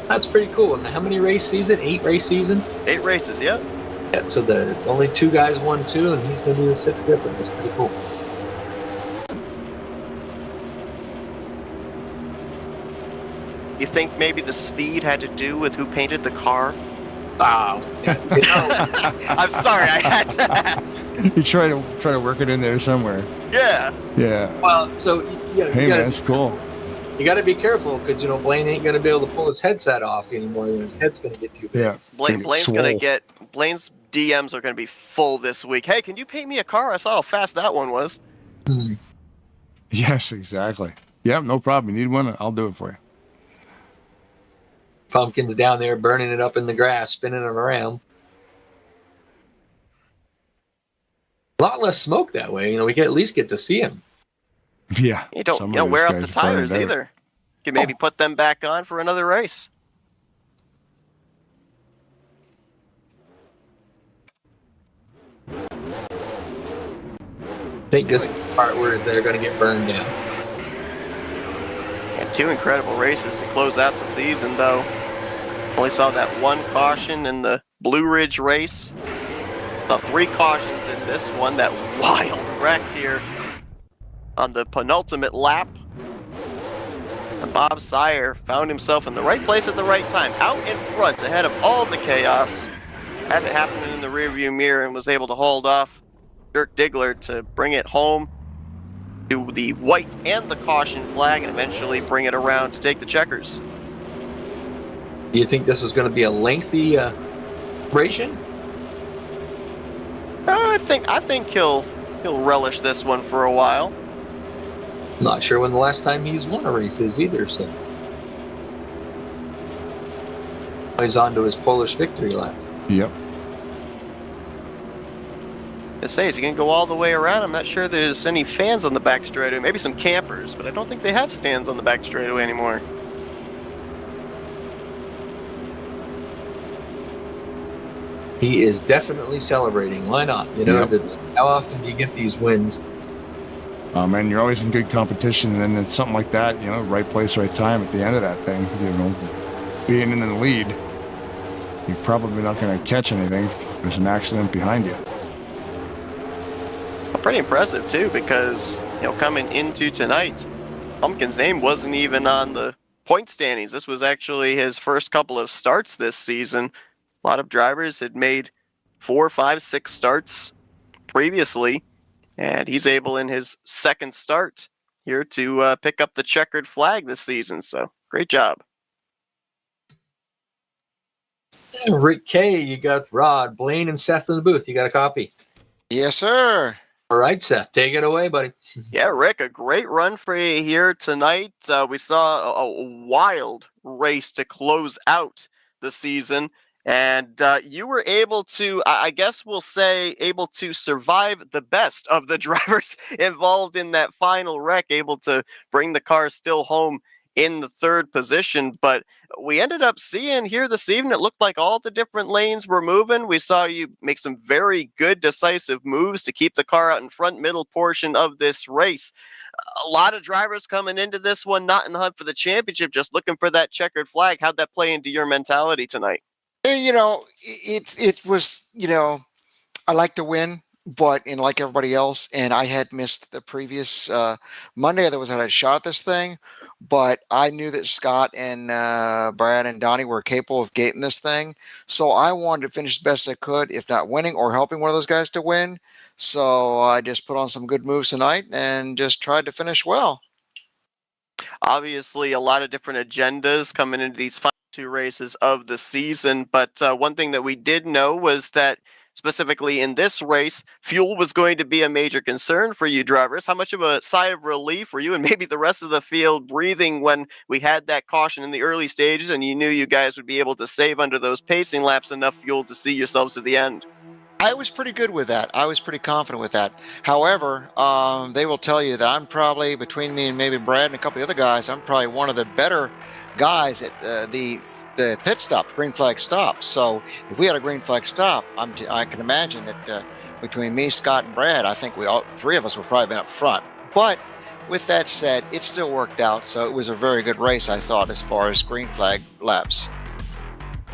That's pretty cool. And how many race season? 8 race season? 8 races, yeah. Yeah, so the only 2 guys won 2, and he's going to be the 6th different. That's pretty cool. You think maybe the speed had to do with who painted the car? Wow. I'm sorry, I had to ask. You try to work it in there somewhere. Yeah. Yeah. Well, so hey, man, that's cool. You got to be careful because Blaine ain't going to be able to pull his headset off anymore. His head's going to get too big. Yeah. Blaine's DMs are going to be full this week. Hey, can you paint me a car? I saw how fast that one was. Yes, exactly. Yeah, no problem. You need one? I'll do it for you. Pumpkin's down there burning it up in the grass, spinning it around. A lot less smoke that way. We can at least get to see him. Yeah. You don't wear out the tires either. You can maybe put them back on for another race. I think this is the part where they're going to get burned down. And 2 incredible races to close out the season, though. Only saw that 1 caution in the Blue Ridge race. 3 cautions in this one. That wild wreck here on the penultimate lap. And Bob Sire found himself in the right place at the right time, out in front, ahead of all the chaos. Had it happening in the rearview mirror and was able to hold off Dirk Diggler to bring it home to the white and the caution flag and eventually bring it around to take the checkers. Do you think this is going to be a lengthy ration? I think he'll relish this one for a while. Not sure when the last time he's won a race is either, so he's on to his Polish victory lap. Yep. I say, is he going to go all the way around? I'm not sure there's any fans on the back straightaway. Maybe some campers, but I don't think they have stands on the back straightaway anymore. He is definitely celebrating. Why not? How often do you get these wins? And you're always in good competition, and then it's something like that, right place, right time at the end of that thing, being in the lead, you're probably not going to catch anything if there's an accident behind you. Pretty impressive, too, because, coming into tonight, Pumpkin's name wasn't even on the point standings. This was actually his first couple of starts this season. A lot of drivers had made 4, 5, 6 starts previously, and he's able in his second start here to pick up the checkered flag this season. So great job. Rick K, you got Rod, Blaine, and Seth in the booth. You got a copy? Yes, sir. All right, Seth, take it away, buddy. Yeah, Rick, a great run for you here tonight. We saw a wild race to close out the season. And you were able to, I guess we'll say, able to survive the best of the drivers involved in that final wreck, able to bring the car still home in the 3rd position. But we ended up seeing here this evening, it looked like all the different lanes were moving. We saw you make some very good decisive moves to keep the car out in front middle portion of this race. A lot of drivers coming into this one, not in the hunt for the championship, just looking for that checkered flag. How'd that play into your mentality tonight? It was, I like to win, but like everybody else, and I had missed the previous Monday. I had a shot at this thing, but I knew that Scott and Brad and Donnie were capable of gating this thing. So I wanted to finish the best I could, if not winning or helping one of those guys to win. So I just put on some good moves tonight and just tried to finish well. Obviously, a lot of different agendas coming into these final 2 races of the season, but one thing that we did know was that specifically in this race, fuel was going to be a major concern for you drivers. How much of a sigh of relief were you and maybe the rest of the field breathing when we had that caution in the early stages and you knew you guys would be able to save under those pacing laps enough fuel to see yourselves to the end? I was pretty good with that. I was pretty confident with that. However, they will tell you that I'm probably, between me and maybe Brad and a couple of other guys, I'm probably one of the better guys at the pit stop, green flag stop. So if we had a green flag stop, I can imagine that between me, Scott, and Brad, I think all 3 of us would probably been up front. But with that said, it still worked out. So it was a very good race, I thought, as far as green flag laps.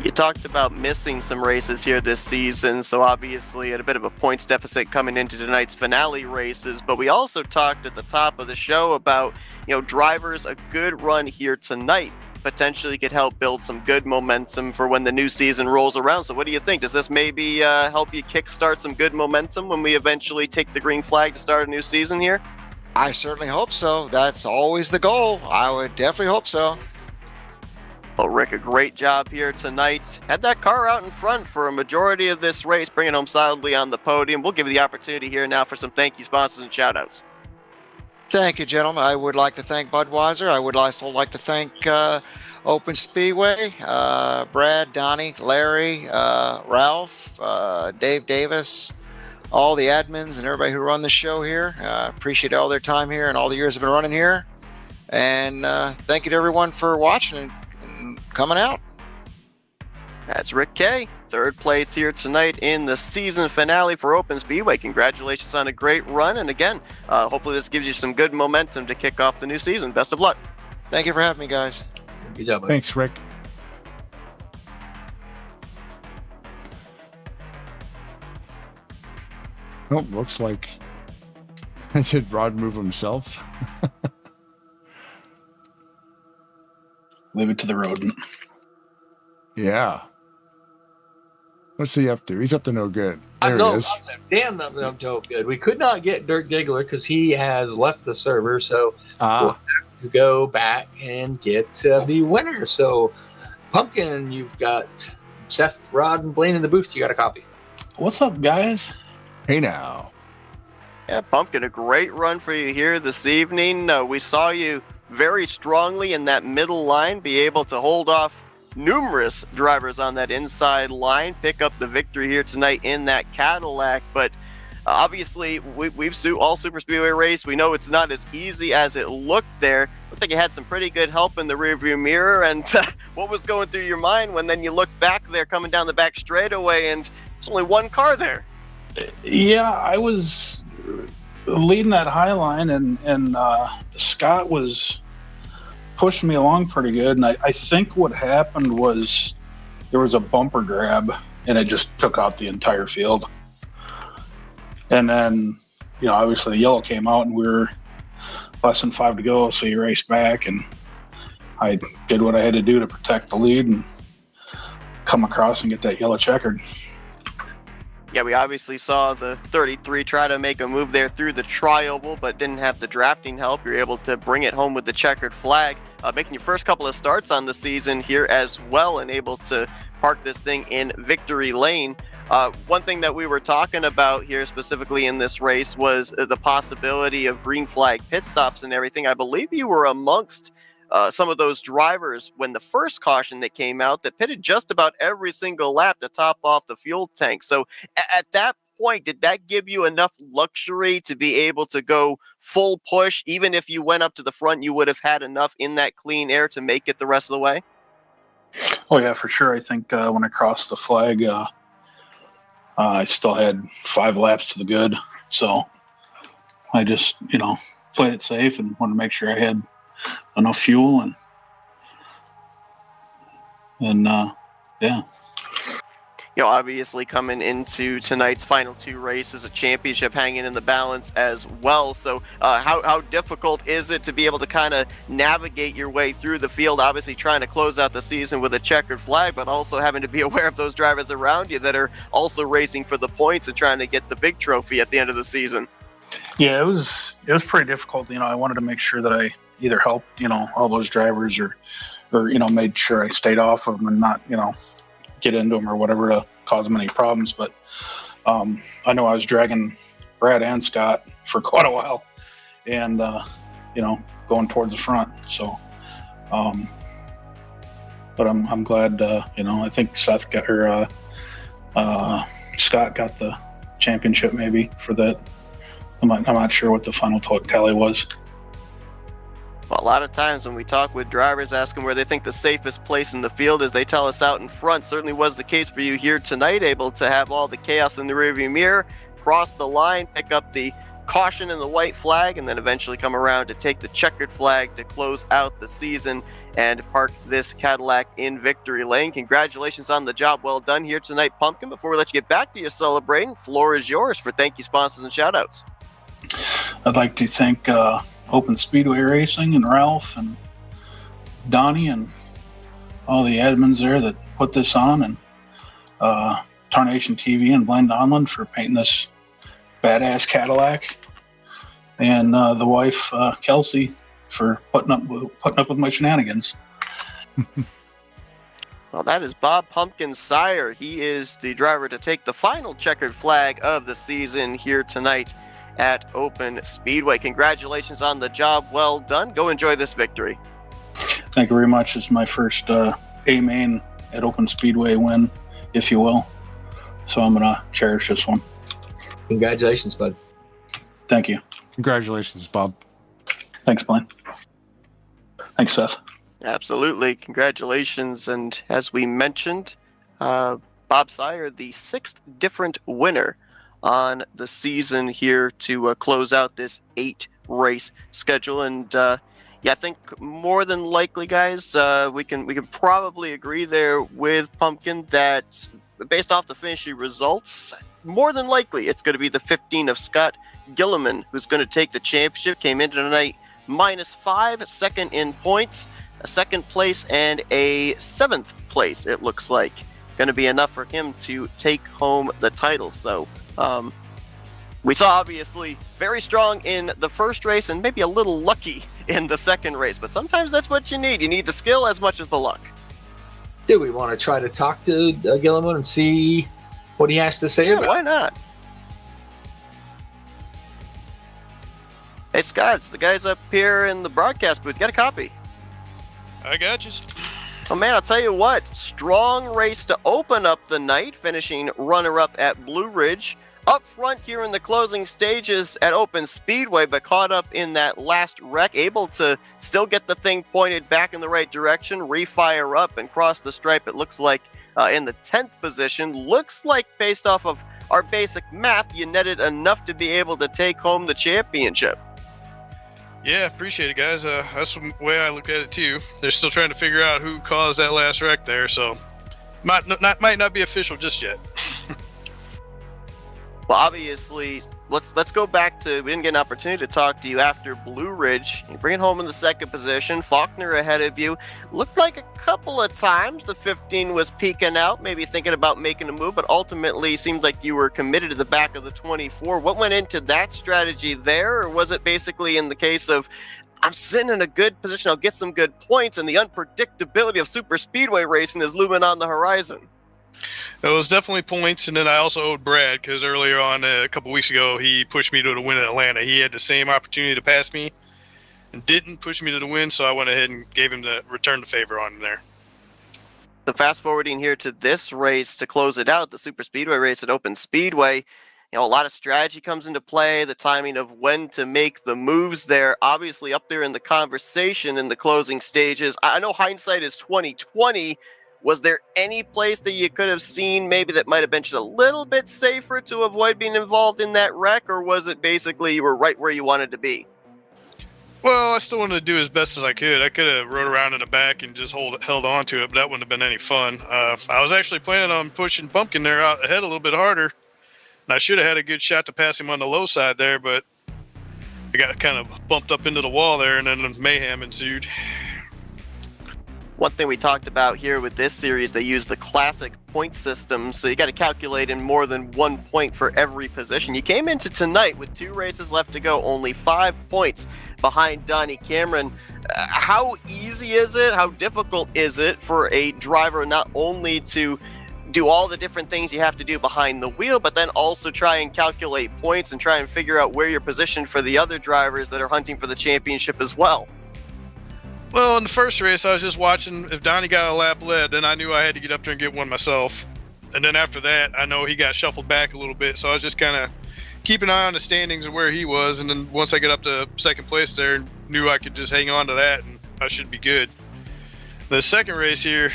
You talked about missing some races here this season, so obviously at a bit of a points deficit coming into tonight's finale races, but we also talked at the top of the show about, drivers, a good run here tonight potentially could help build some good momentum for when the new season rolls around. So what do you think? Does this maybe help you kickstart some good momentum when we eventually take the green flag to start a new season here? I certainly hope so. That's always the goal. I would definitely hope so. Well, Rick, a great job here tonight. Had that car out in front for a majority of this race, bringing home solidly on the podium. We'll give you the opportunity here now for some thank you sponsors and shout outs. Thank you, gentlemen. I would like to thank Budweiser. I would also like to thank Open Speedway, Brad, Donnie, Larry, Ralph, Dave Davis, all the admins and everybody who run the show here. Appreciate all their time here and all the years I've been running here. And thank you to everyone for watching and coming out. That's Rick K. Third place here tonight in the season finale for Open Speedway. Congratulations on a great run. And again, hopefully this gives you some good momentum to kick off the new season. Best of luck. Thank you for having me, guys. Good job, buddy. Thanks, Rick. Oh, looks like did Rod move himself? Leave it to the rodent. Yeah. What's he up to? He's up to no good. There he is. Damn, up to good. We could not get Dirk Diggler because he has left the server, so we'll have to go back and get the winner. So, Pumpkin, you've got Seth, Rod, and Blaine in the booth. You got a copy. What's up, guys? Hey now. Yeah, Pumpkin, a great run for you here this evening. We saw you very strongly in that middle line, be able to hold off numerous drivers on that inside line, pick up the victory here tonight in that Cadillac. But obviously, we've all Super Speedway race. We know it's not as easy as it looked there. I think you had some pretty good help in the rearview mirror. And what was going through your mind when then you look back there coming down the back straightaway and there's only one car there? Yeah, I was leading that high line, and Scott was pushing me along pretty good. And I think what happened was there was a bumper grab, and it just took out the entire field. And then, obviously the yellow came out, and we were less than 5 to go, so you raced back, and I did what I had to do to protect the lead and come across and get that yellow checkered. Yeah, we obviously saw the 33 try to make a move there through the tri-oval, but didn't have the drafting help. You're able to bring it home with the checkered flag, making your first couple of starts on the season here as well, and able to park this thing in victory lane. One thing that we were talking about here specifically in this race was the possibility of green flag pit stops and everything. I believe you were amongst some of those drivers when the first caution that came out that pitted just about every single lap to top off the fuel tank. So at that point, did that give you enough luxury to be able to go full push? Even if you went up to the front, you would have had enough in that clean air to make it the rest of the way? Oh, yeah, for sure. I think when I crossed the flag, I still had 5 laps to the good. So I just, played it safe and wanted to make sure I had enough fuel and yeah. Obviously coming into tonight's final 2 races, a championship hanging in the balance as well. So how difficult is it to be able to kind of navigate your way through the field, obviously trying to close out the season with a checkered flag, but also having to be aware of those drivers around you that are also racing for the points and trying to get the big trophy at the end of the season? Yeah, it was pretty difficult. I wanted to make sure that I either helped, all those drivers or made sure I stayed off of them and not, get into them or whatever to cause them any problems. But I know I was dragging Brad and Scott for quite a while and, going towards the front. So, but I'm glad, I think Seth got her, Scott got the championship maybe for that. I'm not sure what the final tally was. Well, a lot of times when we talk with drivers, ask them where they think the safest place in the field is, they tell us out in front. Certainly was the case for you here tonight, able to have all the chaos in the rearview mirror, cross the line, pick up the caution and the white flag, and then eventually come around to take the checkered flag to close out the season and park this Cadillac in victory lane. Congratulations on the job well done here tonight, Pumpkin. Before we let you get back to your celebrating, floor is yours for thank you, sponsors, and shout-outs. I'd like to thank Open Speedway Racing and Ralph and Donnie and all the admins there that put this on, and Tarnation TV and Blend Onland for painting this badass Cadillac, and the wife Kelsey for putting up with my shenanigans. Well, that is Bob Pumpkin's sire. He is the driver to take the final checkered flag of the season here tonight at Open Speedway. Congratulations on the job well done. Go enjoy this victory. Thank you very much. It's my first A-main at Open Speedway win, if you will. So I'm going to cherish this one. Congratulations, bud. Thank you. Congratulations, Bob. Thanks, Blaine. Thanks, Seth. Absolutely. Congratulations. And as we mentioned, Bob Sire, the 6th different winner on the season here to close out this 8-race schedule. And yeah, I think more than likely, guys, we can probably agree there with Pumpkin that based off the finishing results, more than likely it's going to be the 15 of Scott Gilliman who's going to take the championship. Came into tonight -5, second in points, a 2nd place, and a 7th place, it looks like. Going to be enough for him to take home the title. So we saw obviously very strong in the first race and maybe a little lucky in the second race, but sometimes that's what you need. You need the skill as much as the luck. Do we want to try to talk to Gilliman and see what he has to say about it? Why not? Hey, Scott, it's the guys up here in the broadcast booth. Got a copy? I got you. Oh, man, I'll tell you what. Strong race to open up the night, finishing runner-up at Blue Ridge. Up front here in the closing stages at Open Speedway, but caught up in that last wreck, able to still get the thing pointed back in the right direction, refire up and cross the stripe, it looks like, in the 10th position. Looks like, based off of our basic math, you netted enough to be able to take home the championship. Yeah, appreciate it, guys. That's the way I look at it, too. They're still trying to figure out who caused that last wreck there, so might not be official just yet. Well, obviously, let's go back to, we didn't get an opportunity to talk to you after Blue Ridge. You bring it home in the 2nd position. Faulkner ahead of you. Looked like a couple of times the 15 was peeking out, maybe thinking about making a move, but ultimately seemed like you were committed to the back of the 24. What went into that strategy there, or was it basically in the case of, I'm sitting in a good position, I'll get some good points, and the unpredictability of super speedway racing is looming on the horizon? It was definitely points, and then I also owed Brad because earlier on, a couple weeks ago, he pushed me to the win in Atlanta. He had the same opportunity to pass me and didn't push me to the win, so I went ahead and gave him the return the favor on him there. So fast forwarding here to this race to close it out, the super speedway race at Open Speedway, you know, a lot of strategy comes into play, the timing of when to make the moves there, obviously up there in the conversation in the closing stages. I know hindsight is 2020. Was there any place that you could have seen maybe that might have been just a little bit safer to avoid being involved in that wreck, or was it basically you were right where you wanted to be? Well, I still wanted to do as best as I could. I could have rode around in the back and just held on to it, but that wouldn't have been any fun. I was actually planning on pushing Pumpkin there out ahead a little bit harder, and I should have had a good shot to pass him on the low side there, but I got kind of bumped up into the wall there, and then mayhem ensued. One thing we talked about here with this series, they use the classic point system, so you got to calculate in more than 1 point for every position. You came into tonight with 2 races left to go, only 5 points behind Donnie Cameron. How easy is it? How difficult is it for a driver not only to do all the different things you have to do behind the wheel, but then also try and calculate points and try and figure out where you're positioned for the other drivers that are hunting for the championship as well? Well, in the first race, I was just watching. If Donnie got a lap led, then I knew I had to get up there and get one myself. And then after that, I know he got shuffled back a little bit, so I was just kind of keeping an eye on the standings and where he was. And then once I get up to 2nd place there, knew I could just hang on to that, and I should be good. The second race here,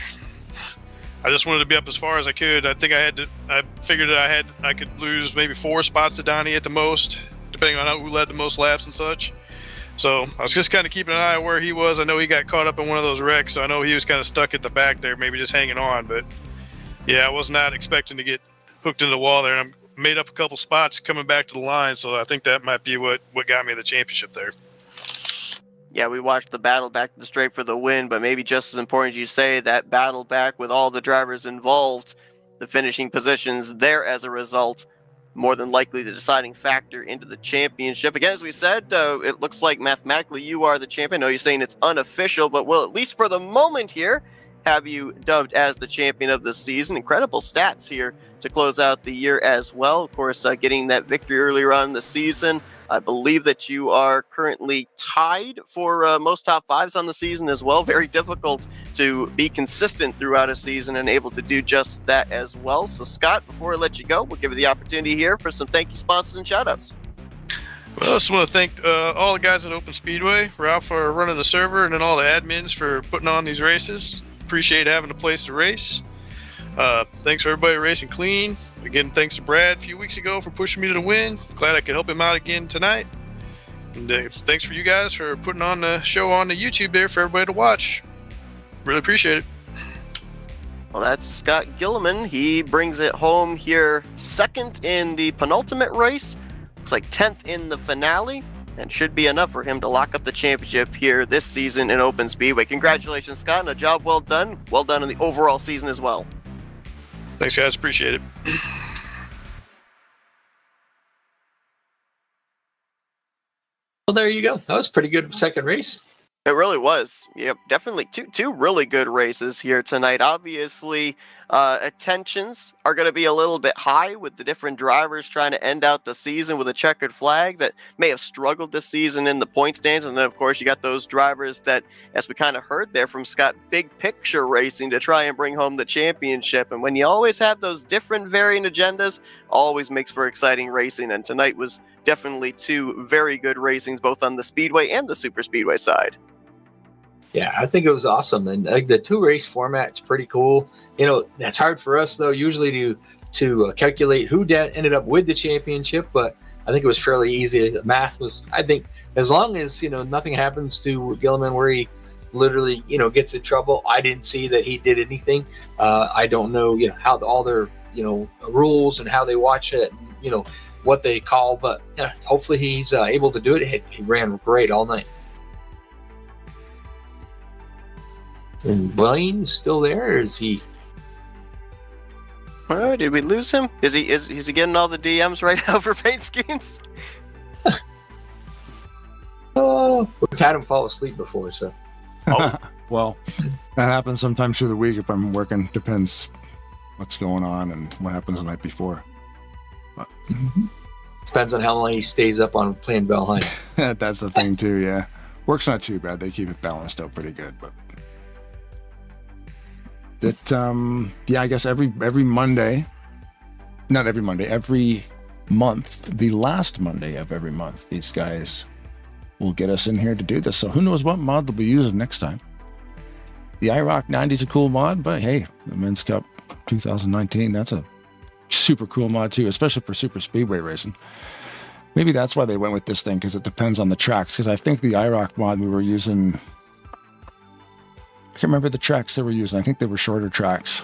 I just wanted to be up as far as I could. I think I figured that I could lose maybe 4 spots to Donnie at the most, depending on who led the most laps and such. So I was just kind of keeping an eye on where he was. I know he got caught up in one of those wrecks, so I know he was kind of stuck at the back there, maybe just hanging on. But yeah, I was not expecting to get hooked into the wall there, and I made up a couple spots coming back to the line, so I think that might be what got me the championship there. Yeah, we watched the battle back to the straight for the win, but maybe just as important as you say, that battle back with all the drivers involved, the finishing positions there as a result, more than likely the deciding factor into the championship. Again, as we said, it looks like mathematically you are the champion. I know you're saying it's unofficial, but we'll, at least for the moment here, have you dubbed as the champion of the season. Incredible stats here to close out the year as well. Of course, getting that victory earlier on in the season. I believe that you are currently tied for most top fives on the season as well. Very difficult to be consistent throughout a season and able to do just that as well. So, Scott, before I let you go, we'll give you the opportunity here for some thank you sponsors and shout-outs. Well, I just want to thank all the guys at Open Speedway, Ralph for running the server, and then all the admins for putting on these races. Appreciate having a place to race. Thanks for everybody racing clean. Again, thanks to Brad a few weeks ago for pushing me to the win. Glad I could help him out again tonight. And thanks for you guys for putting on the show on the YouTube there for everybody to watch. Really appreciate it. Well, that's Scott Gilliman. He brings it home here second in the penultimate race. Looks like 10th in the finale, and should be enough for him to lock up the championship here this season in Open Speedway. Congratulations, Scott, and a job well done. Well done in the overall season as well. Thanks, guys. Appreciate it. Well, there you go. That was a pretty good second race. It really was. Yep, definitely two really good races here tonight. Obviously, attentions are going to be a little bit high with the different drivers trying to end out the season with a checkered flag that may have struggled this season in the point stands. And then, of course, you got those drivers that, as we kind of heard there from Scott, big picture racing to try and bring home the championship. And when you always have those different varying agendas, always makes for exciting racing. And tonight was definitely two very good racings, both on the Speedway and the Super Speedway side. Yeah, I think it was awesome, and the two race format's pretty cool. You know, that's hard for us though, usually to calculate who ended up with the championship. But I think it was fairly easy. The math was, I think, as long as nothing happens to Gilliman where he literally gets in trouble. I didn't see that he did anything. I don't know how all their rules and how they watch it, what they call, but hopefully he's able to do it. He ran great all night. And Blaine's still there, or is he? Oh, did we lose him? Is he getting all the DMs right now for paint schemes? Oh, we've had him fall asleep before, so. Oh. Well, that happens sometimes through the week if I'm working. Depends what's going on and what happens the night before. But depends on how long he stays up on playing Valheim. That's the thing too. Yeah, work's not too bad. They keep it balanced out pretty good, but. That I guess every Monday, not every Monday, every month, the last Monday of every month, these guys will get us in here to do this. So who knows what mod they'll be using next time. The IROC 90 is a cool mod, but hey, the Men's Cup 2019, that's a super cool mod too, especially for Super Speedway racing. Maybe that's why they went with this thing, because it depends on the tracks. Because I think the IROC mod we were using, I can't remember the tracks they were using. I think they were shorter tracks.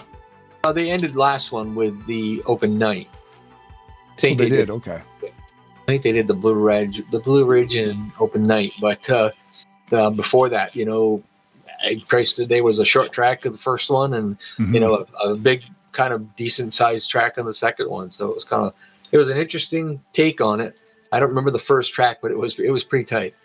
They ended last one with the open night. I think they did. Okay. I think they did the Blue Ridge and open night. But before that, Christ Day was a short track of the first one, and a big kind of decent sized track on the second one. So it was an interesting take on it. I don't remember the first track, but it was pretty tight.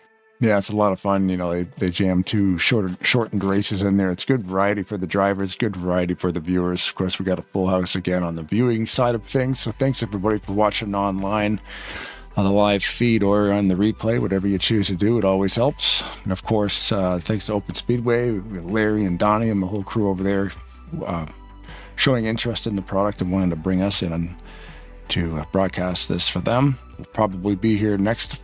Yeah, it's a lot of fun. They jam two shortened races in there. It's good variety for the drivers, good variety for the viewers. Of course, we got a full house again on the viewing side of things. So thanks everybody for watching online on the live feed or on the replay, whatever you choose to do. It always helps. And of course, thanks to Open Speedway, Larry and Donnie and the whole crew over there showing interest in the product and wanting to bring us in to broadcast this for them. We'll probably be here next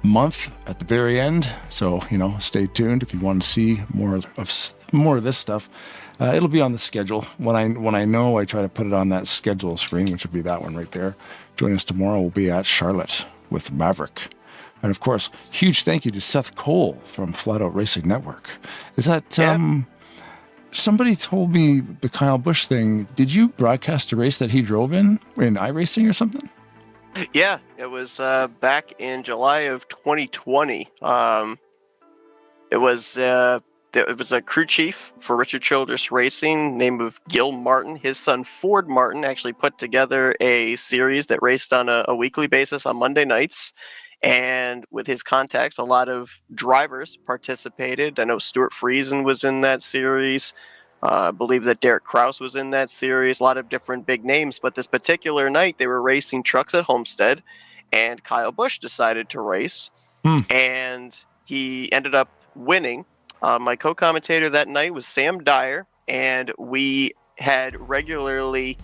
month at the very end, so stay tuned if you want to see more of this stuff. It'll be on the schedule when I know. I try to put it on that schedule screen, which will be that one right there. Join us tomorrow. We'll be at Charlotte with Maverick, and of course, huge thank you to Seth Cole from Flat Out Racing Network. Is that somebody told me the Kyle Busch thing? Did you broadcast a race that he drove in iRacing or something? Yeah, it was back in July of 2020. It was a crew chief for Richard Childress Racing, name of Gil Martin. His son Ford Martin actually put together a series that raced on a weekly basis on Monday nights. And with his contacts, a lot of drivers participated. I know Stuart Friesen was in that series. I believe that Derek Kraus was in that series, a lot of different big names. But this particular night, they were racing trucks at Homestead, and Kyle Busch decided to race, and he ended up winning. My co-commentator that night was Sam Dyer, and we had regularly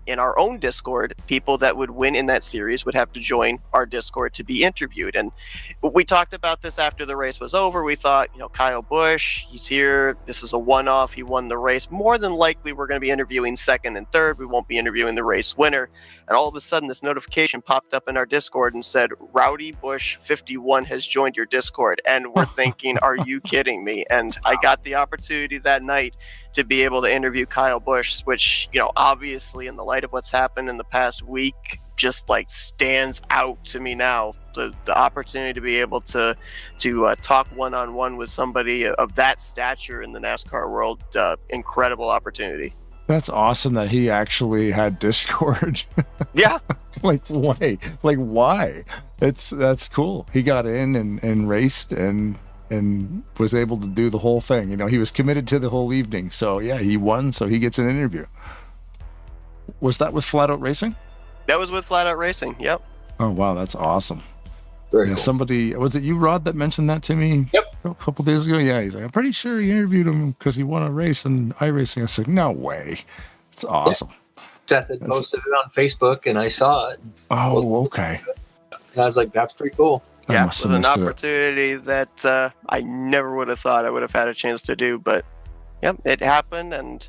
in our own Discord, people that would win in that series would have to join our Discord to be interviewed. And we talked about this after the race was over. We thought, Kyle Busch, he's here. This is a one-off. He won the race. More than likely, we're going to be interviewing second and third. We won't be interviewing the race winner. And all of a sudden, this notification popped up in our Discord and said, Rowdy Busch 51 has joined your Discord. And we're thinking, are you kidding me? And I got the opportunity that night to be able to interview Kyle Busch, which, obviously in the light of what's happened in the past week, just like stands out to me now. The opportunity to be able to talk one-on-one with somebody of that stature in the NASCAR world, incredible opportunity. That's awesome that he actually had Discord. Yeah. Why? That's cool. He got in and raced and was able to do the whole thing. He was committed to the whole evening. So yeah, he won, so he gets an interview. Was that with Flat Out Racing? That was with Flat Out Racing, yep. Oh wow, that's awesome. Very cool. Somebody, was it you, Rod, that mentioned that to me? Yep. A couple days ago? Yeah, he's like, I'm pretty sure he interviewed him because he won a race in iRacing. I said, no way. It's awesome. Yeah. Seth had posted it on Facebook and I saw it. Oh, okay. And I was like, that's pretty cool. Yeah, it was an opportunity that I never would have thought I would have had a chance to do, but yep, it happened. And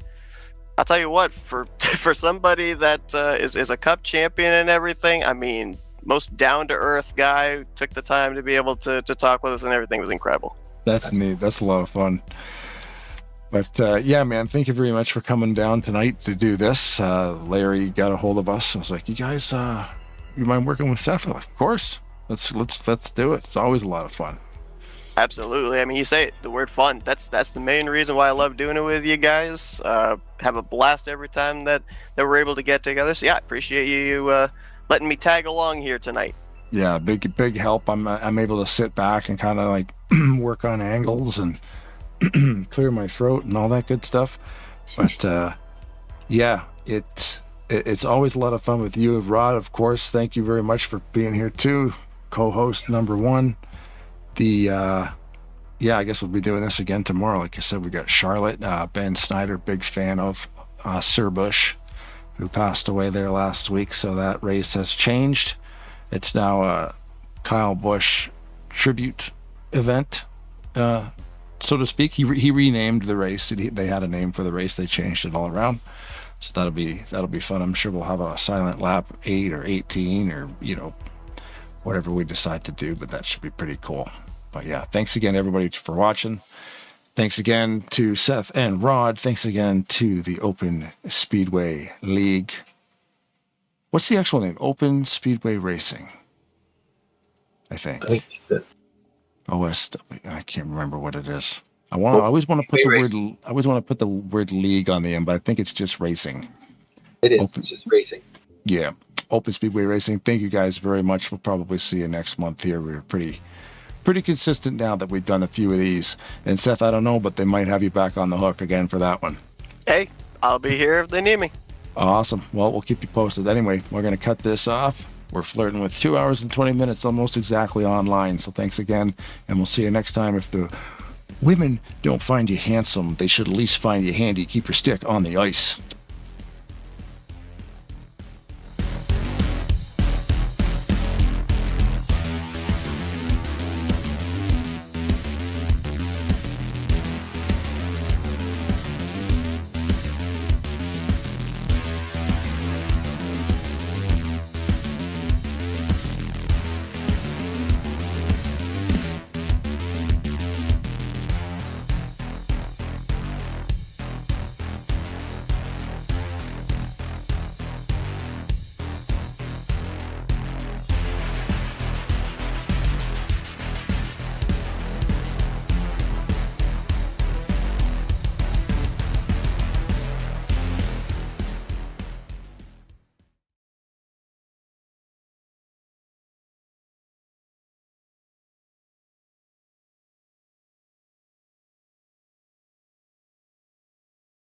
I'll tell you what, for somebody that is a Cup champion and everything, I mean, most down-to-earth guy who took the time to be able to talk with us and everything was incredible. That's neat. That's a lot of fun. But yeah, man, thank you very much for coming down tonight to do this. Larry got a hold of us. I was like, you guys, you mind working with Seth? Like, of course. Let's do it. It's always a lot of fun. Absolutely. I mean, you say it, the word fun. That's the main reason why I love doing it with you guys. Have a blast every time that we're able to get together. So yeah, I appreciate you letting me tag along here tonight. Yeah, big help. I'm able to sit back and kind of like work on angles and clear my throat and all that good stuff. But yeah, it's always a lot of fun with you, Rod. Of course, thank you very much for being here too. Co-host number one. I guess we'll be doing this again tomorrow. Like I said, we got Charlotte, Ben Snyder, big fan of Sir Busch, who passed away there last week. So that race has changed. It's now a Kyle Busch tribute event, so to speak. He renamed the race. They had a name for the race. They changed it all around. So that'll be fun. I'm sure we'll have a silent lap 8 or 18 or whatever we decide to do, but that should be pretty cool. But yeah, thanks again everybody for watching. Thanks again to Seth and Rod. Thanks again to the Open Speedway League. What's the actual name? Open Speedway Racing, I think. I think that's it. OSW. I can't remember what it is. I always want to put the word league on the end, but I think it's just racing. It is. It's just racing. Yeah. Open Speedway Racing. Thank you guys very much. We'll probably see you next month here. We're pretty consistent now that we've done a few of these. And Seth, I don't know, but they might have you back on the hook again for that one. Hey, I'll be here if they need me. Awesome. Well, we'll keep you posted. Anyway, we're going to cut this off. We're flirting with 2 hours and 20 minutes, almost exactly online. So thanks again, and we'll see you next time. If the women don't find you handsome, they should at least find you handy. Keep your stick on the ice.